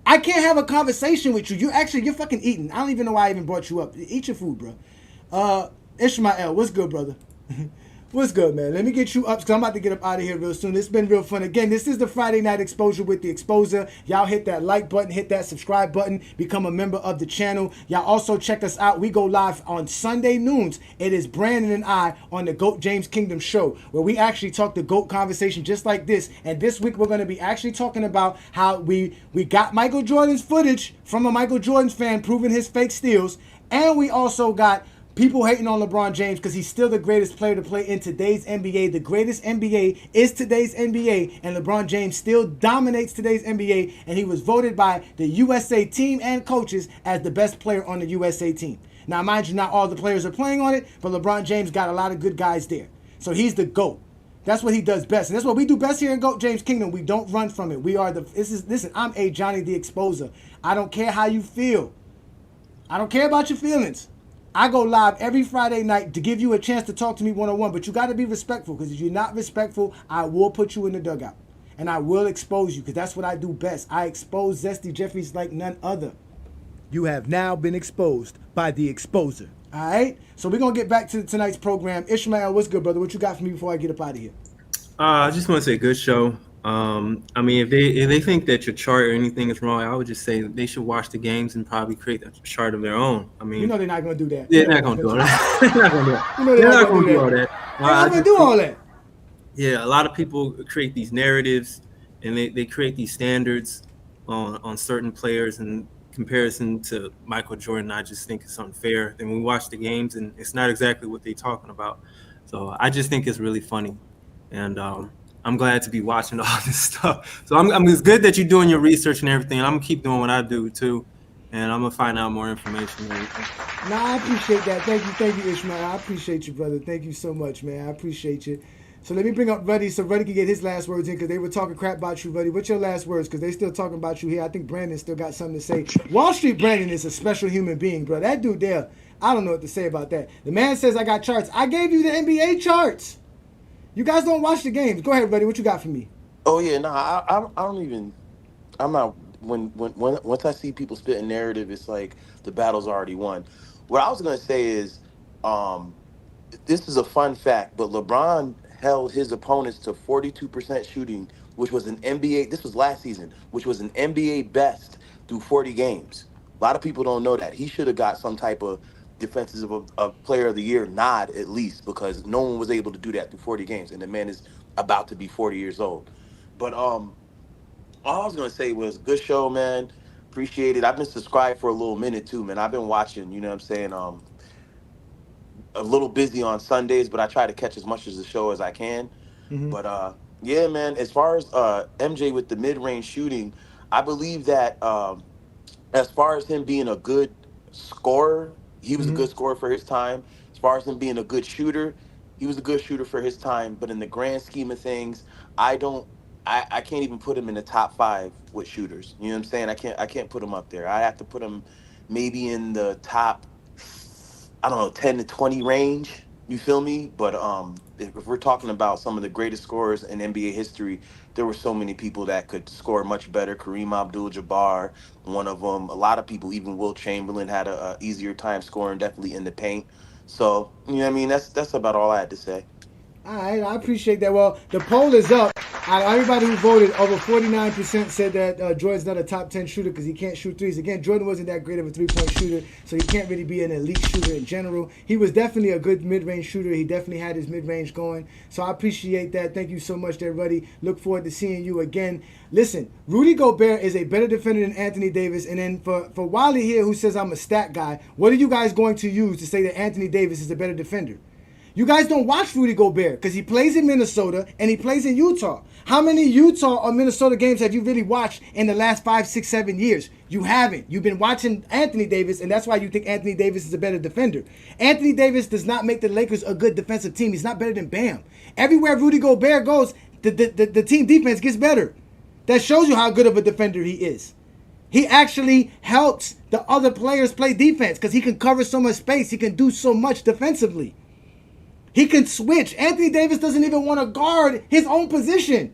I can't have a conversation with you. You're fucking eating. I don't even know why I even brought you up. Eat your food, bro. Ishmael, what's good, brother? What's good, man? Let me get you up because I'm about to get up out of here real soon. It's been real fun. Again, this is the Friday Night Exposure with the Exposer. Y'all hit that like button, hit that subscribe button, become a member of the channel. Y'all also check us out. We go live on Sunday noons. It is Brandon and I on the GOAT James Kingdom show where we actually talk the GOAT conversation just like this. And this week we're going to be actually talking about how we got Michael Jordan's footage from a Michael Jordan fan proving his fake steals. And we also got people hating on LeBron James because he's still the greatest player to play in today's NBA. The greatest NBA is today's NBA, and LeBron James still dominates today's NBA, and he was voted by the USA team and coaches as the best player on the USA team. Now, mind you, not all the players are playing on it, but LeBron James got a lot of good guys there. So he's the GOAT. That's what he does best. And that's what we do best here in GOAT James Kingdom. We don't run from it. We are listen, I'm Ajani the Exposer. I don't care how you feel. I don't care about your feelings. I go live every Friday night to give you a chance to talk to me one-on-one, but you got to be respectful because if you're not respectful, I will put you in the dugout and I will expose you because that's what I do best. I expose Zesty Jeffries like none other. You have now been exposed by the Exposer. All right. So we're going to get back to tonight's program. Ishmael, what's good, brother? What you got for me before I get up out of here? I just want to say good show. I mean, if they think that your chart or anything is wrong, I would just say they should watch the games and probably create a chart of their own. I mean, You know they're not going to do that. they're not going to do all that. They're not going to do that. You know They're not going to do all that. They're not going to do all that. Yeah, a lot of people create these narratives and they create these standards on certain players in comparison to Michael Jordan. I just think it's unfair. Then we watch the games and it's not exactly what they're talking about. So I just think it's really funny. And I'm glad to be watching all this stuff. So it's good that you're doing your research and everything. I'm gonna keep doing what I do too, and I'm gonna find out more information. And everything. Nah, I appreciate that. Thank you, Ishmael. I appreciate you, brother. Thank you so much, man. I appreciate you. So let me bring up Ruddy so Ruddy can get his last words in because they were talking crap about you, Ruddy. What's your last words? Because they still talking about you here. I think Brandon still got something to say. Wall Street Brandon is a special human being, bro. That dude there, I don't know what to say about that. The man says I got charts. I gave you the NBA charts. You guys don't watch the games. Go ahead, Ruddy. What you got for me? Oh yeah, no, I don't even. I'm not. When once I see people spitting narrative, it's like the battle's already won. What I was gonna say is, this is a fun fact, but LeBron held his opponents to 42% shooting, which was an NBA. This was last season, which was an NBA best through 40 games. A lot of people don't know that. He should have got some type of defensive of player of the year nod at least, because no one was able to do that through 40 games, and the man is about to be 40 years old. But all I was gonna say was good show, man. Appreciate it. I've been subscribed for a little minute too, man. I've been watching, you know what I'm saying? A little busy on Sundays, but I try to catch as much of the show as I can. Mm-hmm. But yeah, man, as far as MJ with the mid-range shooting, I believe that as far as him being a good scorer, he was a good scorer for his time. As far as him being a good shooter, he was a good shooter for his time. But in the grand scheme of things, I can't even put him in the top 5 with shooters. You know what I'm saying? I can't put him up there. I have to put him maybe in the top, I don't know, 10 to 20 range. You feel me? But if we're talking about some of the greatest scorers in NBA history, there were so many people that could score much better. Kareem Abdul-Jabbar, one of them. A lot of people, even Wilt Chamberlain, had a easier time scoring, definitely in the paint. So, you know what I mean? That's about all I had to say. All right, I appreciate that. Well, the poll is up. Everybody who voted, over 49% said that Jordan's not a top 10 shooter because he can't shoot threes. Again, Jordan wasn't that great of a three-point shooter, so he can't really be an elite shooter in general. He was definitely a good mid-range shooter. He definitely had his mid-range going. So I appreciate that. Thank you so much, everybody. Look forward to seeing you again. Listen, Rudy Gobert is a better defender than Anthony Davis. And then for Wiley here, who says I'm a stat guy, what are you guys going to use to say that Anthony Davis is a better defender? You guys don't watch Rudy Gobert because he plays in Minnesota and he plays in Utah. How many Utah or Minnesota games have you really watched in the last 5, 6, 7 years? You haven't. You've been watching Anthony Davis, and that's why you think Anthony Davis is a better defender. Anthony Davis does not make the Lakers a good defensive team. He's not better than Bam. Everywhere Rudy Gobert goes, the team defense gets better. That shows you how good of a defender he is. He actually helps the other players play defense because he can cover so much space. He can do so much defensively. He can switch. Anthony Davis doesn't even want to guard his own position.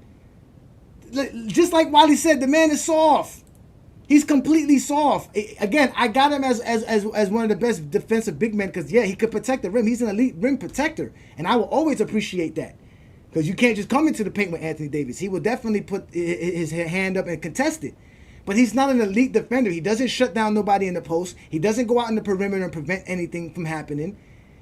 Just like Wally said, the man is soft. He's completely soft. Again, I got him as one of the best defensive big men because, yeah, he could protect the rim. He's an elite rim protector, and I will always appreciate that because you can't just come into the paint with Anthony Davis. He will definitely put his hand up and contest it. But he's not an elite defender. He doesn't shut down nobody in the post. He doesn't go out in the perimeter and prevent anything from happening.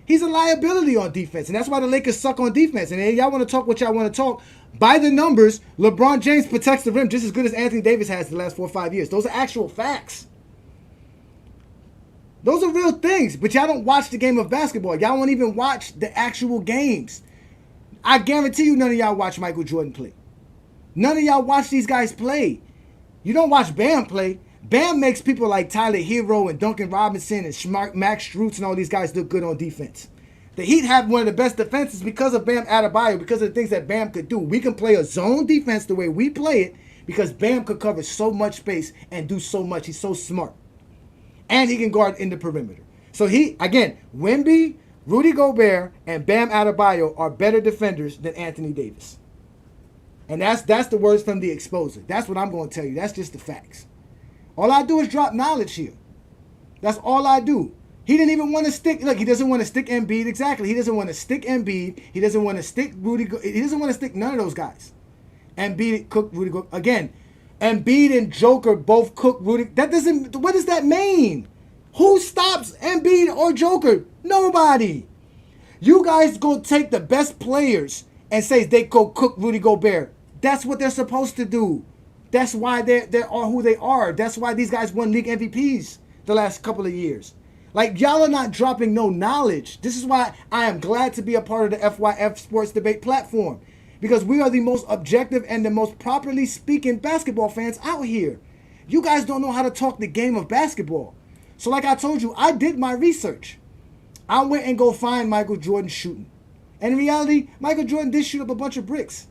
He's a liability on defense, and that's why the Lakers suck on defense. And y'all want to talk what y'all want to talk. By the numbers, LeBron James protects the rim just as good as Anthony Davis has the last 4 or 5 years. Those are actual facts. Those are real things, but y'all don't watch the game of basketball. Y'all won't even watch the actual games. I guarantee you none of y'all watch Michael Jordan play. None of y'all watch these guys play. You don't watch Bam play. Bam makes people like Tyler Hero and Duncan Robinson and Max Strus and all these guys look good on defense. The Heat have one of the best defenses because of Bam Adebayo, because of the things that Bam could do. We can play a zone defense the way we play it because Bam could cover so much space and do so much. He's so smart. And he can guard in the perimeter. So again, Wemby, Rudy Gobert, and Bam Adebayo are better defenders than Anthony Davis. And that's the words from the exposer. That's what I'm going to tell you. That's just the facts. All I do is drop knowledge here. That's all I do. He didn't even want to stick. Look, he doesn't want to stick Embiid. Exactly. He doesn't want to stick Embiid. He doesn't want to stick Rudy. He doesn't want to stick none of those guys. Embiid cooked Rudy. Again, Embiid and Joker both cooked Rudy. That doesn't. What does that mean? Who stops Embiid or Joker? Nobody. You guys go take the best players and say they go cook Rudy Gobert. That's what they're supposed to do. That's why they are who they are. That's why these guys won league MVPs the last couple of years. Like, y'all are not dropping no knowledge. This is why I am glad to be a part of the FYF Sports Debate platform. Because we are the most objective and the most properly speaking basketball fans out here. You guys don't know how to talk the game of basketball. So like I told you, I did my research. I went and go find Michael Jordan shooting. And in reality, Michael Jordan did shoot up a bunch of bricks.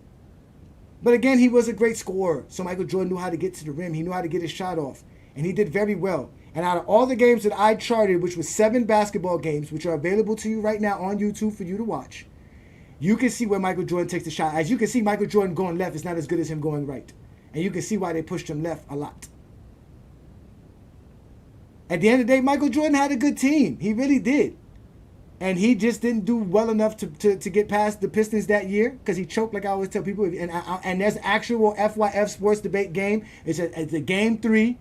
But again, he was a great scorer. So Michael Jordan knew how to get to the rim. He knew how to get his shot off. And he did very well. And out of all the games that I charted, which was 7 basketball games, which are available to you right now on YouTube for you to watch, you can see where Michael Jordan takes the shot. As you can see, Michael Jordan going left is not as good as him going right. And you can see why they pushed him left a lot. At the end of the day, Michael Jordan had a good team. He really did. And he just didn't do well enough to get past the Pistons that year because he choked, like I always tell people. And there's actual FYF Sports Debate game. It's a game 3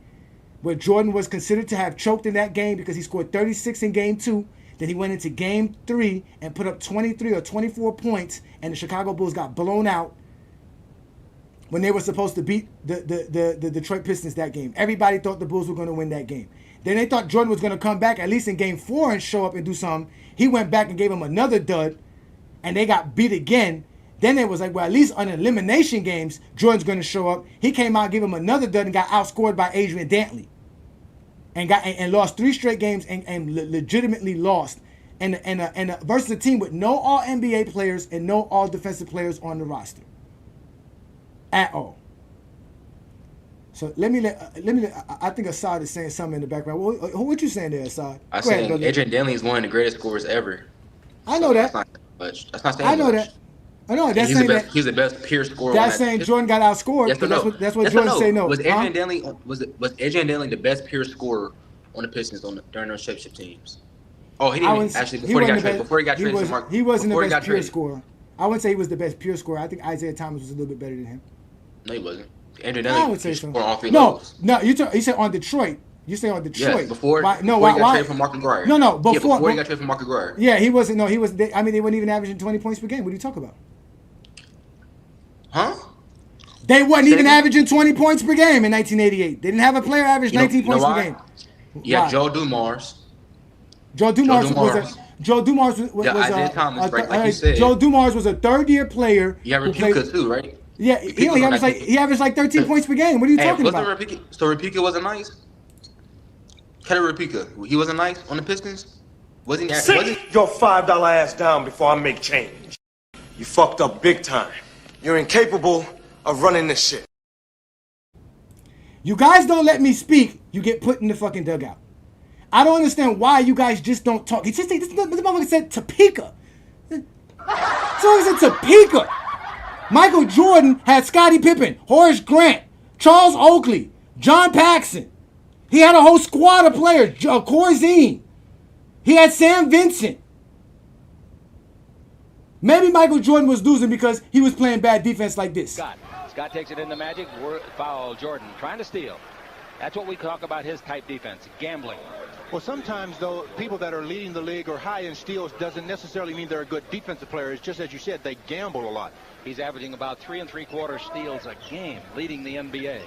where Jordan was considered to have choked in that game because he scored 36 in game 2. Then he went into game 3 and put up 23 or 24 points, and the Chicago Bulls got blown out when they were supposed to beat the Detroit Pistons that game. Everybody thought the Bulls were going to win that game. Then they thought Jordan was going to come back at least in game 4 and show up and do something. He went back and gave him another dud, and they got beat again. Then it was like, well, at least on elimination games, Jordan's going to show up. He came out, gave him another dud, and got outscored by Adrian Dantley. And lost 3 straight games and legitimately lost. And versus a team with no all-NBA players and no all-defensive players on the roster. At all. So let me I think Assad is saying something in the background. What you saying there, Assad? I said Adrian Dantley is one of the greatest scorers ever. I know that. That's not saying I know much. that. I know that's he's saying the best, he's the best pure scorer. That's saying Jordan got outscored. Yes or no? That's what Jordan say no. Was Adrian Dantley was Adrian Dantley the best pure scorer on the Pistons during those championship teams? Oh, he didn't actually before he got traded to Mark. He wasn't the best pure scorer. I wouldn't say he was the best pure scorer. I think Isaiah Thomas was a little bit better than him. No, he wasn't. Adrian Dantley. I would say so. All 3 levels. No. You said on Detroit. You say on Detroit. Yes, before he got traded from Mark McGuire. No, before he got traded from Mark McGuire. Yeah, he wasn't. No, he was. They weren't even averaging 20 points per game. What are you talking about? Huh? They wasn't even averaging 20 points per game in 1988. They didn't have a player average 19 points per game. Yeah, Joe Dumars. Joe Dumars was Isaiah Thomas, right? Like you said. Joe Dumars was a 3rd-year player. You have Repica too, right? Yeah, he averaged like 13 points per game. What are you talking about? So Repica wasn't nice? Kelly Repica, he wasn't nice on the Pistons? Sit your $5 ass down before I make change. You fucked up big time. You're incapable of running this shit. You guys don't let me speak, you get put in the fucking dugout. I don't understand why you guys just don't talk. He just this motherfucker said Topeka. So he said Topeka. Michael Jordan had Scottie Pippen, Horace Grant, Charles Oakley, John Paxson. He had a whole squad of players, Corzine. He had Sam Vincent. Maybe Michael Jordan was losing because he was playing bad defense like this. Scott takes it in the Magic. Foul Jordan trying to steal. That's what we talk about his type defense, gambling. Well, sometimes, though, people that are leading the league or high in steals doesn't necessarily mean they're a good defensive player. It's just, as you said, they gamble a lot. He's averaging about 3 3/4 steals a game, leading the NBA.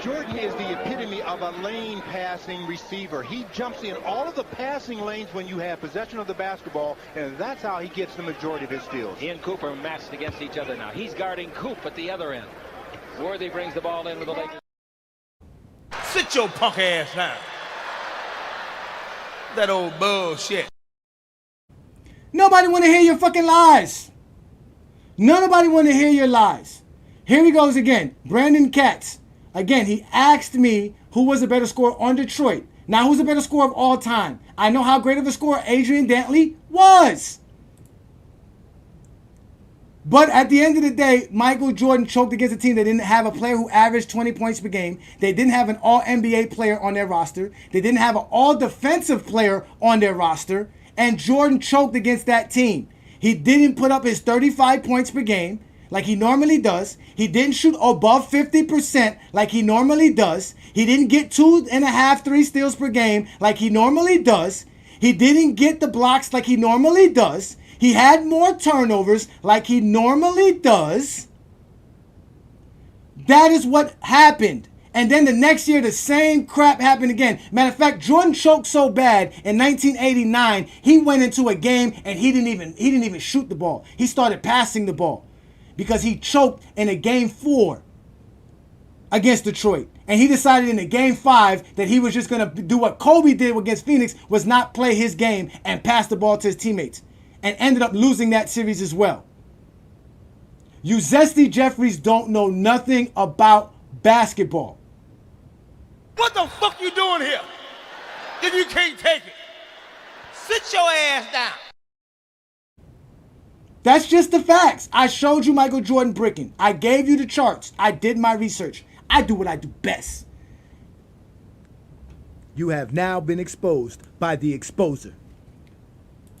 Jordan is the epitome of a lane passing receiver. He jumps in all of the passing lanes when you have possession of the basketball, and that's how he gets the majority of his steals. He and Cooper matched against each other now. He's guarding Coop at the other end. Worthy brings the ball in with the Lakers. Sit your punk ass down. That old bullshit. Nobody want to hear your fucking lies. Nobody want to hear your lies. Here he goes again. Brandon Katz. Again, he asked me who was the better scorer on Detroit. Now, who's the better scorer of all time? I know how great of a scorer Adrian Dantley was. But at the end of the day, Michael Jordan choked against a team that didn't have a player who averaged 20 points per game. They didn't have an all-NBA player on their roster. They didn't have an all-defensive player on their roster. And Jordan choked against that team. He didn't put up his 35 points per game like he normally does. He didn't shoot above 50% like he normally does. He didn't get 2.5, 3 steals per game like he normally does. He didn't get the blocks like he normally does. He had more turnovers like he normally does. That is what happened. And then the next year, the same crap happened again. Matter of fact, Jordan choked so bad in 1989, he went into a game and he didn't even shoot the ball. He started passing the ball because he choked in a game 4 against Detroit. And he decided in a game 5 that he was just going to do what Kobe did against Phoenix, was not play his game and pass the ball to his teammates. And ended up losing that series as well. You zesty Jeffries don't know nothing about basketball. What the fuck you doing here? If you can't take it, sit your ass down. That's just the facts. I showed you Michael Jordan bricking. I gave you the charts. I did my research. I do what I do best. You have now been exposed by the exposer.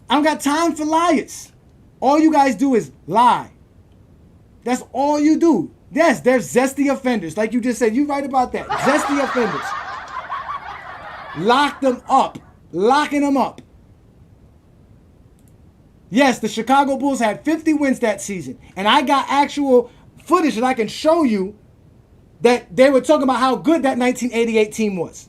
I don't got time for liars. All you guys do is lie. That's all you do. Yes, there's zesty offenders. Like you just said, you're right about that. Zesty offenders. Lock them up. Locking them up. Yes, the Chicago Bulls had 50 wins that season. And I got actual footage that I can show you that they were talking about how good that 1988 team was.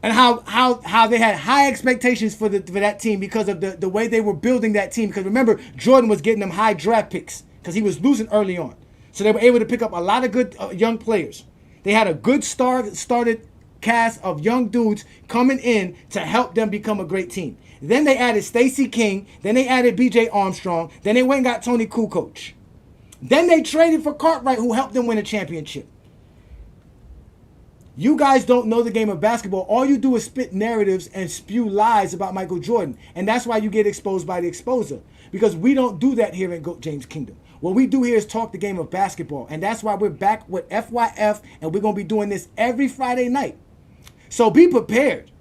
And how they had high expectations for that team because of the way they were building that team. Because remember, Jordan was getting them high draft picks because he was losing early on. So they were able to pick up a lot of good young players. They had a good started cast of young dudes coming in to help them become a great team. Then they added Stacey King. Then they added B.J. Armstrong. Then they went and got Tony Kukoc. Then they traded for Cartwright, who helped them win a championship. You guys don't know the game of basketball. All you do is spit narratives and spew lies about Michael Jordan. And that's why you get exposed by the exposer. Because we don't do that here in GOAT James Kingdom. What we do here is talk the game of basketball. And that's why we're back with FYF. And we're going to be doing this every Friday night. So be prepared.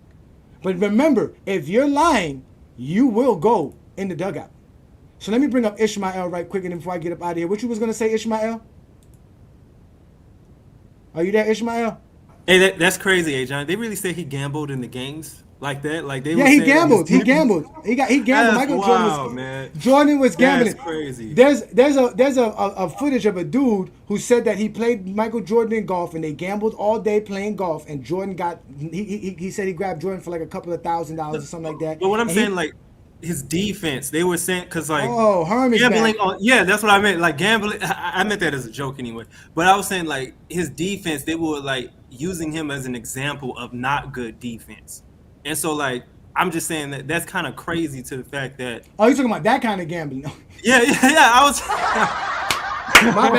But remember, if you're lying, you will go in the dugout. So let me bring up Ishmael right quick and before I get up out of here. What you was going to say, Ishmael? Are you there, Ishmael? Hey, that's crazy, Ajani. They really say he gambled in the games like that. Like they. Yeah, he gambled. He gambled. He gambled. That's Michael wild, Jordan was gambling. That's crazy. There's a footage of a dude who said that he played Michael Jordan in golf and they gambled all day playing golf and Jordan got he said he grabbed Jordan for like a couple of $1,000 or something like that. But what I'm saying, like his defense, they were saying because like Herman's gambling back. yeah, that's what I meant. Like gambling, I meant that as a joke anyway. But I was saying like his defense, they were like using him as an example of not good defense. And so, like, I'm just saying that that's kind of crazy to the fact that... Oh, you're talking about that kind of gambling. Yeah, I was... My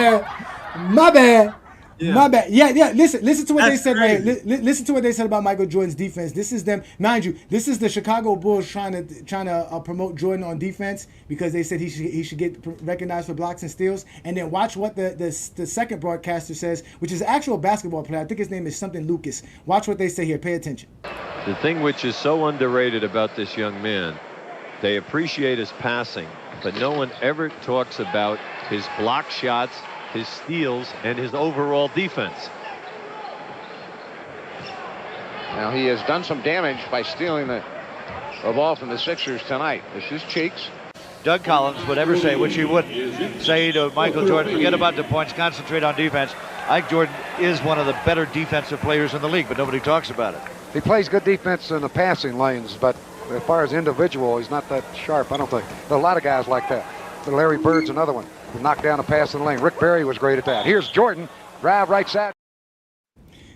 bad. Yeah. My bad. Yeah. Listen to what That's they said right crazy. here. Listen to what they said about Michael Jordan's defense. This is them, mind you. This is the Chicago Bulls trying to promote Jordan on defense because they said he should get recognized for blocks and steals. And then watch what the second broadcaster says, which is an actual basketball player. I think his name is something Lucas. Watch what they say here. Pay attention. The thing which is so underrated about this young man, they appreciate his passing, but no one ever talks about his block shots, his steals, and his overall defense. Now he has done some damage by stealing the ball from the Sixers tonight. This is Cheeks. Doug Collins would ever say, which he would say to Michael Jordan, forget about the points, concentrate on defense. Ike Jordan is one of the better defensive players in the league, but nobody talks about it. He plays good defense in the passing lanes, but as far as individual, he's not that sharp, I don't think. There are a lot of guys like that. Larry Bird's another one who knocked down a pass in the lane. Rick Barry was great at that. Here's Jordan, drive right side.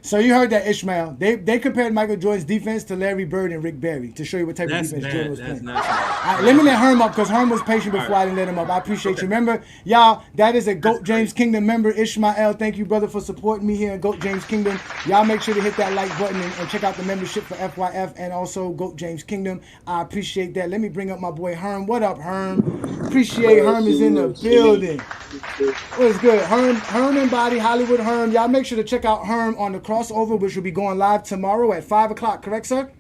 So you heard that, Ishmael. They compared Michael Jordan's defense to Larry Bird and Rick Barry to show you what type of defense Jordan was playing. Let me let Herm up because Herm was patient before I didn't let him up. I appreciate you. Remember, y'all, that is a GOAT James Kingdom member, Ishmael. Thank you, brother, for supporting me here in GOAT James Kingdom. Y'all make sure to hit that like button and check out the membership for FYF and also GOAT James Kingdom. I appreciate that. Let me bring up my boy Herm. What up, Herm? Appreciate Herm is in the building. What's good? Herm and Body, Hollywood Herm. Y'all make sure to check out Herm on the crossover, which will be going live tomorrow at 5 o'clock. Correct, sir?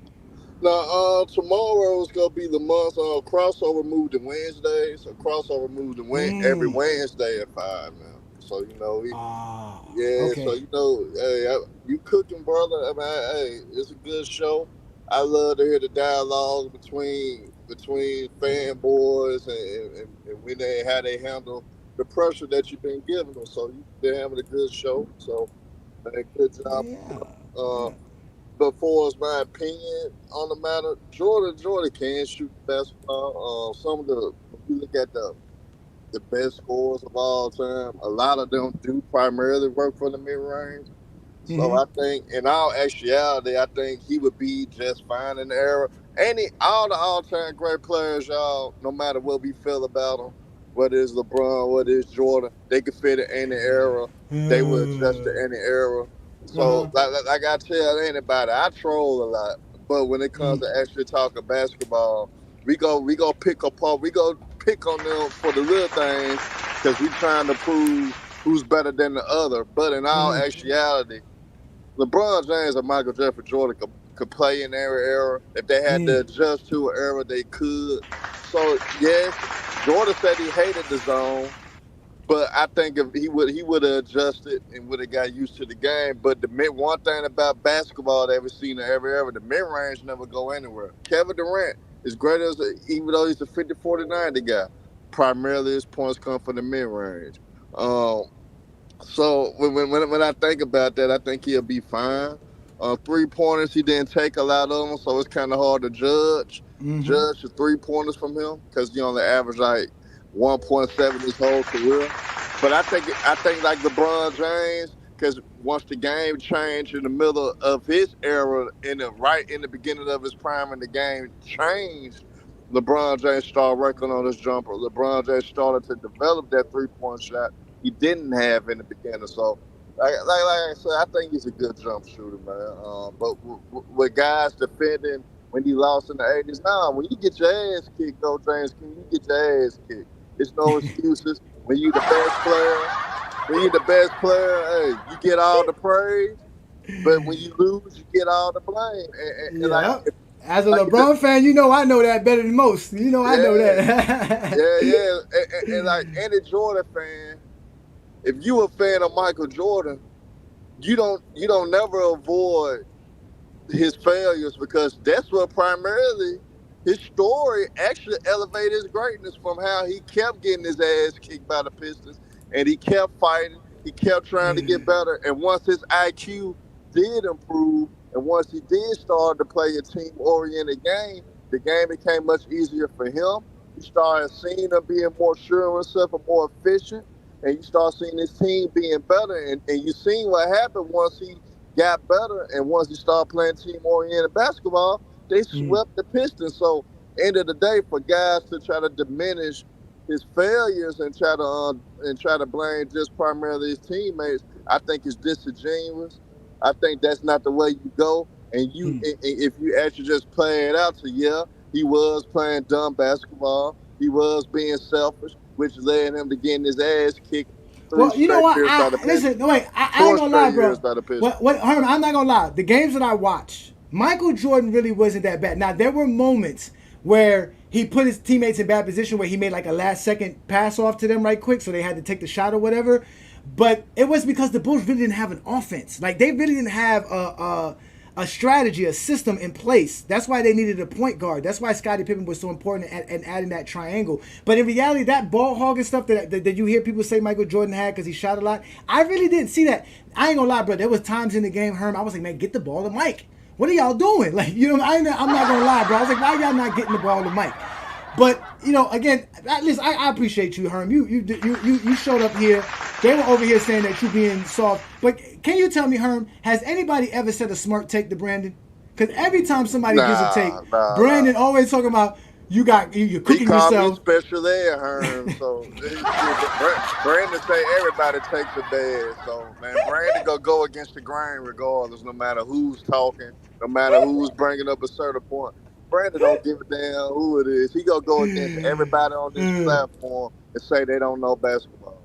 Now, tomorrow is going to be the month crossover moved to Wednesday. So crossover moved to every Wednesday at 5 now. So, you know, okay. So, you know, hey, you cooking, brother. I mean, hey, it's a good show. I love to hear the dialogue between fanboys and when how they handle the pressure that you've been giving them. So you've been having a good show. So good job. Yeah. But for as my opinion on the matter, Jordan can shoot basketball. Some of if you look at the best scorers of all time, a lot of them do primarily work for the mid-range. So I think, in all actuality, I think he would be just fine in the era. All the all-time great players, y'all, no matter what we feel about them, whether it's LeBron, whether it's Jordan, they could fit in any era. They would adjust to any era. So, like I tell anybody, I troll a lot. But when it comes to actually talking basketball, we go pick apart. We go pick on them for the little things because we trying to prove who's better than the other. But in all actuality, LeBron James and Michael Jeffrey Jordan could play in every era. If they had to adjust to an era, they could. So, yes, Jordan said he hated the zone, but I think if he would have adjusted and would have got used to the game. But one thing about basketball that we've seen in every era, the mid-range never go anywhere. Kevin Durant is great even though he's a 50-40-90 guy. Primarily his points come from the mid-range. So when I think about that, I think he'll be fine. 3-pointers, he didn't take a lot of them, so it's kind of hard to judge the 3-pointers from him because he only averaged like 1.7 his whole career. But I think like LeBron James, because once the game changed in the middle of his era, right in the beginning of his prime, and the game changed, LeBron James started working on his jumper. LeBron James started to develop that 3-point shot he didn't have in the beginning. So, like I said, I think he's a good jump shooter, man. But with guys defending when he lost in the 80s, when you get your ass kicked, though, James, you get your ass kicked. There's no excuses. When you're the best player, hey, you get all the praise. But when you lose, you get all the blame. As a LeBron fan, you know I know that better than most. You know I know that. And like any Jordan fan, if you a fan of Michael Jordan, you don't never avoid his failures because that's what primarily his story actually elevated his greatness from how he kept getting his ass kicked by the Pistons and he kept fighting, he kept trying to get better, and once his IQ did improve and once he did start to play a team-oriented game, the game became much easier for him. You started seeing him being more sure of himself and more efficient, and you start seeing his team being better, and you seen what happened once he got better and once he started playing team-oriented basketball, they swept the Pistons. So, end of the day, for guys to try to diminish his failures and try to blame just primarily his teammates, I think is disingenuous. I think that's not the way you go. And if you actually just play it out, he was playing dumb basketball. He was being selfish, which led him to getting his ass kicked. Well, you know what? I ain't gonna lie, bro. Herman, I'm not gonna lie. The games that I watched, Michael Jordan really wasn't that bad. Now, there were moments where he put his teammates in bad position where he made like a last-second pass off to them right quick, so they had to take the shot or whatever. But it was because the Bulls really didn't have an offense. Like, they really didn't have a strategy, a system in place. That's why they needed a point guard. That's why Scottie Pippen was so important in adding that triangle. But in reality, that ball hogging stuff that you hear people say Michael Jordan had because he shot a lot, I really didn't see that. I ain't gonna lie, bro. There was times in the game, Herm, I was like, man, get the ball to Mike. What are y'all doing? Like, you know, I'm not gonna lie, bro. I was like, why y'all not getting the ball to Mike? But, you know, again, listen, I appreciate you, Herm. You showed up here. They were over here saying that you being soft. But can you tell me, Herm, has anybody ever said a smart take to Brandon? Because every time somebody gives a take, Brandon always talking about you're cooking yourself. He called me special ed, Herm. So Brandon say everybody takes a bed. So man, Brandon go against the grain regardless, no matter who's talking, no matter who's bringing up a certain point. Brandon don't give a damn who it is. He go against everybody on this platform and say they don't know basketball.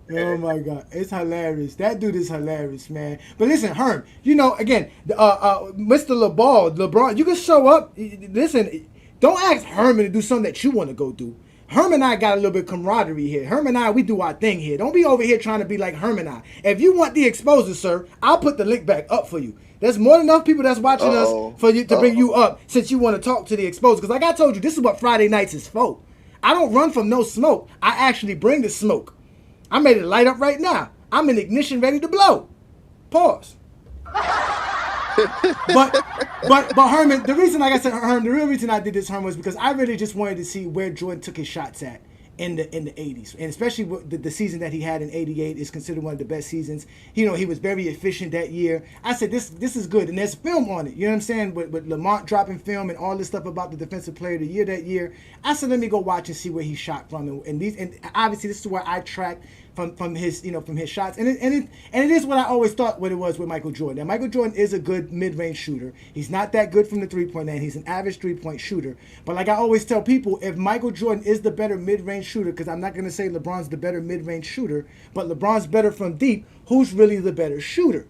Oh my God, it's hilarious. That dude is hilarious, man. But listen, Herm, you know, again, Mr. LeBron, you can show up. Listen, don't ask Herman to do something that you want to go do. Herm and I got a little bit of camaraderie here. Herm and I, we do our thing here. Don't be over here trying to be like Herm and I. If you want the exposure, sir, I'll put the link back up for you. There's more than enough people that's watching us for you to bring you up since you want to talk to the exposure. Because like I told you, this is what Friday nights is for. I don't run from no smoke. I actually bring the smoke. I'm ready to light up right now. I'm in ignition ready to blow. Pause. but Herman, the reason, like I said, Herman, the real reason I did this, Herman, was because I really just wanted to see where Jordan took his shots at in the 80s, and especially the season that he had in '88 is considered one of the best seasons. You know, he was very efficient that year. I said this is good, and there's film on it. You know what I'm saying? With Lamont dropping film and all this stuff about the defensive player of the year that year. I said let me go watch and see where he shot from, and obviously this is where I tracked from his shots, and it is what I always thought what it was with Michael Jordan. Now Michael Jordan is a good mid-range shooter. He's not that good from the three-point line. He's an average three-point shooter. But like I always tell people, if Michael Jordan is the better mid-range shooter, because I'm not going to say LeBron's the better mid-range shooter, but LeBron's better from deep, who's really the better shooter?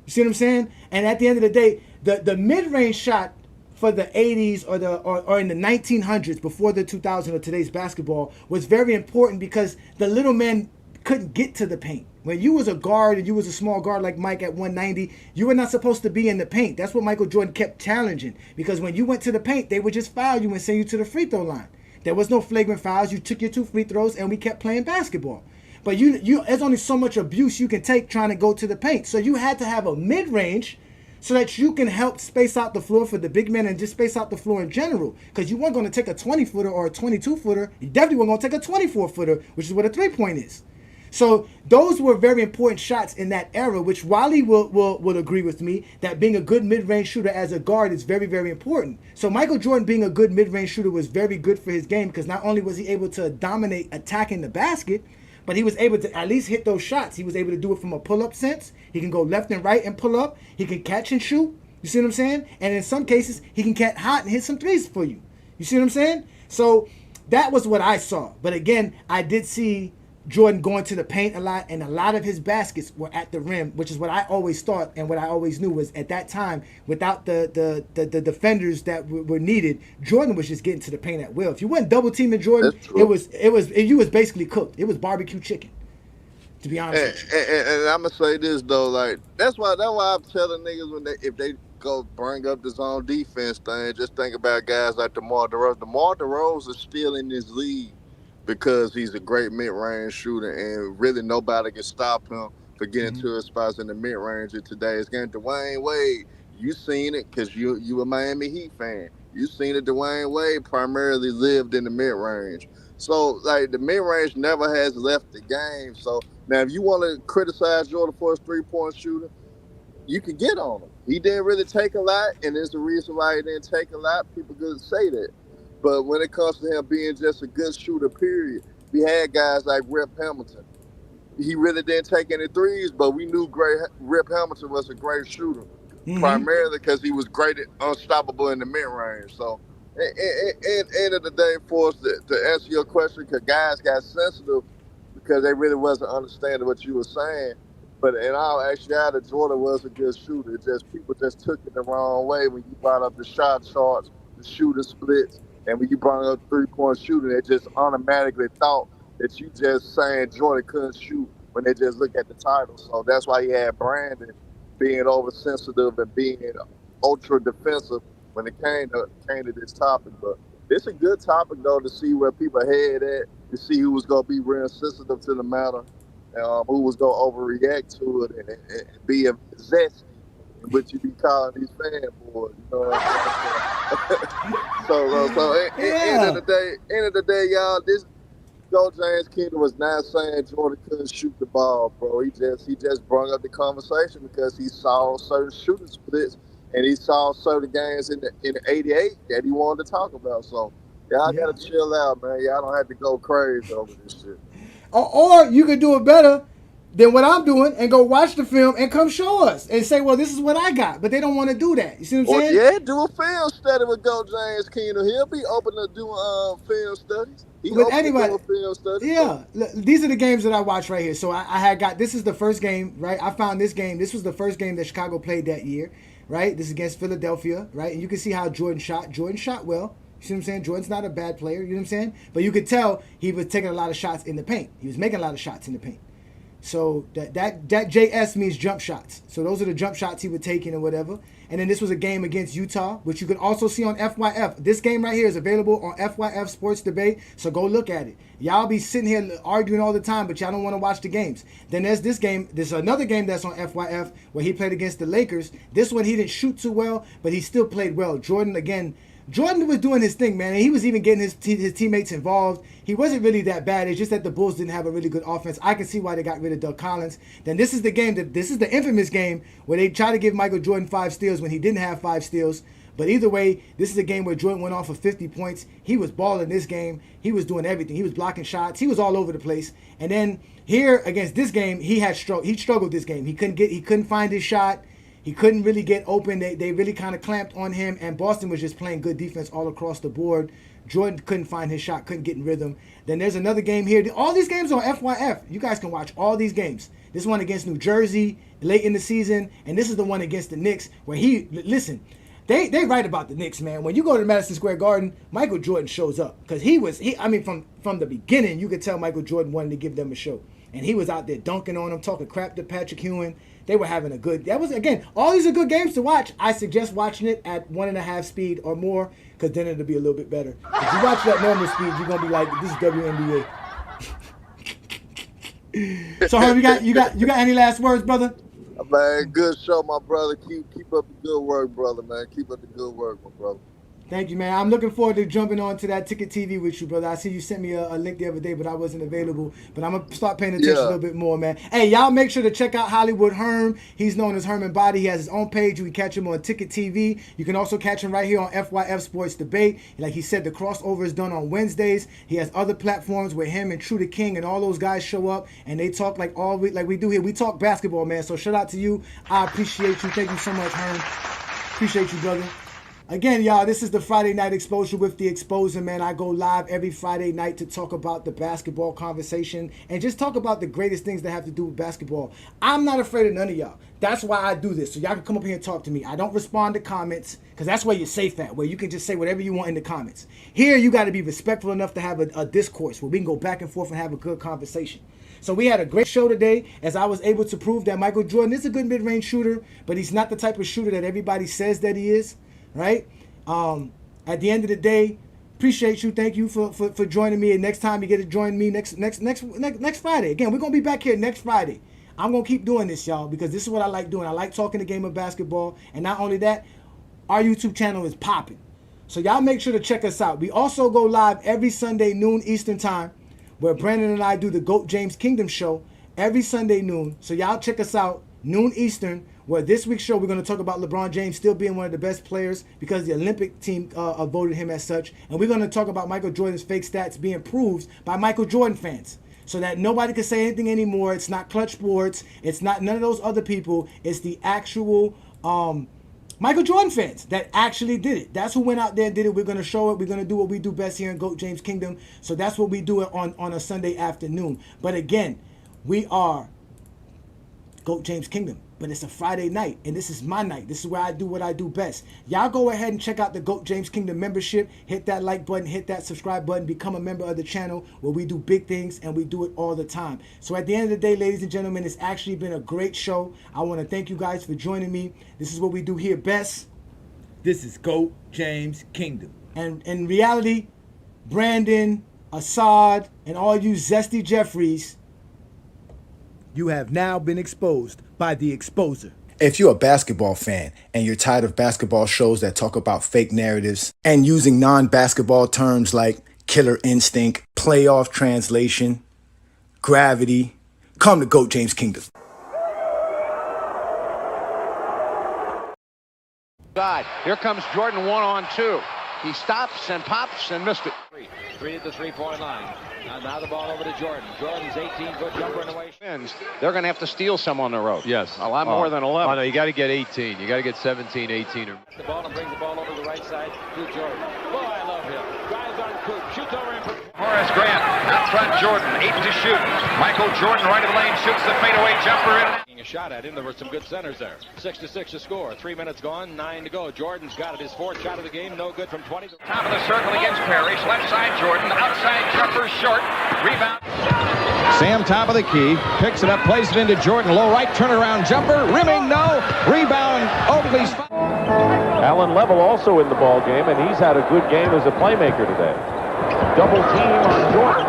You see what I'm saying? And at the end of the day, the mid-range shot for the 80s or in the 1900s before the 2000 or today's basketball was very important because the little men couldn't get to the paint. When you was a guard and you was a small guard like Mike at 190, you were not supposed to be in the paint. That's what Michael Jordan kept challenging, because when you went to the paint, they would just foul you and send you to the free throw line. There was no flagrant fouls. You took your 2 free throws and we kept playing basketball. But there's only so much abuse you can take trying to go to the paint. So you had to have a mid-range so that you can help space out the floor for the big men and just space out the floor in general. Because you weren't going to take a 20-footer or a 22-footer. You definitely weren't going to take a 24-footer, which is what a three-point is. So those were very important shots in that era, which Wally will agree with me, that being a good mid-range shooter as a guard is very, very important. So Michael Jordan being a good mid-range shooter was very good for his game, because not only was he able to dominate attacking the basket, but he was able to at least hit those shots. He was able to do it from a pull-up sense. He can go left and right and pull up. He can catch and shoot. You see what I'm saying? And in some cases, he can get hot and hit some threes for you. You see what I'm saying? So that was what I saw. But again, I did see Jordan going to the paint a lot, and a lot of his baskets were at the rim, which is what I always thought and what I always knew was at that time, without the defenders that were needed, Jordan was just getting to the paint at will. If you weren't double teaming Jordan, you was basically cooked. It was barbecue chicken, to be honest. And I'm gonna say this though, like that's why I'm telling niggas if they go bring up the zone defense thing, just think about guys like DeMar DeRozan. DeMar DeRozan is still in this league because he's a great mid-range shooter, and really nobody can stop him for getting to his spots in the mid-range of today's game. Dwayne Wade, you seen it because you a Miami Heat fan. You seen it. Dwayne Wade primarily lived in the mid-range. So, like, the mid-range never has left the game. So, now if you want to criticize Jordan for his three-point shooter, you can get on him. He didn't really take a lot, and there's a reason why he didn't take a lot. People could say that. But when it comes to him being just a good shooter, period, we had guys like Rip Hamilton. He really didn't take any threes, but we knew Rip Hamilton was a great shooter, primarily because he was great at unstoppable in the mid-range. So, at the end of the day, for us to answer your question, because guys got sensitive because they really wasn't understanding what you were saying. But in all actuality, Jordan was a good shooter. People just took it the wrong way when you brought up the shot charts, the shooter splits. And when you brought up three-point shooting, they just automatically thought that you just saying Jordan couldn't shoot when they just look at the title. So that's why he had Brandon being oversensitive and being ultra defensive when it came to this topic. But it's a good topic though to see where people head at, to see who was gonna be real sensitive to the matter, who was gonna overreact to it and be a zesty. But you be calling these fanboys, you know what I'm saying? so end of the day, y'all, Go James Kingdom was not saying Jordan couldn't shoot the ball, bro. He just brought up the conversation because he saw certain shooting splits and he saw certain games in the '88 that he wanted to talk about. So y'all gotta chill out, man. Y'all don't have to go crazy over this shit. Or you could do it better than what I'm doing and go watch the film and come show us and say, well, this is what I got. But they don't want to do that. You see what I'm saying? Yeah, do a film study with Go James Kingdom. He'll be open to doing film studies. He With open anybody. to doing film studies. Yeah, these are the games that I watch right here. So I had got, this is the first game, right? I found this game. This was the first game that Chicago played that year, right? This is against Philadelphia, right? And you can see how Jordan shot. Jordan shot well. You see what I'm saying? Jordan's not a bad player, you know what I'm saying? But you could tell he was taking a lot of shots in the paint. He was making a lot of shots in the paint. So that JS means jump shots. So those are the jump shots he would take in or whatever. And then this was a game against Utah, which you can also see on FYF. This game right here is available on FYF Sports Debate, so go look at it. Y'all be sitting here arguing all the time, but y'all don't want to watch the games. Then there's this game. There's another game that's on FYF where he played against the Lakers. This one he didn't shoot too well, but he still played well. Jordan was doing his thing, man, and he was even getting his teammates involved. He wasn't really that bad. It's just that the Bulls didn't have a really good offense. I can see why they got rid of Doug Collins. Then this is the game this is the infamous game where they try to give Michael Jordan 5 steals when he didn't have 5 steals. But either way, this is a game where Jordan went off for 50 points. He was balling this game. He was doing everything. He was blocking shots. He was all over the place. And then here against this game, he struggled this game. He couldn't find his shot. He couldn't really get open. They really kind of clamped on him, and Boston was just playing good defense all across the board. Jordan couldn't find his shot, couldn't get in rhythm. Then there's another game here. All these games on FYF. You guys can watch all these games. This one against New Jersey late in the season, and this is the one against the Knicks where they write about the Knicks, man. When you go to Madison Square Garden, Michael Jordan shows up because from the beginning you could tell Michael Jordan wanted to give them a show, and he was out there dunking on them, talking crap to Patrick Ewing. They were having all these are good games to watch. I suggest watching it at 1.5 speed or more, because then it'll be a little bit better. If you watch that normal speed, you're gonna be like, this is WNBA. So Herb, you got any last words, brother? Man, good show, my brother. Keep up the good work, brother, man. Keep up the good work, my brother. Thank you, man. I'm looking forward to jumping on to that Ticket TV with you, brother. I see you sent me a link the other day, but I wasn't available. But I'm going to start paying attention a little bit more, man. Hey, y'all make sure to check out Hollywood Herm. He's known as Herman Body. He has his own page. You can catch him on Ticket TV. You can also catch him right here on FYF Sports Debate. Like he said, the crossover is done on Wednesdays. He has other platforms where him and True the King and all those guys show up, and they talk like all week, like we do here. We talk basketball, man. So shout out to you. I appreciate you. Thank you so much, Herm. Appreciate you, brother. Again, y'all, this is the Friday Night Exposure with the Exposer, man. I go live every Friday night to talk about the basketball conversation and just talk about the greatest things that have to do with basketball. I'm not afraid of none of y'all. That's why I do this, so y'all can come up here and talk to me. I don't respond to comments, because that's where you're safe at, where you can just say whatever you want in the comments. Here, you got to be respectful enough to have a discourse where we can go back and forth and have a good conversation. So we had a great show today, as I was able to prove that Michael Jordan is a good mid-range shooter, but he's not the type of shooter that everybody says that he is. Right? At the end of the day, appreciate you. Thank you for joining me. And next time you get to join me next Friday. Again, we're gonna be back here next Friday. I'm gonna keep doing this, y'all, because this is what I like doing. I like talking the game of basketball. And not only that, our YouTube channel is popping. So y'all make sure to check us out. We also go live every Sunday noon Eastern time, where Brandon and I do the GOAT James Kingdom show every Sunday noon. So y'all check us out noon Eastern. Where this week's show, we're going to talk about LeBron James still being one of the best players because the Olympic team voted him as such. And we're going to talk about Michael Jordan's fake stats being proved by Michael Jordan fans, so that nobody can say anything anymore. It's not Clutch Sports. It's not none of those other people. It's the actual Michael Jordan fans that actually did it. That's who went out there and did it. We're going to show it. We're going to do what we do best here in GOAT James Kingdom. So that's what we do it on a Sunday afternoon. But again, we are GOAT James Kingdom. But it's a Friday night, and this is my night. This is where I do what I do best. Y'all go ahead and check out the GOAT James Kingdom membership. Hit that like button, hit that subscribe button, become a member of the channel where we do big things, and we do it all the time. So at the end of the day, ladies and gentlemen, it's actually been a great show. I want to thank you guys for joining me. This is what we do here best. This is GOAT James Kingdom. And in reality, Brandon, Assad, and all you zesty Jeffries, you have now been exposed by the Exposer. If you're a basketball fan and you're tired of basketball shows that talk about fake narratives and using non-basketball terms like Killer Instinct, Playoff Translation, Gravity. Come to GOAT James Kingdom. Here comes Jordan 1-on-2. He stops and pops and missed it. Three at the three-point line. Now the ball over to Jordan. Jordan's 18-foot jumper in the way. They're going to have to steal some on the road. Yes. A lot more than 11. Oh, no, you got to get 18. You got to get 17, 18. The ball and brings the ball over the right side to Jordan. Boy, I love him. Drives on Coop. Shoots over him. Horace Grant out front. Jordan 8 to shoot. Michael Jordan right of the lane shoots the fadeaway jumper in. A shot at him. There were some good centers there. 6-6 to score. 3 minutes gone. 9 to go. Jordan's got it. His fourth shot of the game. No good from 20. Top of the circle against Parrish. Left side Jordan. Outside jumper short. Rebound. Sam, top of the key, picks it up, plays it into Jordan. Low right turnaround jumper. Rimming, no. Rebound. Oakley's. Alan Level also in the ball game, and he's had a good game as a playmaker today. Double team on Jordan.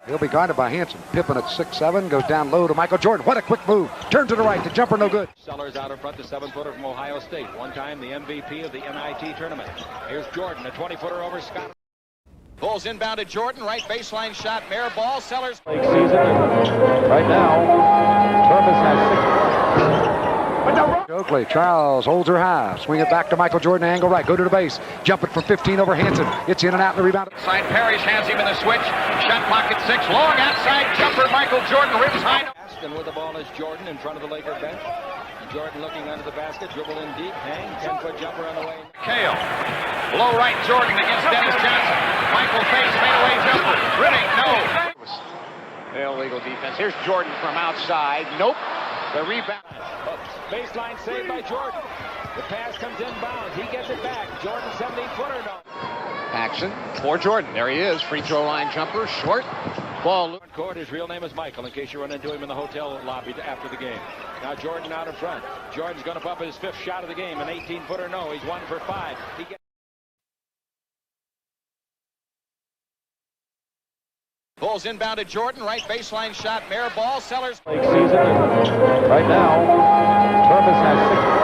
He'll be guarded by Hanson. Pippen at 6'7", goes down low to Michael Jordan. What a quick move. Turn to the right. The jumper no good. Sellers out in front, the 7-footer from Ohio State. One time the MVP of the NIT tournament. Here's Jordan, a 20-footer over Scott. Bulls inbounded Jordan. Right baseline shot. Mayor ball. Sellers. Season. Right now, Purvis has 6 points. Oakley, Charles holds her high. Swing it back to Michael Jordan, angle right. Go to the base. Jump it from 15 over Hanson. It's in and out and the rebound. Side Parrish hands him in the switch. Shot clock at 6. Long outside jumper. Michael Jordan ribs high. And with the ball is Jordan in front of the Laker bench. Jordan looking under the basket, dribble in deep, hang, 10-foot jumper on the way. Kale. Low right Jordan against Dennis Johnson. Michael face fadeaway jumper. Rimming, no. Illegal defense. Here's Jordan from outside. Nope. The rebound. Baseline saved by Jordan. The pass comes inbounds. He gets it back. Jordan 17-footer no. Paxson for Jordan. There he is. Free throw line jumper. Short. Ball. Court. His real name is Michael, in case you run into him in the hotel lobby after the game. Now Jordan out in front. Jordan's going to pump his 5th shot of the game. An 18-footer no. He's 1 for 5. He gets. Bulls inbounded Jordan. Right baseline shot. Mayor ball. Sellers. Season. Right now, Purvis has 6 points.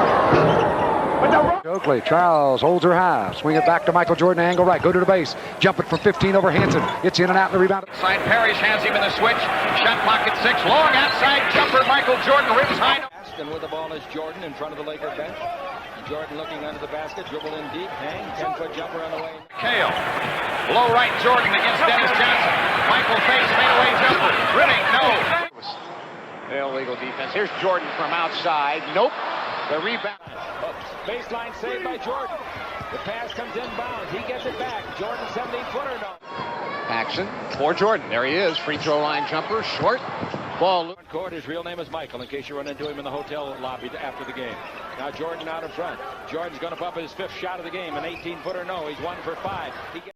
Oakley, Charles holds her high. Swing it back to Michael Jordan, angle right. Go to the base. Jump it from 15 over Hanson. It's in and out and the rebound. Side Parrish hands him in the switch. Shot clock at 6. Long outside jumper. Michael Jordan ribs high. And with the ball is Jordan in front of the Laker bench. Jordan looking under the basket, dribble in deep, hang, 10-foot jumper on the way. Kale. Low right Jordan against Dennis Johnson. Michael face fadeaway jumper. Rimming, no. Illegal defense. Here's Jordan from outside. Nope. The rebound. Baseline saved by Jordan. The pass comes inbounds. He gets it back. Jordan 17-footer no. Paxson for Jordan. There he is. Free throw line jumper. Short. Ball. Court. His real name is Michael, in case you run into him in the hotel lobby after the game. Now Jordan out in front. Jordan's going to pump his 5th shot of the game. An 18-footer no. He's 1 for 5. He gets